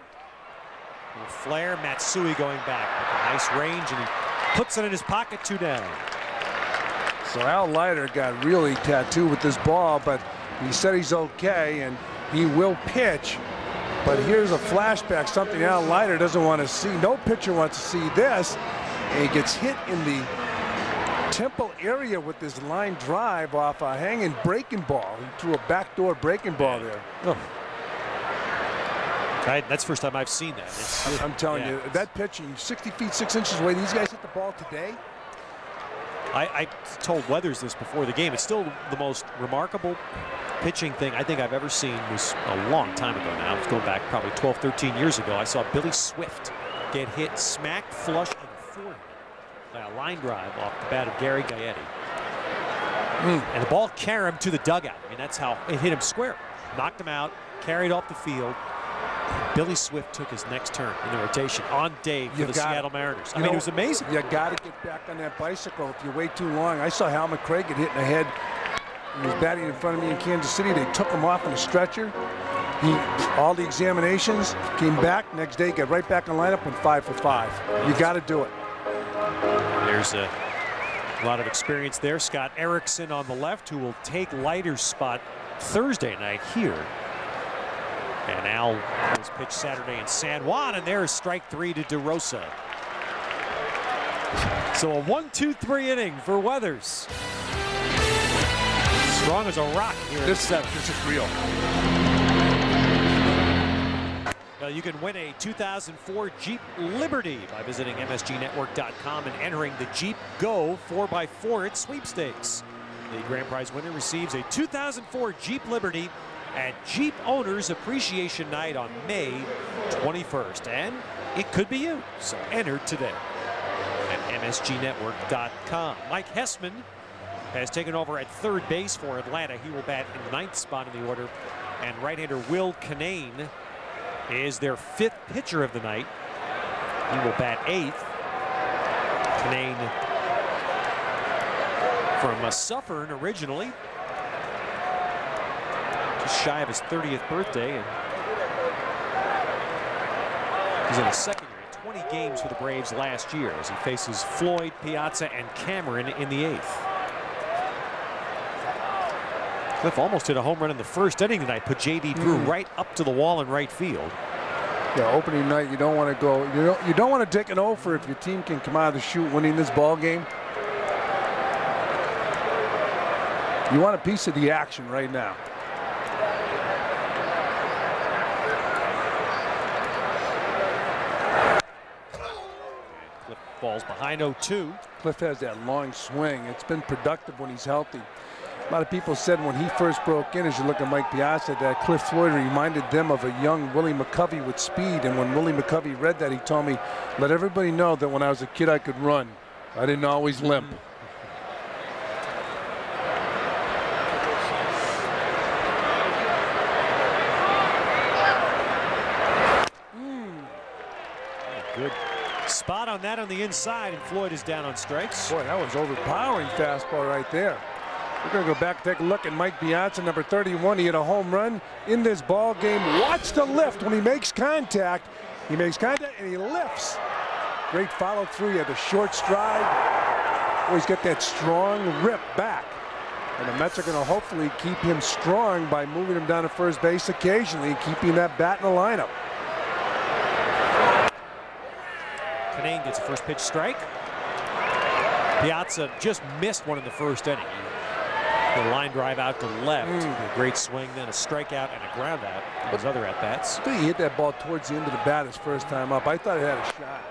Little flare, Matsui going back with a nice range, and he puts it in his pocket, 2 down. So Al Leiter got really tattooed with this ball, but he said he's okay and he will pitch. But here's a flashback, something Al Leiter doesn't want to see. No pitcher wants to see this. And he gets hit in the temple area with this line drive off a hanging breaking ball. He threw a backdoor breaking ball there. Oh. That's the first time I've seen that. I'm telling you, that pitching 60 feet 6 inches away, these guys hit the ball today. I told Weathers this before the game. It's still the most remarkable pitching thing I think I've ever seen. Was a long time ago now. It's going back probably 12, 13 years ago. I saw Billy Swift get hit smack flush in the forehead by a line drive off the bat of Gary Gaetti. And the ball carried him to the dugout. I mean, that's how it hit him square. Knocked him out, carried off the field. Billy Swift took his next turn in the rotation on Dave for the Seattle Mariners. I mean, it was amazing. You got to get back on that bicycle if you wait too long. I saw Hal McRae get hit in the head. He was batting in front of me in Kansas City. They took him off on a stretcher. All the examinations, came back. Next day, got right back in lineup, went 5 for 5. You got to do it. There's a lot of experience there. Scott Erickson on the left, who will take Leiter's spot Thursday night here. And Al was pitched Saturday in San Juan, and there's strike 3 to DeRosa. So a 1-2-3 inning for Weathers. Strong as a rock here. This is real. Well, you can win a 2004 Jeep Liberty by visiting MSGnetwork.com and entering the Jeep Go 4x4 at sweepstakes. The grand prize winner receives a 2004 Jeep Liberty at Jeep Owners Appreciation Night on May 21st. And it could be you, so enter today at MSGnetwork.com. Mike Hessman has taken over at third base for Atlanta. He will bat in the 9th spot in the order. And right-hander Will Canane is their 5th pitcher of the night. He will bat 8th. Canane from Suffern originally. Just shy of his 30th birthday. And he's in his second year. 20 games for the Braves last year as he faces Floyd, Piazza, and Cameron in the 8th. Cliff almost hit a home run in the first inning tonight. Put J.D. Drew right up to the wall in right field. Yeah, opening night, you don't want to go. You don't want to take an over if your team can come out of the chute winning this ball game. You want a piece of the action right now. Cliff falls behind 0-2. Cliff has that long swing. It's been productive when he's healthy. A lot of people said when he first broke in, as you look at Mike Piazza, that Cliff Floyd reminded them of a young Willie McCovey with speed. And when Willie McCovey read that, he told me, let everybody know that when I was a kid, I could run. I didn't always limp. Good spot on that on the inside, and Floyd is down on strikes. Boy, that was overpowering fastball right there. We're going to go back and take a look at Mike Piazza, number 31. He hit a home run in this ball game. Watch the lift when he makes contact. He makes contact and he lifts. Great follow through. He had a short stride. Always got that strong rip back. And the Mets are going to hopefully keep him strong by moving him down to first base occasionally, keeping that bat in the lineup. Canane gets a first pitch strike. Piazza just missed one in the first inning. He The line drive out to left. A great swing, then a strikeout and a ground out on his other at-bats. I think he hit that ball towards the end of the bat his first time up. I thought it had a shot.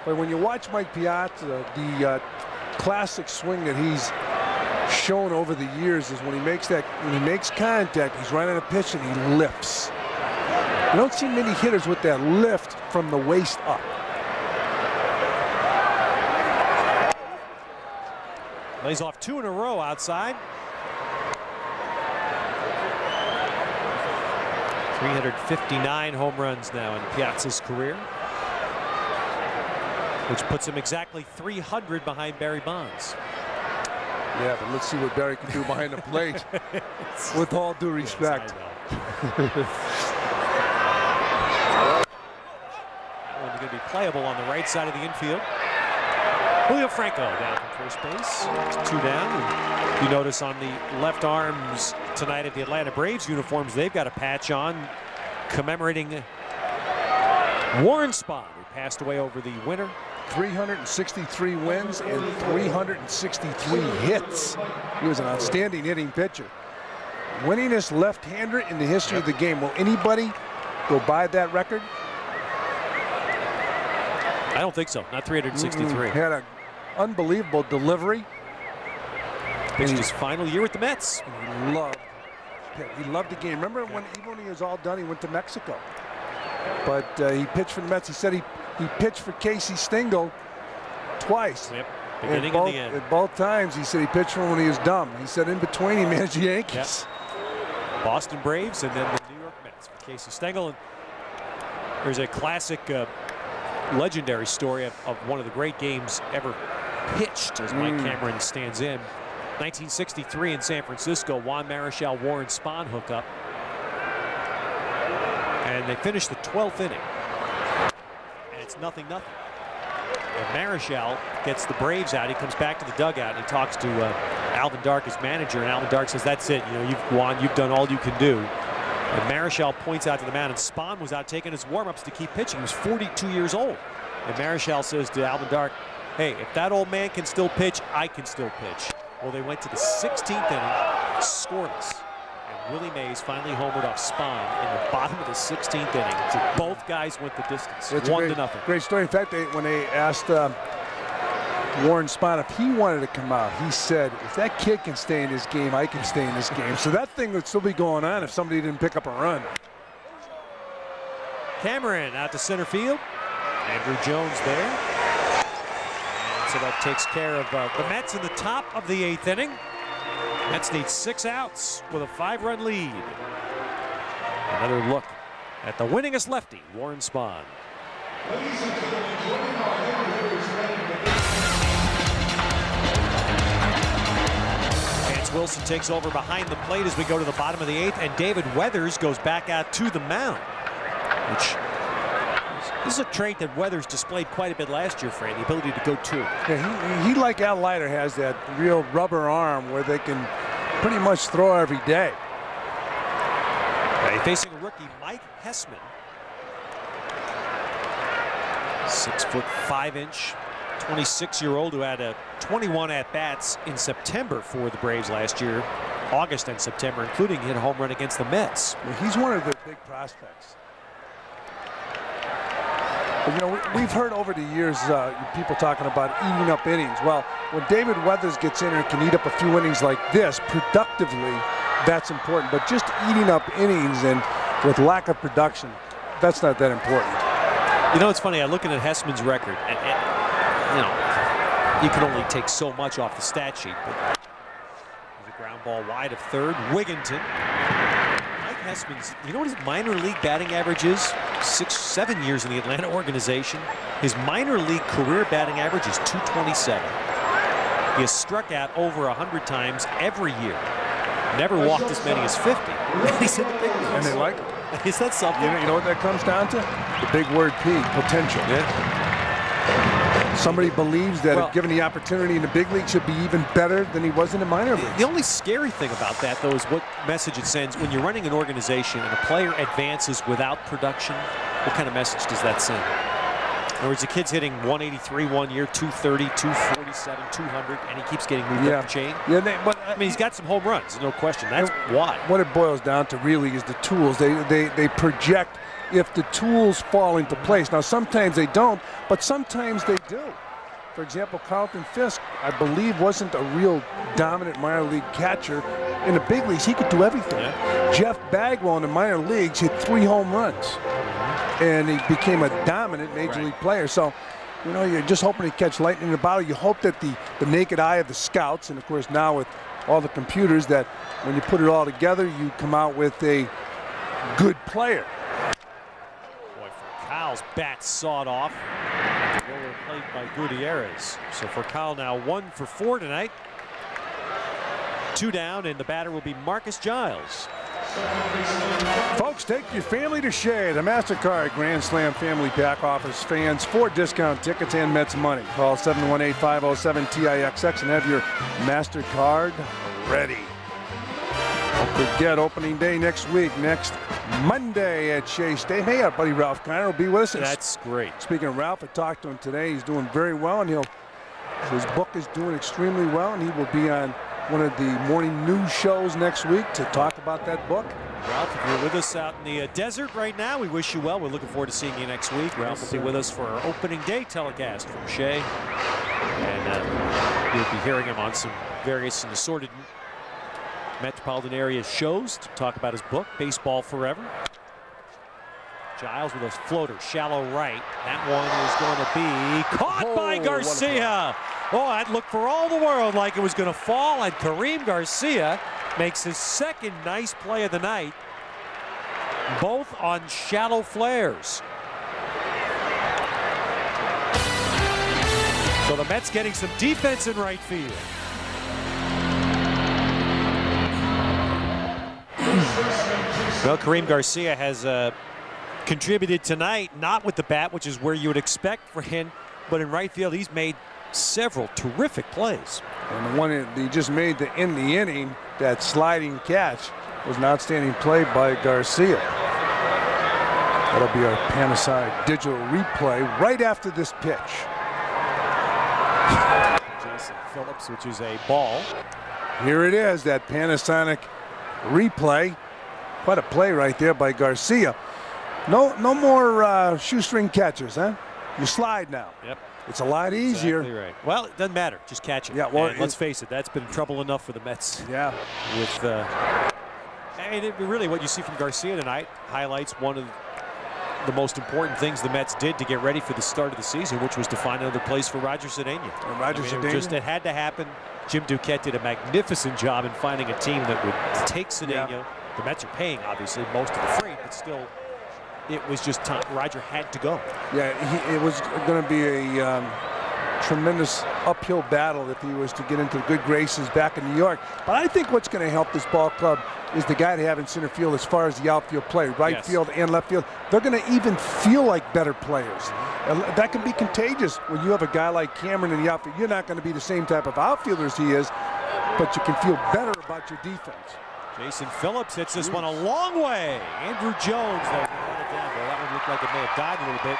But when you watch Mike Piazza, the classic swing that he's shown over the years is when he makes contact, he's right on a pitch and he lifts. You don't see many hitters with that lift from the waist up. Lays off 2 in a row outside. 359 home runs now in Piazza's career, which puts him exactly 300 behind Barry Bonds. Yeah, but let's see what Barry can do behind the plate. With all due respect. One's going to be playable on the right side of the infield. Julio Franco down from first base. 2 down. And you notice on the left arms tonight at the Atlanta Braves uniforms, they've got a patch on commemorating Warren Spahn, who passed away over the winter. 363 wins and 363 hits. He was an outstanding hitting pitcher. Winningest left-hander in the history of the game. Will anybody go by that record? I don't think so. Not 363. Had an unbelievable delivery. Pitched his final year with the Mets. He loved the game. Remember when even when he was all done, he went to Mexico. But he pitched for the Mets. He said he pitched for Casey Stengel twice. Yep. Beginning and the end. At both times, he said he pitched for him when he was dumb. He said in between, he managed the Yankees. Yep. Boston Braves and then the New York Mets for Casey Stengel. And there's a classic legendary story of one of the great games ever pitched as Mike Cameron stands in. 1963 in San Francisco, Juan Marichal, Warren Spahn hookup. And they finished the 12th inning. And it's 0-0. And Marichal gets the Braves out. He comes back to the dugout and he talks to Alvin Dark, his manager. And Alvin Dark says, "That's it. You know, you've won. You've done all you can do." And Marichal points out to the mound, and Spahn was out taking his warm-ups to keep pitching. He was 42 years old. And Marichal says to Alvin Dark, "Hey, if that old man can still pitch, I can still pitch." Well, they went to the 16th inning, scoreless. And Willie Mays finally homered off Spahn in the bottom of the 16th inning. So both guys went the distance, 1-0. Great story. In fact, when they asked Warren Spahn if he wanted to come out, he said, "If that kid can stay in this game, I can stay in this game." So that thing would still be going on if somebody didn't pick up a run. Cameron out to center field. Andrew Jones there. And so that takes care of the Mets in the top of the 8th inning. Mets need 6 outs with a 5-run lead. Another look at the winningest lefty, Warren Spahn. Vance Wilson takes over behind the plate as we go to the bottom of the 8th, and David Weathers goes back out to the mound, which this is a trait that Weathers displayed quite a bit last year, Fran, the ability to go to. Yeah, he like Al Leiter has that real rubber arm where they can pretty much throw every day. Facing a rookie, Mike Hessman. 6'5", 26-year-old who had 21 at-bats in September for the Braves last year, August and September, including hit a home run against the Mets. Well, he's one of the big prospects. But, you know, we've heard over the years people talking about eating up innings. Well, when David Weathers gets in and can eat up a few innings like this productively, that's important. But just eating up innings and with lack of production, that's not that important. You know, it's funny. I'm looking at Hessman's record, and you know, you can only take so much off the stat sheet. But there's a ground ball wide of third. Wigginton. Mike Hessman's, you know what his minor league batting average is? 6-7 years in the Atlanta organization. His minor league career batting average is .227. He has struck out over 100 times every year. Never walked as many as 50. He's in the big leagues. And they like him. Is that something? You know what that comes down to? The big word P, potential. Yeah. Somebody believes that if given the opportunity in the big league should be even better than he was in the minor leagues. The only scary thing about that, though, is what message it sends when you're running an organization and a player advances without production. What kind of message does that send? other words, the kid's hitting 183 one year, 230, 247, 200, and he keeps getting moved up the chain. Yeah, but I mean, he's got some home runs, no question. That's why. What it boils down to really is the tools. They project if the tools fall into place. Now, sometimes they don't, but sometimes they do. For example, Carlton Fisk, I believe, wasn't a real dominant minor league catcher. In the big leagues, he could do everything. Yeah. Jeff Bagwell in the minor leagues hit 3 home runs, and he became a dominant major league player. So, you know, you're just hoping to catch lightning in a bottle. You hope that the naked eye of the scouts, and of course now with all the computers, that when you put it all together, you come out with a good player. Boy, for Kyle's bat sawed off. Lower plate by Gutierrez. So for Kyle now 1 for 4 tonight. 2 down, and the batter will be Marcus Giles. Folks, take your family to Shea. The MasterCard Grand Slam Family Pack offers fans 4 discount tickets and Mets money. Call 718-507-TIXX and have your MasterCard ready. Don't forget, opening day next week, next Monday at Shea Stadium. Hey, our buddy Ralph Kiner will be with us. That's great. Speaking of Ralph, I talked to him today. He's doing very well, and his book is doing extremely well, and he will be on one of the morning news shows next week to talk about that book. Ralph, if you're with us out in the desert right now, we wish you well. We're looking forward to seeing you next week. Ralph will be with us for our opening day telecast from Shea. And you'll be hearing him on some various and assorted metropolitan area shows to talk about his book, Baseball Forever. Giles with a floater, shallow right. That one is going to be caught by Garcia. Oh, that looked for all the world like it was going to fall, and Kareem Garcia makes his second nice play of the night, both on shallow flares. So the Mets getting some defense in right field. Well, Kareem Garcia has contributed tonight, not with the bat, which is where you would expect for him, but in right field he's made several terrific plays. And the one that he just made to end the inning, that sliding catch, was an outstanding play by Garcia. That'll be our Panasonic digital replay right after this pitch. Jason Phillips, which is a ball. Here it is, that Panasonic replay. What a play right there by Garcia. No more shoestring catchers, huh? You slide now. Yep. It's a lot easier. Exactly right. Well, it doesn't matter. Just catch it. Yeah. Well, and let's face it. That's been trouble enough for the Mets. Yeah. With really, what you see from Garcia tonight highlights one of the most important things the Mets did to get ready for the start of the season, which was to find another place for Roger Cedeno. It had to happen. Jim Duquette did a magnificent job in finding a team that would take Cedeno. Yeah. The Mets are paying, obviously, most of the freight, but still, it was just time. Roger had to go. Yeah, it was going to be a tremendous uphill battle if he was to get into the good graces back in New York. But I think what's going to help this ball club is the guy they have in center field as far as the outfield play, right field and left field. They're going to even feel like better players. And that can be contagious when you have a guy like Cameron in the outfield. You're not going to be the same type of outfielder as he is, but you can feel better about your defense. Jason Phillips hits this one a long way. Andrew Jones, though, that one looked like it may have died a little bit.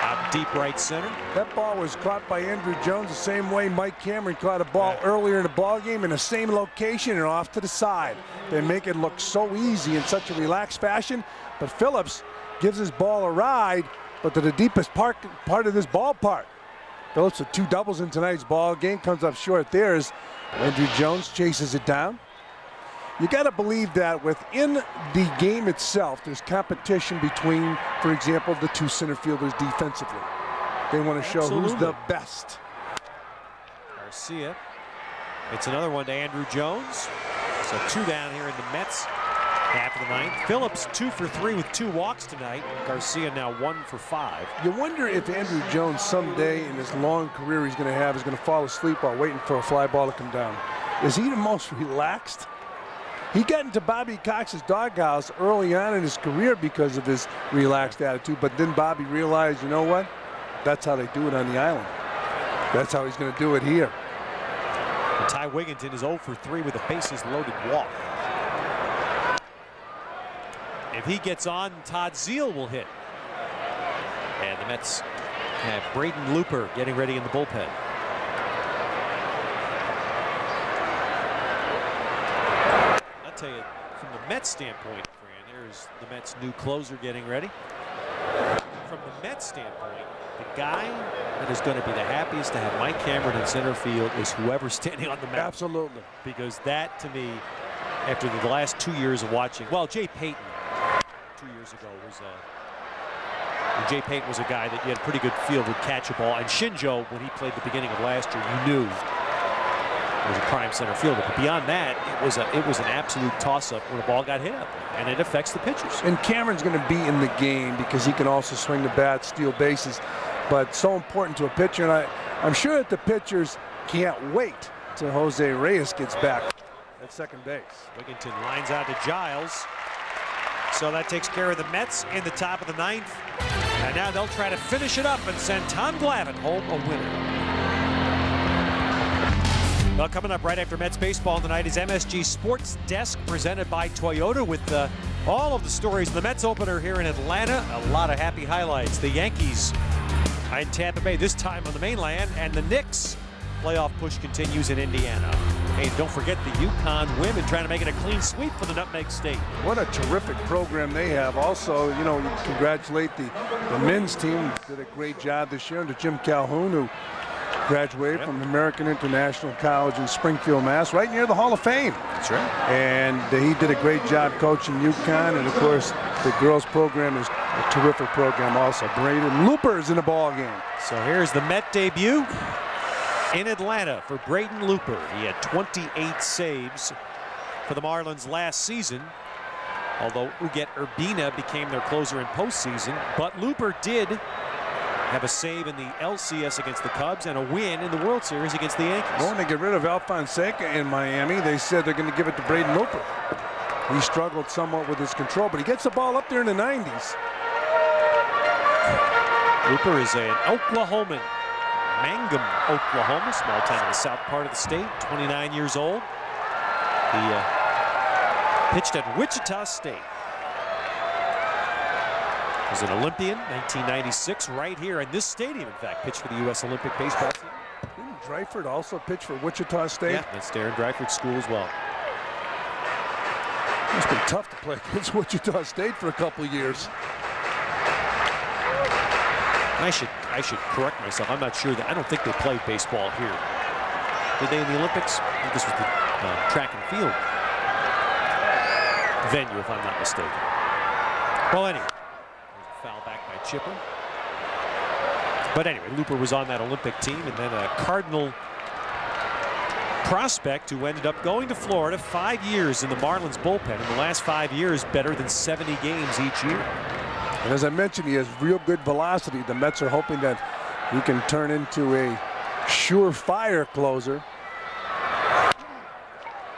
Out deep right center. That ball was caught by Andrew Jones the same way Mike Cameron caught a ball earlier in the ball game in the same location and off to the side. They make it look so easy in such a relaxed fashion, but Phillips gives his ball a ride, but to the deepest part of this ballpark. Phillips with 2 doubles in tonight's ball game, comes up short there as Andrew Jones chases it down. You got to believe that within the game itself, there's competition between, for example, the 2 center fielders defensively. They want to show who's the best. Garcia. It's another one to Andrew Jones. So 2 down here in the Mets half of the ninth. Phillips 2 for 3 with 2 walks tonight. Garcia now 1 for 5. You wonder if Andrew Jones someday in his long career he's going to have is going to fall asleep while waiting for a fly ball to come down. Is he the most relaxed? He got into Bobby Cox's doghouse early on in his career because of his relaxed attitude, but then Bobby realized, you know what? That's how they do it on the island. That's how he's going to do it here. And Ty Wigginton is 0 for 3 with a bases-loaded walk. If he gets on, Todd Zeile will hit. And the Mets have Braden Looper getting ready in the bullpen. I'll tell you, from the Mets standpoint, Fran, there's the Mets' new closer getting ready. From the Mets standpoint, the guy that is going to be the happiest to have Mike Cameron in center field is whoever's standing on the mound. Absolutely. Because that, to me, after the last 2 years of watching, well, Jay Payton 2 years ago was Jay Payton was a guy that you had a pretty good feel would catch a ball. And Shinjo, when he played the beginning of last year, you knew was a prime center fielder. But beyond that, it was an absolute toss-up when the ball got hit up, and it affects the pitchers. And Cameron's going to be in the game because he can also swing the bat, steal bases. But so important to a pitcher, and I'm sure that the pitchers can't wait till Jose Reyes gets back at second base. Wigginton lines out to Giles. So that takes care of the Mets in the top of the ninth. And now they'll try to finish it up and send Tom Glavine home a winner. Well, coming up right after Mets baseball tonight is MSG Sports Desk presented by Toyota with all of the stories in the Mets opener here in Atlanta. A lot of happy highlights. The Yankees in Tampa Bay, this time on the mainland, and the Knicks playoff push continues in Indiana. Hey, don't forget the UConn women trying to make it a clean sweep for the Nutmeg State. What a terrific program they have. Also, you know, you congratulate the men's team. Did a great job this year under Jim Calhoun, who graduated from American International College in Springfield, Mass, right near the Hall of Fame. That's right. And he did a great job coaching UConn. And, of course, the girls program is a terrific program also. Braden Looper is in the ball game. So here's the Met debut in Atlanta for Braden Looper. He had 28 saves for the Marlins last season, although Uget Urbina became their closer in postseason. But Looper did have a save in the LCS against the Cubs and a win in the World Series against the Yankees. Well, when they get rid of Alfonseca in Miami, they said they're going to give it to Braden Looper. He struggled somewhat with his control, but he gets the ball up there in the 90s. Looper is an Oklahoman. Mangum, Oklahoma, small town in the south part of the state, 29 years old. He pitched at Wichita State. Was an Olympian, 1996, right here in this stadium, in fact. Pitched for the U.S. Olympic baseball team. Didn't Dryford also pitch for Wichita State? Yeah, that's Darren Dryford's school as well. It's been tough to play against Wichita State for a couple of years. I should correct myself. I'm not sure that I don't think they played baseball here. Did they in the Olympics? I think this was the track and field venue, if I'm not mistaken. Well, anyway, there's a foul back by Chipper. But anyway, Looper was on that Olympic team, and then a Cardinal prospect who ended up going to Florida 5 years in the Marlins bullpen. In the last 5 years, better than 70 games each year. And as I mentioned, he has real good velocity. The Mets are hoping that he can turn into a surefire closer.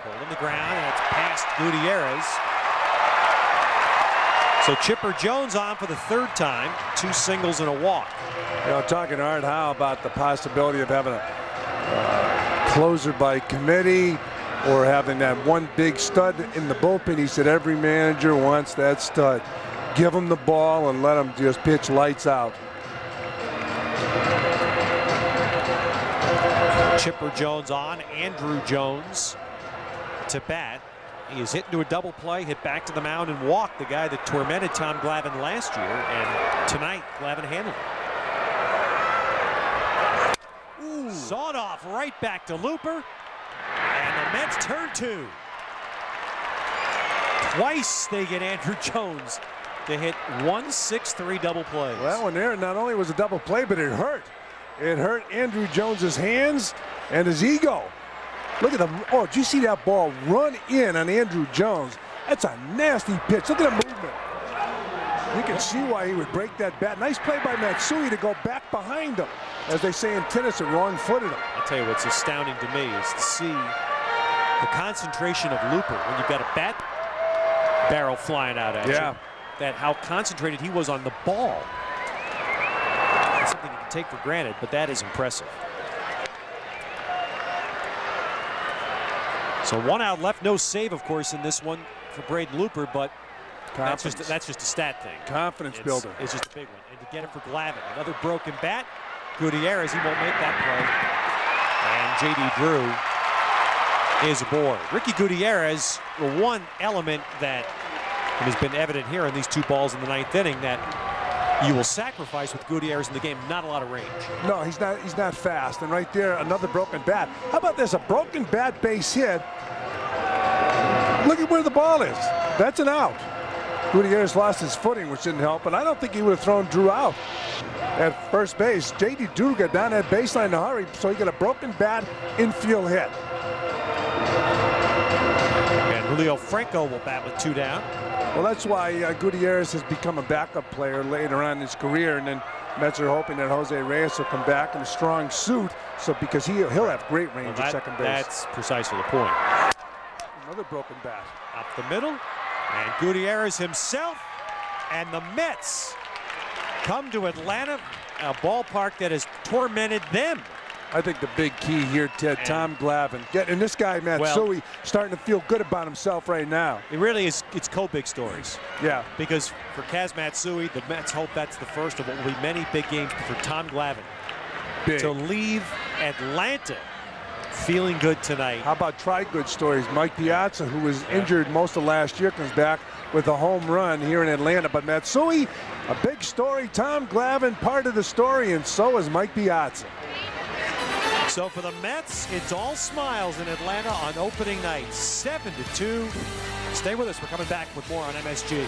Holding the ground, and it's past Gutierrez. So Chipper Jones on for the third time, 2 singles and a walk. You know, talking to Art Howe about the possibility of having a closer by committee or having that one big stud in the bullpen. He said every manager wants that stud. Give him the ball and let him just pitch lights out. Chipper Jones on, Andrew Jones to bat. He is hit into a double play, hit back to the mound and walked the guy that tormented Tom Glavine last year, and tonight Glavine handled it. Ooh. Sawed off right back to Looper, and the Mets turn 2. Twice they get Andrew Jones to hit 1-6-3 double plays. Well, and there not only was a double play, but it hurt. It hurt Andrew Jones's hands and his ego. Look at the, oh, did you see that ball run in on Andrew Jones? That's a nasty pitch. Look at the movement. You can see why he would break that bat. Nice play by Matsui to go back behind him. As they say in tennis, it wrong-footed him. I'll tell you what's astounding to me is to see the concentration of Looper when you've got a bat barrel flying out at you. That how concentrated he was on the ball. That's something you can take for granted, but that is impressive. So 1 out left, no save, of course, in this one for Braden Looper, but That's just a stat thing. Confidence builder. It's just a big one. And to get it for Glavine, another broken bat. Gutierrez, he won't make that play. And J.D. Drew is aboard. Ricky Gutierrez, the one element that has been evident here in these 2 balls in the 9th inning that you will sacrifice with Gutierrez in the game. Not a lot of range. No, he's not fast. And right there, another broken bat. How about this? A broken bat base hit. Look at where the ball is. That's an out. Gutierrez lost his footing, which didn't help, and I don't think he would have thrown Drew out at first base. J.D. Drew got down that baseline in a hurry, so he got a broken bat infield hit. And Julio Franco will bat with 2 down. Well, that's why Gutierrez has become a backup player later on in his career, and then Mets are hoping that Jose Reyes will come back in a strong suit, so because he'll have great range at second base. That's precisely the point. Another broken bat. Up the middle, and Gutierrez himself, and the Mets come to Atlanta, a ballpark that has tormented them. I think the big key here, Ted, Tom Glavine. And this guy, Matsui, starting to feel good about himself right now. It really is, it's co-big stories. Yeah. Because for Kaz Matsui, the Mets hope that's the first of what will be many big games for Tom Glavine. Big. To leave Atlanta feeling good tonight. How about try good stories? Mike Piazza, who was injured most of last year, comes back with a home run here in Atlanta. But Matsui, a big story. Tom Glavine, part of the story, and so is Mike Piazza. So for the Mets, it's all smiles in Atlanta on opening night, 7-2. Stay with us. We're coming back with more on MSG.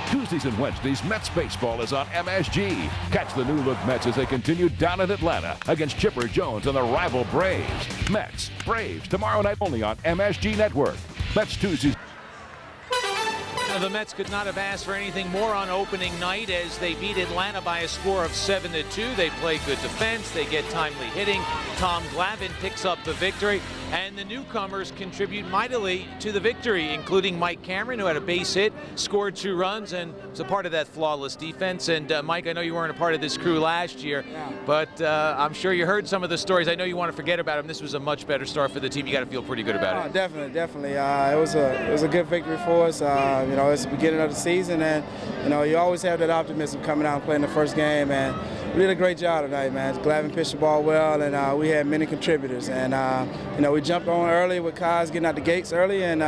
Tuesdays and Wednesdays, Mets baseball is on MSG. Catch the new look Mets as they continue down in Atlanta against Chipper Jones and the rival Braves. Mets, Braves, tomorrow night only on MSG Network. Mets Tuesdays. The Mets could not have asked for anything more on opening night as they beat Atlanta by a score of 7-2. They play good defense. They get timely hitting. Tom Glavine picks up the victory. And the newcomers contribute mightily to the victory, including Mike Cameron, who had a base hit, scored 2 runs, and was a part of that flawless defense. And Mike, I know you weren't a part of this crew last year, but I'm sure you heard some of the stories. I know you want to forget about them. This was a much better start for the team. You got to feel pretty good about it. Definitely. It was a good victory for us. It's the beginning of the season, and you always have that optimism coming out and playing the first game. And we did a great job tonight, man. Glavine pitched the ball well, and we had many contributors. And we jumped on early with Kaz getting out the gates early, and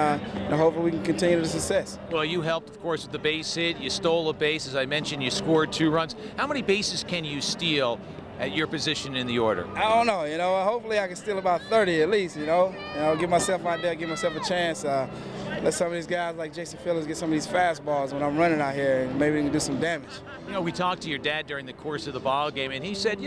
hopefully we can continue the success. Well, you helped, of course, with the base hit. You stole a base, as I mentioned. You scored 2 runs. How many bases can you steal at your position in the order? I don't know. Hopefully I can steal about 30 at least. Give myself out there, give myself a chance. Let some of these guys like Jason Phillips get some of these fastballs when I'm running out here, and maybe we can do some damage. We talked to your dad during the course of the ball game, and he said,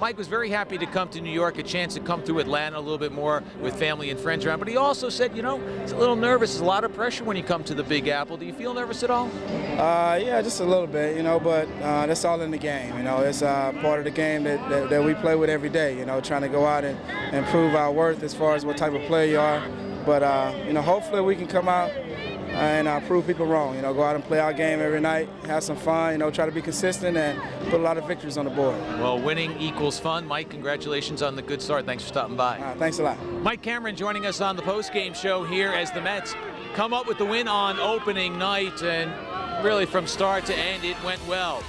Mike was very happy to come to New York, a chance to come through Atlanta a little bit more with family and friends around. But he also said, he's a little nervous. There's a lot of pressure when you come to the Big Apple. Do you feel nervous at all? Yeah, just a little bit, but that's all in the game. It's part of the game that we play with every day, trying to go out and prove our worth as far as what type of player you are. But, hopefully we can come out and prove people wrong. Go out and play our game every night, have some fun, try to be consistent and put a lot of victories on the board. Well, winning equals fun. Mike, congratulations on the good start. Thanks for stopping by. Thanks a lot. Mike Cameron joining us on the post-game show here as the Mets come up with the win on opening night, and really from start to end it went well.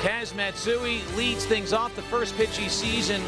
Kaz Matsui leads things off. The first pitch he sees in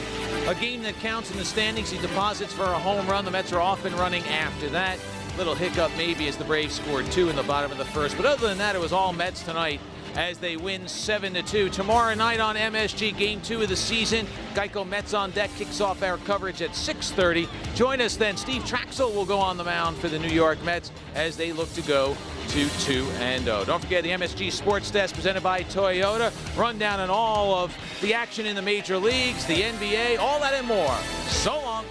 a game that counts in the standings. He deposits for a home run. The Mets are off and running after that. Little hiccup maybe as the Braves scored 2 in the bottom of the first. But other than that, it was all Mets tonight as they win 7-2. Tomorrow night on MSG, Game 2 of the season. Geico Mets on deck kicks off our coverage at 6:30. Join us then. Steve Traxel will go on the mound for the New York Mets as they look to go to 2-0. Don't forget the MSG Sports Desk presented by Toyota. Rundown on all of the action in the major leagues, the NBA, all that and more. So long.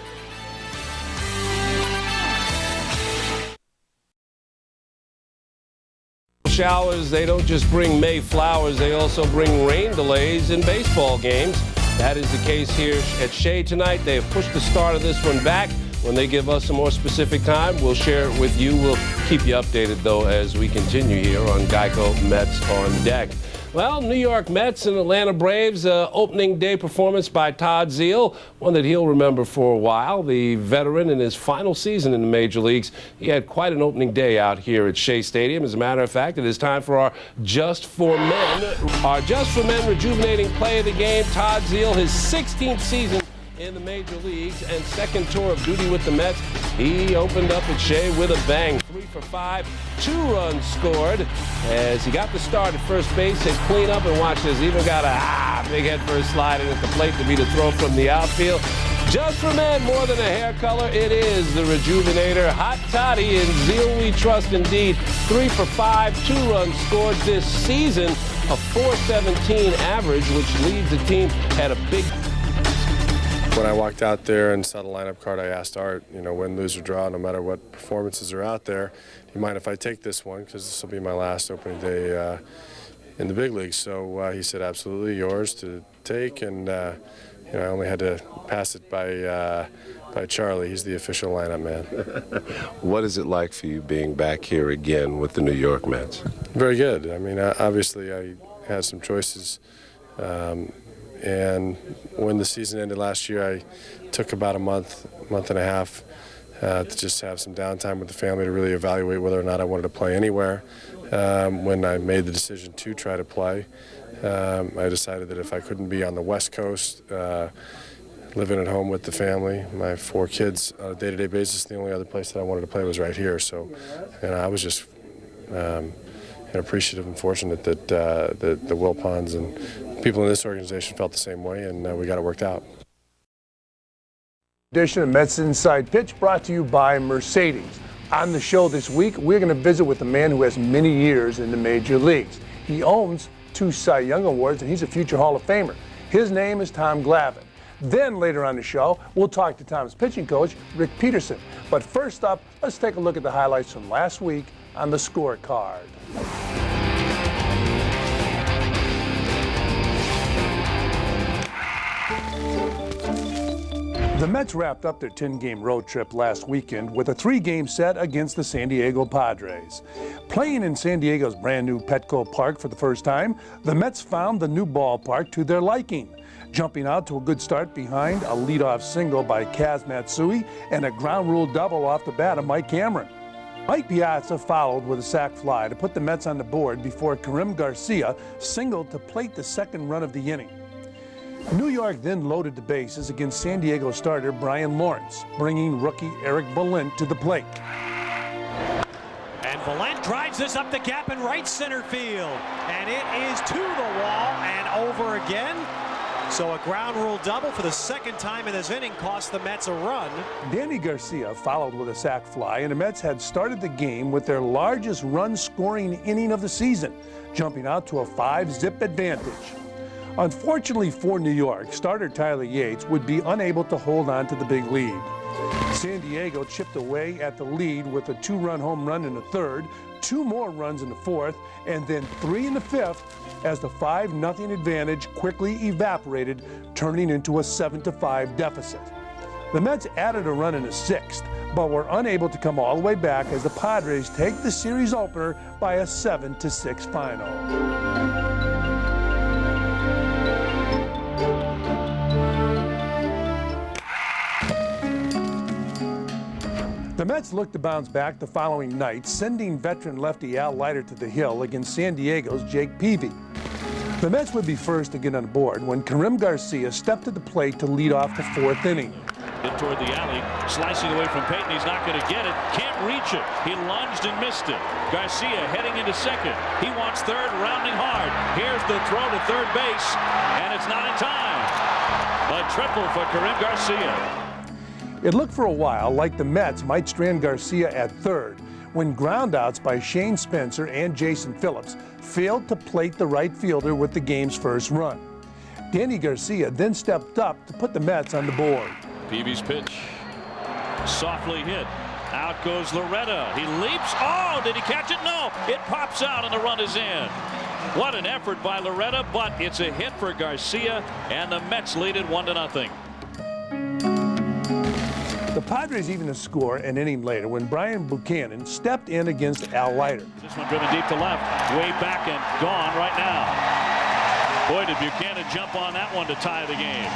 Showers, they don't just bring May flowers, they also bring rain delays in baseball games. That is the case here at Shea tonight. They have pushed the start of this one back. When they give us a more specific time, we'll share it with you. We'll keep you updated, though, as we continue here on Geico Mets on Deck. Well, New York Mets and Atlanta Braves opening day performance by Todd Zeile, one that he'll remember for a while. The veteran in his final season in the major leagues, he had quite an opening day out here at Shea Stadium. As a matter of fact, it is time for our Just for Men rejuvenating play of the game. Todd Zeile, his 16th season in the major leagues and second tour of duty with the Mets. He opened up at Shea with a bang. 3 for 5, 2 runs scored as he got the start at first base, hit clean up, and watch this, even got a big head first slide in at the plate to be the throw from the outfield. Just for Men, more than a hair color, it is the rejuvenator. Hot Toddy, and Zeile we trust indeed. 3 for 5, 2 runs scored this season, a .417 average, which leads the team at a big. When I walked out there and saw the lineup card, I asked Art, win, lose, or draw, no matter what performances are out there, do you mind if I take this one? Because this will be my last opening day in the big leagues. So he said, absolutely, yours to take. And, I only had to pass it by Charlie. He's the official lineup man. What is it like for you being back here again with the New York Mets? Very good. I mean, obviously, I had some choices. And when the season ended last year, I took about a month and a half to just have some downtime with the family to really evaluate whether or not I wanted to play anywhere. When I made the decision to try to play, I decided that if I couldn't be on the West Coast, living at home with the family, my 4 kids on a day-to-day basis, the only other place that I wanted to play was right here. So, I was just appreciative and fortunate that the Wilpons and people in this organization felt the same way, and we got it worked out. Edition of Mets Inside Pitch brought to you by Mercedes. On the show this week, we're going to visit with a man who has many years in the major leagues. He owns 2 Cy Young Awards, and he's a future Hall of Famer. His name is Tom Glavine. Then later on the show, we'll talk to Tom's pitching coach, Rick Peterson. But first up, let's take a look at the highlights from last week on the scorecard. The Mets wrapped up their 10-game road trip last weekend with a 3-game set against the San Diego Padres. Playing in San Diego's brand new Petco Park for the first time, the Mets found the new ballpark to their liking, jumping out to a good start behind a leadoff single by Kaz Matsui and a ground rule double off the bat of Mike Cameron. Mike Piazza followed with a sac fly to put the Mets on the board before Karim Garcia singled to plate the second run of the inning. New York then loaded the bases against San Diego starter Brian Lawrence, bringing rookie Eric Valent to the plate. And Valent drives this up the gap in right center field. And it is to the wall and over again. So a ground rule double for the second time in this inning cost the Mets a run. Danny Garcia followed with a sac fly, and the Mets had started the game with their largest run-scoring inning of the season, jumping out to a 5-zip advantage. Unfortunately for New York, starter Tyler Yates would be unable to hold on to the big lead. San Diego chipped away at the lead with a 2-run home run in the third, 2 more runs in the fourth, and then 3 in the fifth as the 5-0 advantage quickly evaporated, turning into a 7-5 deficit. The Mets added a run in the sixth, but were unable to come all the way back as the Padres take the series opener by a 7-6 final. The Mets looked to bounce back the following night, sending veteran lefty Al Leiter to the hill against San Diego's Jake Peavy. The Mets would be first to get on board when Karim Garcia stepped to the plate to lead off the 4th inning. In toward the alley, slicing away from Payton. He's not going to get it. Can't reach it. He lunged and missed it. Garcia heading into second. He wants third, rounding hard. Here's the throw to third base, and it's not in time. A triple for Karim Garcia. It looked for a while like the Mets might strand Garcia at third when groundouts by Shane Spencer and Jason Phillips failed to plate the right fielder with the game's first run. Danny Garcia then stepped up to put the Mets on the board. Peavy's pitch, softly hit. Out goes Loretta. He leaps. Oh, did he catch it? No. It pops out and the run is in. What an effort by Loretta, but it's a hit for Garcia, and the Mets lead it 1-0. The Padres even to score an inning later when Brian Buchanan stepped in against Al Leiter. This one driven deep to left, way back and gone right now. Boy, did Buchanan jump on that one to tie the game.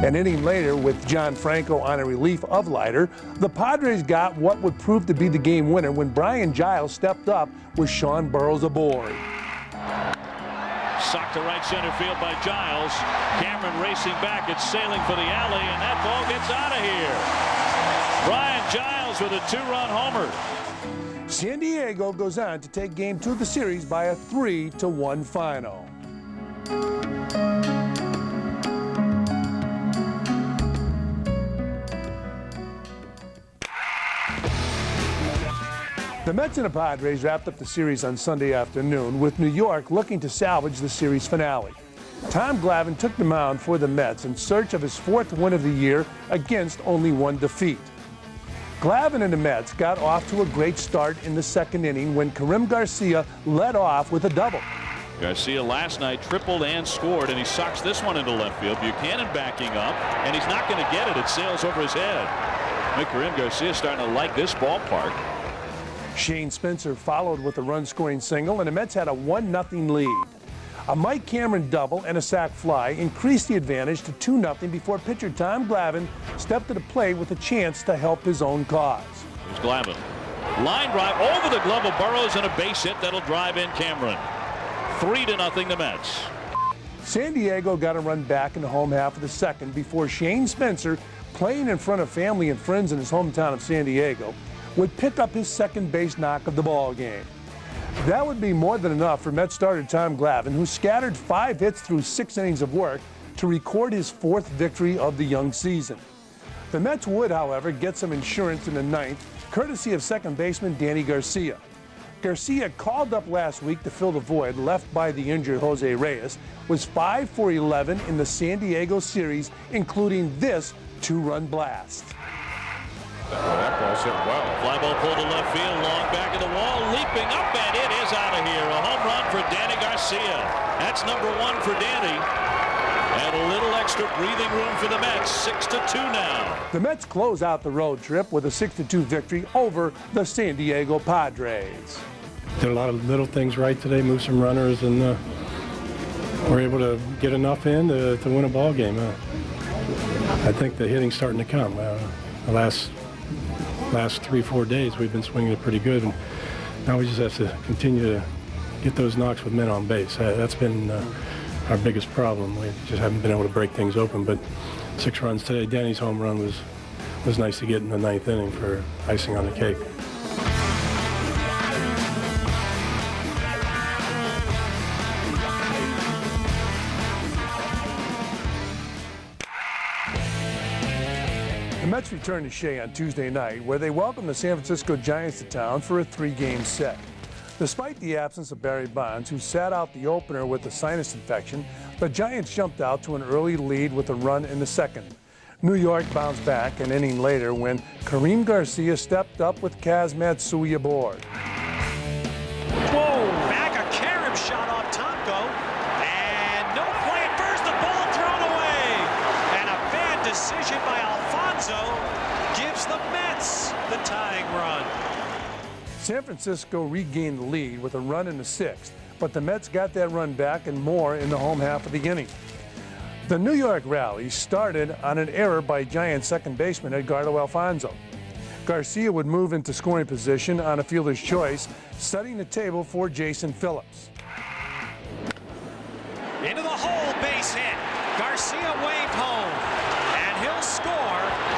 An inning later, with John Franco on a relief of Leiter, the Padres got what would prove to be the game winner when Brian Giles stepped up with Sean Burroughs aboard. Socked to right center field by Giles. Cameron racing back. It's sailing for the alley, and that ball gets out of here. Brian Giles with a 2-run homer. San Diego goes on to take Game 2 of the series by a 3-1 final. The Mets and the Padres wrapped up the series on Sunday afternoon, with New York looking to salvage the series finale. Tom Glavine took the mound for the Mets in search of his 4th win of the year against only 1 defeat. Glavine and the Mets got off to a great start in the 2nd inning when Karim Garcia led off with a double. Garcia last night tripled and scored, and he socks this one into left field. Buchanan backing up, and he's not going to get it. It sails over his head. Karim Garcia starting to like this ballpark. Shane Spencer followed with a run-scoring single, and the Mets had a 1-0 lead. A Mike Cameron double and a sac fly increased the advantage to 2-0 before pitcher Tom Glavine stepped to the plate with a chance to help his own cause. Here's Glavine. Line drive over the glove of Burroughs and a base hit that'll drive in Cameron. 3-0 the Mets. San Diego got a run back in the home half of the 2nd before Shane Spencer, playing in front of family and friends in his hometown of San Diego, would pick up his 2nd base knock of the ball game. That would be more than enough for Mets starter Tom Glavine, who scattered 5 hits through 6 innings of work to record his 4th victory of the young season. The Mets would, however, get some insurance in the 9th, courtesy of 2nd baseman Danny Garcia. Garcia, called up last week to fill the void left by the injured Jose Reyes, was 5 for 11 in the San Diego series, including this 2-run blast. That ball's hit well. Fly ball pulled to left field, long back of the wall, leaping up, and it is out of here. A home run for Danny Garcia. That's number 1 for Danny. And a little extra breathing room for the Mets. 6-2 now. The Mets close out the road trip with a 6-2 victory over the San Diego Padres. Did a lot of little things right today, moved some runners, and were able to get enough in to win a ball game. I think the hitting's starting to come. The last 3-4 days we've been swinging it pretty good, and now we just have to continue to get those knocks with men on base. That's been our biggest problem. We just haven't been able to break things open, but 6 runs today. Danny's home run was nice to get in the 9th inning for icing on the cake. The Mets returned to Shea on Tuesday night, where they welcomed the San Francisco Giants to town for a 3-game set. Despite the absence of Barry Bonds, who sat out the opener with a sinus infection, the Giants jumped out to an early lead with a run in the 2nd. New York bounced back an inning later when Karim Garcia stepped up with Kaz Matsui aboard. Whoa, back a carom shot off Tonko, and no play at first, the ball thrown away. And a bad decision by Alfonso gives the Mets the tying run. San Francisco regained the lead with a run in the 6th, but the Mets got that run back and more in the home half of the inning. The New York rally started on an error by Giants 2nd baseman Edgardo Alfonso. Garcia would move into scoring position on a fielder's choice, setting the table for Jason Phillips. Into the hole, base hit. Garcia waved home, and he'll score,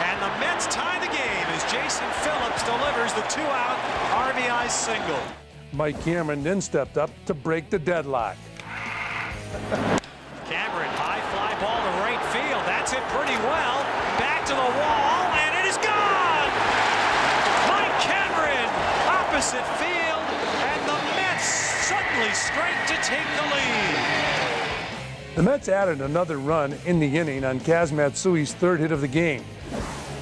and the Mets tie the game as Jason Phillips delivers the 2-out RBI single. Mike Cameron then stepped up to break the deadlock. Cameron, high fly ball to right field. That's it pretty well. Back to the wall, and it is gone! Mike Cameron, opposite field, and the Mets suddenly straight to take the lead. The Mets added another run in the inning on Kaz Matsui's 3rd hit of the game.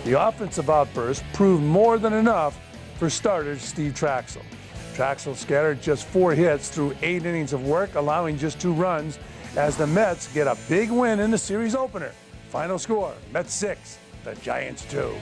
The offensive outburst proved more than enough for starter Steve Traxel. Traxel scattered just 4 hits through 8 innings of work, allowing just 2 runs, as the Mets get a big win in the series opener. Final score, Mets 6, the Giants do.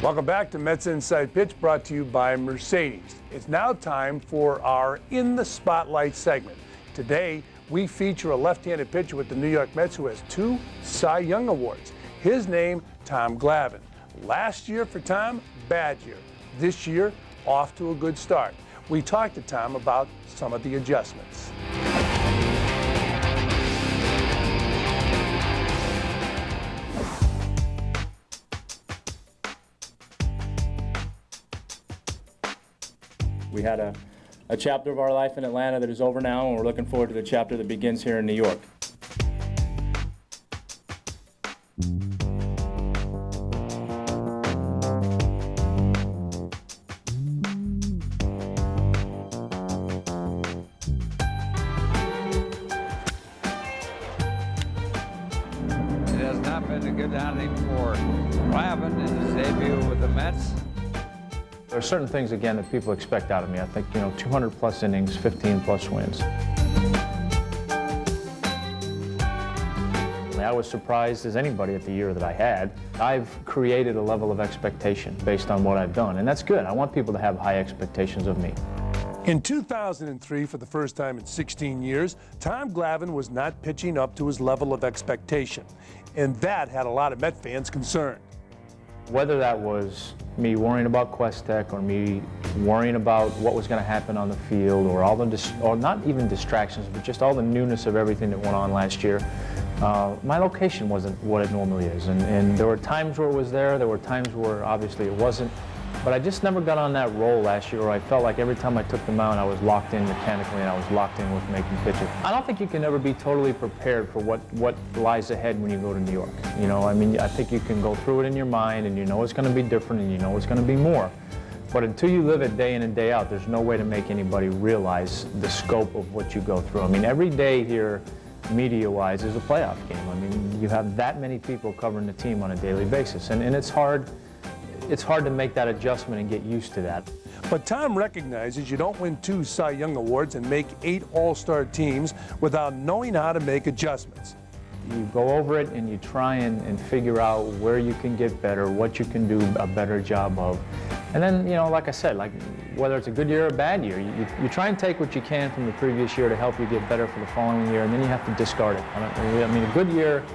Welcome back to Mets Inside Pitch, brought to you by Mercedes. It's now time for our In the Spotlight segment. Today, we feature a left-handed pitcher with the New York Mets who has 2 Cy Young Awards. His name, Tom Glavine. Last year for Tom, bad year. This year, off to a good start. We talked to Tom about some of the adjustments. We had a chapter of our life in Atlanta that is over now, and we're looking forward to the chapter that begins here in New York. It has not been a good outing for Glavine in his debut with the Mets. There are certain things, again, that people expect out of me. I think, 200 plus innings, 15 plus wins. I was surprised as anybody at the year that I had. I've created a level of expectation based on what I've done, and that's good. I want people to have high expectations of me. In 2003, for the first time in 16 years, Tom Glavine was not pitching up to his level of expectation, and that had a lot of Met fans concerned. Whether that was me worrying about Quest Tech or me worrying about what was going to happen on the field or all the, or not even distractions, but just all the newness of everything that went on last year, my location wasn't what it normally is. And there were times where it was there were times where obviously it wasn't. But I just never got on that roll last year where I felt like every time I took the mound, I was locked in mechanically and I was locked in with making pitches. I don't think you can ever be totally prepared for what lies ahead when you go to New York. I think you can go through it in your mind and you know it's going to be different and you know it's going to be more. But until you live it day in and day out, there's no way to make anybody realize the scope of what you go through. I mean, every day here, media-wise, is a playoff game. I mean, you have that many people covering the team on a daily basis, and it's hard. It's hard to make that adjustment and get used to that. But Tom recognizes you don't win 2 Cy Young Awards and make 8 All-Star teams without knowing how to make adjustments. You go over it and you try and figure out where you can get better, what you can do a better job of. And then, like I said, whether it's a good year or a bad year, you try and take what you can from the previous year to help you get better for the following year, and then you have to discard it. I mean, a good year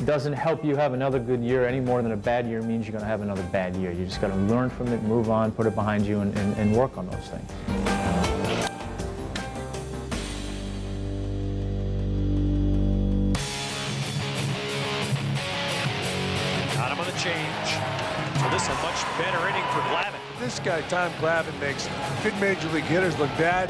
doesn't help you have another good year any more than a bad year means you're going to have another bad year. You just got to learn from it, move on, put it behind you, and work on those things. Got him on the change. So this is a much better inning for Glavine. This guy, Tom Glavine, makes good major league hitters look bad.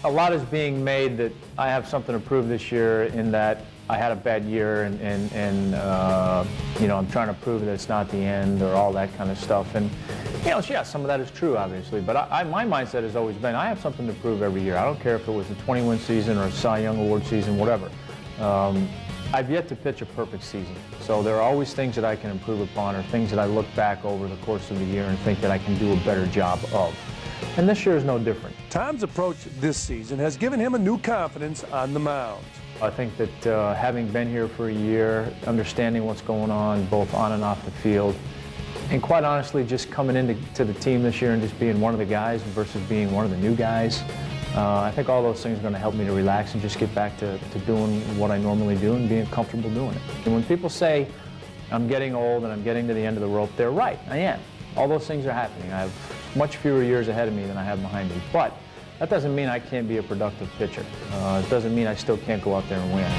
A lot is being made that I have something to prove this year in that I had a bad year and I'm trying to prove that it's not the end or all that kind of stuff. And, yeah, some of that is true, obviously. But my mindset has always been I have something to prove every year. I don't care if it was a 20-win season or a Cy Young Award season, whatever. I've yet to pitch a perfect season. So there are always things that I can improve upon or things that I look back over the course of the year and think that I can do a better job of. And this year is no different. Tom's approach this season has given him a new confidence on the mound. I think that having been here for a year, understanding what's going on both on and off the field, and quite honestly just coming into the team this year and just being one of the guys versus being one of the new guys, I think all those things are going to help me to relax and just get back to doing what I normally do and being comfortable doing it. And when people say I'm getting old and I'm getting to the end of the rope, they're right, I am. All those things are happening. I have much fewer years ahead of me than I have behind me. But that doesn't mean I can't be a productive pitcher. It doesn't mean I still can't go out there and win.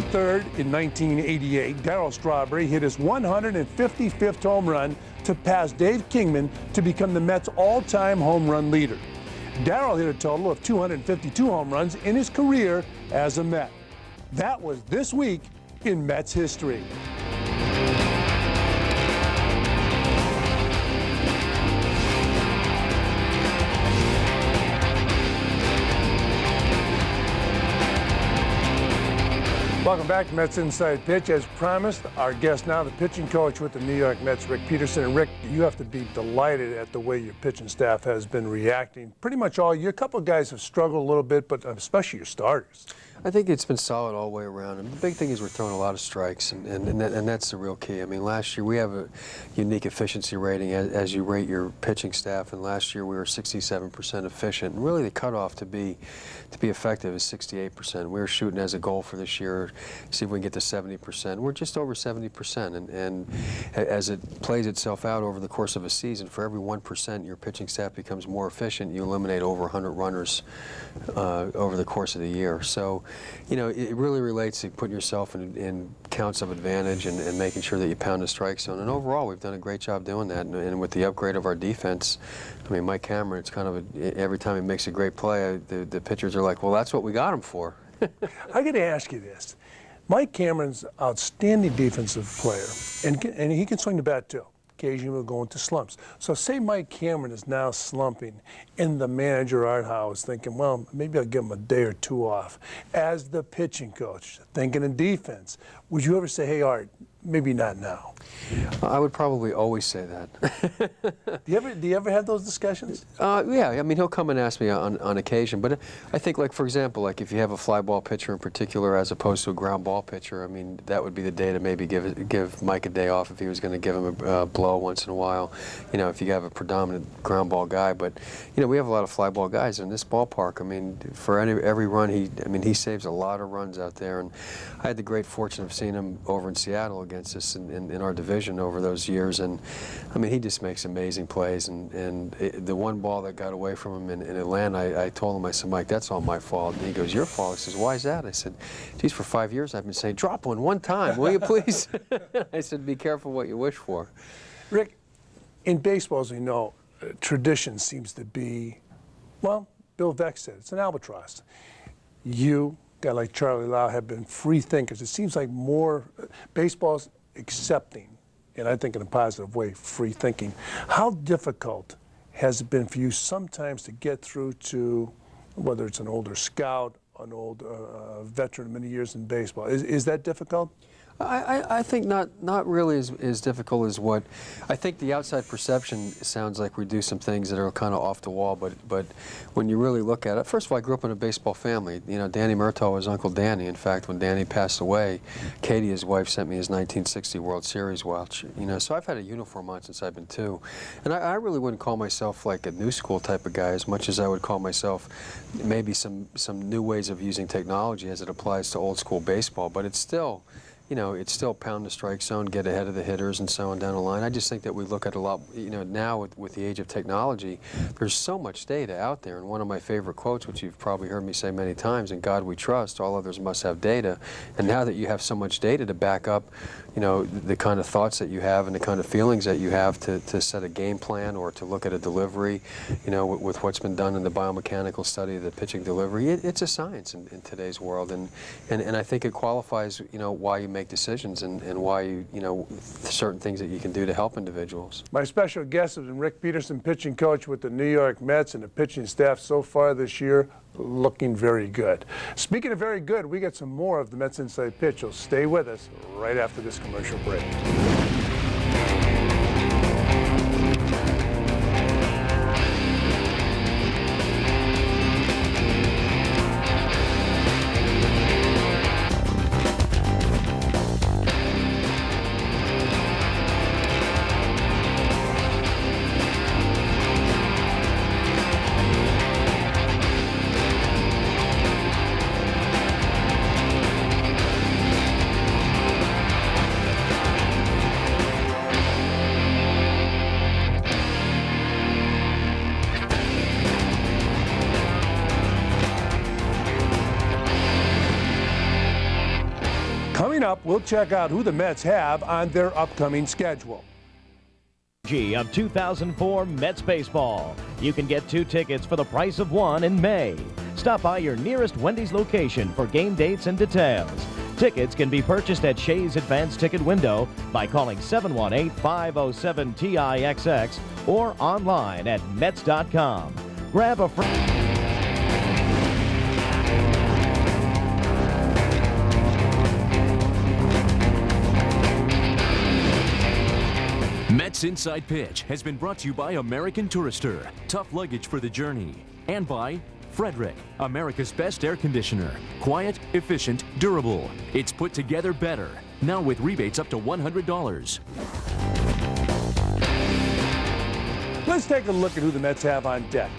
23rd in 1988, Darryl Strawberry hit his 155th home run to pass Dave Kingman to become the Mets' all-time home run leader. Darryl hit a total of 252 home runs in his career as a Met. That was this week in Mets history. Welcome back to Mets Inside Pitch. As promised, our guest now, the pitching coach with the New York Mets, Rick Peterson. And Rick, you have to be delighted at the way your pitching staff has been reacting pretty much all year. A couple of guys have struggled a little bit, but especially your starters. I think it's been solid all the way around. And the big thing is we're throwing a lot of strikes, and that's the real key. I mean, last year we have a unique efficiency rating as you rate your pitching staff, and last year we were 67% efficient. And really the cutoff to be effective is 68%. We were shooting as a goal for this year, see if we can get to 70%. We're just over 70%, and as it plays itself out over the course of a season, for every 1% your pitching staff becomes more efficient, you eliminate over 100 runners over the course of the year. So, you know, it really relates to putting yourself in counts of advantage and making sure that you pound the strike zone. And overall, we've done a great job doing that. And with the upgrade of our defense, I mean, Mike Cameron, it's kind of every time he makes a great play, the pitchers are like, well, that's what we got him for. I got to ask you this. Mike Cameron's an outstanding defensive player, and he can swing the bat too. Occasionally we'll go into slumps. So say Mike Cameron is now slumping, and the manager, Art Howe, is thinking, well, maybe I'll give him a day or two off. As the pitching coach, thinking in defense, would you ever say, hey, Art, maybe not now? I would probably always say that. Do you ever have those discussions? Yeah, I mean, he'll come and ask me on occasion, but I think, like, for example, like if you have a fly ball pitcher in particular as opposed to a ground ball pitcher, I mean, that would be the day to maybe give Mike a day off if he was going to give him a blow once in a while, you know, if you have a predominant ground ball guy. But, you know, we have a lot of fly ball guys in this ballpark. I mean, for every run, he saves a lot of runs out there, and I had the great fortune of seeing him over in Seattle against us in our division over those years, and I mean, he just makes amazing plays, and the one ball that got away from him in Atlanta, I told him, I said, Mike, that's all my fault. And he goes, your fault? He says, why is that? I said, geez, for 5 years I've been saying, drop one time, will you please? I said, be careful what you wish for. Rick, in baseball, as we know, tradition seems to be, well, Bill Veeck said, it's an albatross. You, a guy like Charlie Lau, have been free thinkers. It seems like more baseball's accepting, and I think in a positive way, free thinking. How difficult has it been for you sometimes to get through to, whether it's an older scout, an old veteran, many years in baseball? Is that difficult? I think not really as difficult as what I think. The outside perception sounds like we do some things that are kind of off the wall, but when you really look at it, first of all, I grew up in a baseball family. You know, Danny Murtaugh was Uncle Danny. In fact, when Danny passed away, Katie, his wife, sent me his 1960 World Series watch. You know, so I've had a uniform on since I've been 2, and I really wouldn't call myself like a new school type of guy as much as I would call myself maybe some new ways of using technology as it applies to old school baseball. But it's still, you know, it's still pound the strike zone, get ahead of the hitters, and so on down the line. I just think that we look at a lot, you know, now with the age of technology, there's so much data out there. And one of my favorite quotes, which you've probably heard me say many times, in God we trust, all others must have data. And now that you have so much data to back up, you know, the kind of thoughts that you have and the kind of feelings that you have to set a game plan or to look at a delivery, you know, with what's been done in the biomechanical study of the pitching delivery, it's a science in today's world. And I think it qualifies, you know, why you make decisions and why you know, certain things that you can do to help individuals. My special guest has been Rick Peterson, pitching coach with the New York Mets, and the pitching staff so far this year looking very good. Speaking of very good, we got some more of the Mets Inside Pitch. So stay with us right after this commercial break. up, we'll check out who the Mets have on their upcoming schedule. Of 2004 Mets baseball. You can get 2 tickets for the price of 1 in May. Stop by your nearest Wendy's location for game dates and details. Tickets can be purchased at Shea's Advanced Ticket Window by calling 718-507-TIXX or online at Mets.com. Grab a friend. Mets Inside Pitch has been brought to you by American Tourister, tough luggage for the journey, and by Frederick, America's best air conditioner. Quiet, efficient, durable. It's put together better. Now with rebates up to $100. Let's take a look at who the Mets have on deck.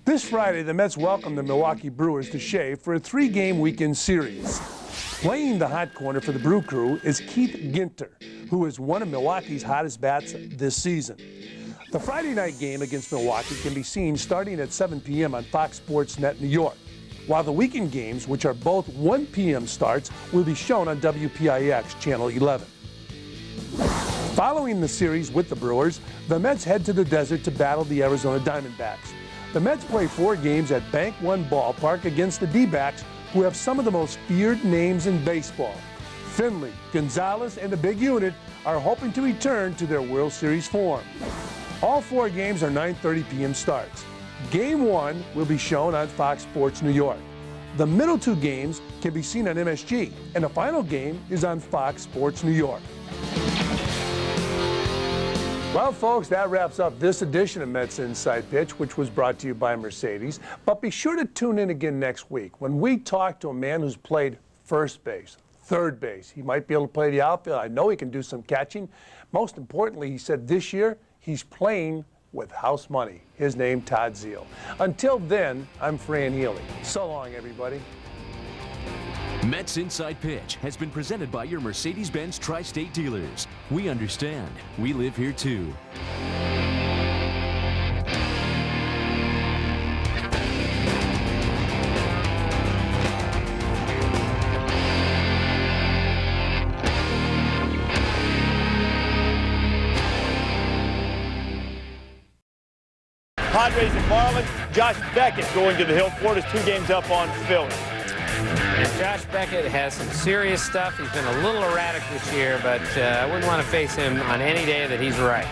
This Friday, the Mets welcome the Milwaukee Brewers to Shea for a 3-game weekend series. Playing the hot corner for the Brew Crew is Keith Ginter, who is one of Milwaukee's hottest bats this season. The Friday night game against Milwaukee can be seen starting at 7 p.m. on Fox Sports Net New York, while the weekend games, which are both 1 p.m. starts, will be shown on WPIX Channel 11. Following the series with the Brewers, the Mets head to the desert to battle the Arizona Diamondbacks. The Mets play 4 games at Bank One Ballpark against the D-backs, who have some of the most feared names in baseball. Finley, Gonzalez, and the Big Unit are hoping to return to their World Series form. All 4 games are 9:30 p.m. starts. Game 1 will be shown on Fox Sports New York. The middle 2 games can be seen on MSG, and the final game is on Fox Sports New York. Well, folks, that wraps up this edition of Mets Inside Pitch, which was brought to you by Mercedes. But be sure to tune in again next week when we talk to a man who's played first base, third base. He might be able to play the outfield. I know he can do some catching. Most importantly, he said this year he's playing with house money. His name, Todd Zeile. Until then, I'm Fran Healy. So long, everybody. Mets Inside Pitch has been presented by your Mercedes-Benz Tri-State dealers. We understand. We live here too. Padres and Marlins. Josh Beckett going to the Hill. Florida's 2 games up on Philly. And Josh Beckett has some serious stuff. He's been a little erratic this year, but I wouldn't want to face him on any day that he's right.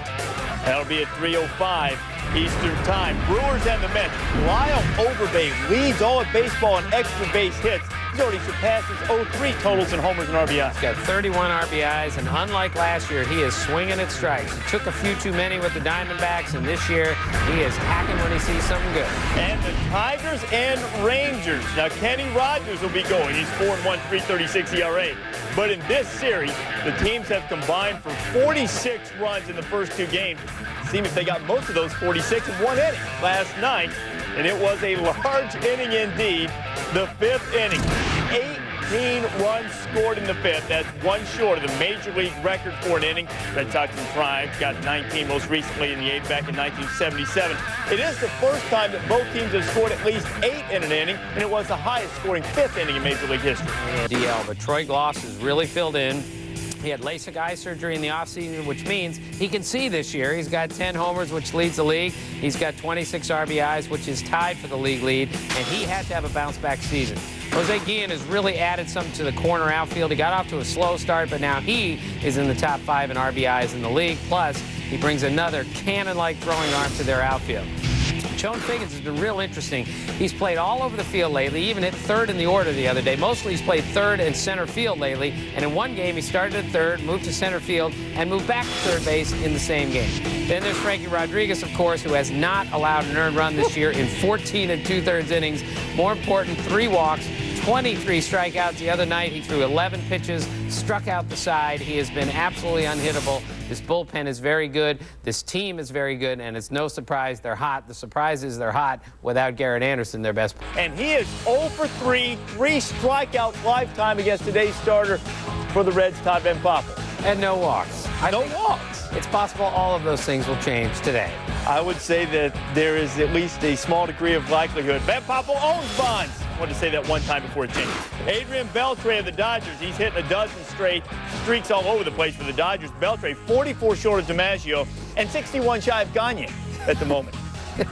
That'll be at 3:05 Eastern Time. Brewers and the Mets. Lyle Overbay leads all of baseball in extra base hits. He's already surpassed his 03 totals in homers and RBIs. He's got 31 RBIs, and unlike last year, he is swinging at strikes. He took a few too many with the Diamondbacks, and this year he is hacking when he sees something good. And the Tigers and Rangers. Now, Kenny Rogers will be going. He's 4-1, 3.36 ERA. But in this series, the teams have combined for 46 runs in the first 2 games. See if they got most of those 46 in 1 inning last night. And it was a large inning indeed. The 5th inning. 18 runs scored in the 5th. That's 1 short of the Major League record for an inning. Red Sox and Prime got 19 most recently in the 8th back in 1977. It is the first time that both teams have scored at least 8 in an inning, and it was the highest scoring 5th inning in Major League history. DL, but Troy Gloss has really filled in. He had LASIK eye surgery in the offseason, which means he can see this year. He's got 10 homers, which leads the league. He's got 26 RBIs, which is tied for the league lead, and he had to have a bounce-back season. Jose Guillen has really added something to the corner outfield. He got off to a slow start, but now he is in the top 5 in RBIs in the league. Plus, he brings another cannon-like throwing arm to their outfield. Joan Figgins has been real interesting. He's played all over the field lately, even hit 3rd in the order the other day. Mostly he's played 3rd and center field lately, and in 1 game he started at 3rd, moved to center field, and moved back to 3rd base in the same game. Then there's Frankie Rodriguez, of course, who has not allowed an earned run this year in 14 2/3 innings. More important, 3 walks, 23 strikeouts. The other night he threw 11 pitches, struck out the side. He has been absolutely unhittable. This bullpen is very good. This team is very good, and it's no surprise they're hot. The surprise is they're hot without Garrett Anderson, their best player. And he is 0 for 3, 3 strikeouts lifetime against today's starter for the Reds, Todd Van Poppel. And no walks. No walks. It's possible all of those things will change today. I would say that there is at least a small degree of likelihood. Van Poppel owns Bonds. wanted to say that one time before it changed. Adrian Beltre of the Dodgers, he's hitting a dozen straight, streaks all over the place for the Dodgers. Beltre, 44 short of DiMaggio and 61 shy of Gagne at the moment.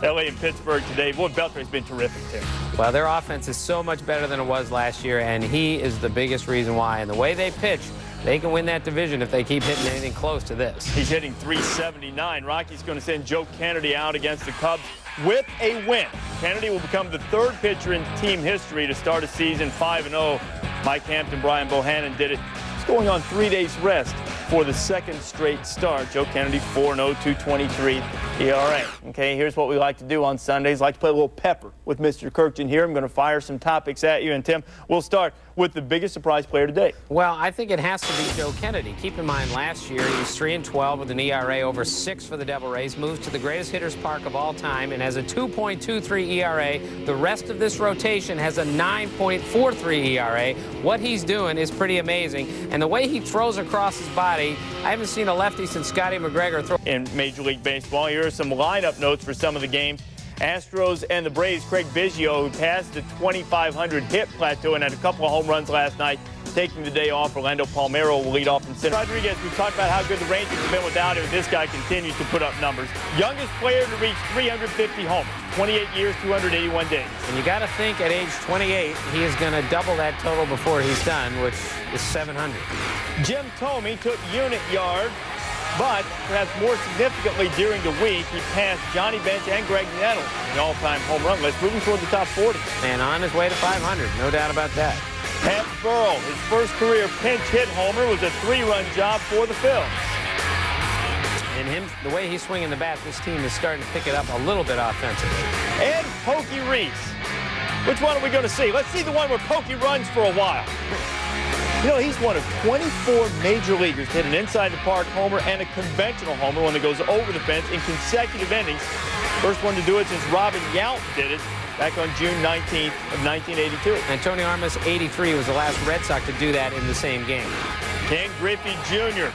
LA and Pittsburgh today. Boy, Beltre's been terrific too. Well, their offense is so much better than it was last year, and he is the biggest reason why. And the way they pitch, they can win that division if they keep hitting anything close to this. He's hitting .379. Rocky's going to send Joe Kennedy out against the Cubs with a win. Kennedy will become the third pitcher in team history to start a season 5-0. Mike Hampton, Brian Bohannon did it. He's going on 3 days rest for the second straight start. Joe Kennedy, 4-0, 2.23 ERA. Okay, here's what we like to do on Sundays. Like to play a little pepper with Mr. Kirkjian here. I'm going to fire some topics at you. And Tim, we'll start with the biggest surprise player today. Well, I think it has to be Joe Kennedy. Keep in mind, last year he was 3-12 with an ERA over 6 for the Devil Rays, moves to the greatest hitters park of all time, and has a 2.23 ERA. The rest of this rotation has a 9.43 ERA. What he's doing is pretty amazing, and the way he throws across his body, I haven't seen a lefty since Scotty McGregor throw. In Major League Baseball, here are some lineup notes for some of the games. Astros and the Braves, Craig Biggio, who passed the 2,500 hit plateau and had a couple of home runs last night, taking the day off. Orlando Palmeiro will lead off in center. Rodriguez, we've talked about how good the Rangers have been without him. This guy continues to put up numbers. Youngest player to reach 350 homers, 28 years, 281 days. And you got to think at age 28, he is going to double that total before he's done, which is 700. Jim Thome took unit yard, but perhaps more significantly during the week, he passed Johnny Bench and Greg Nettles in the all-time home run list, moving toward the top 40. And on his way to 500, no doubt about that. Pat Burrell, his first career pinch hit homer was a 3-run job for the Phils. And him, the way he's swinging the bat, this team is starting to pick it up a little bit offensively. And Pokey Reese. Which one are we going to see? Let's see the one where Pokey runs for a while. You know, he's one of 24 major leaguers to hit an inside-the-park homer and a conventional homer, one that goes over the fence in consecutive innings. First one to do it since Robin Yount did it back on June 19th of 1982. And Tony Armas, 83, was the last Red Sox to do that in the same game. Ken Griffey Jr.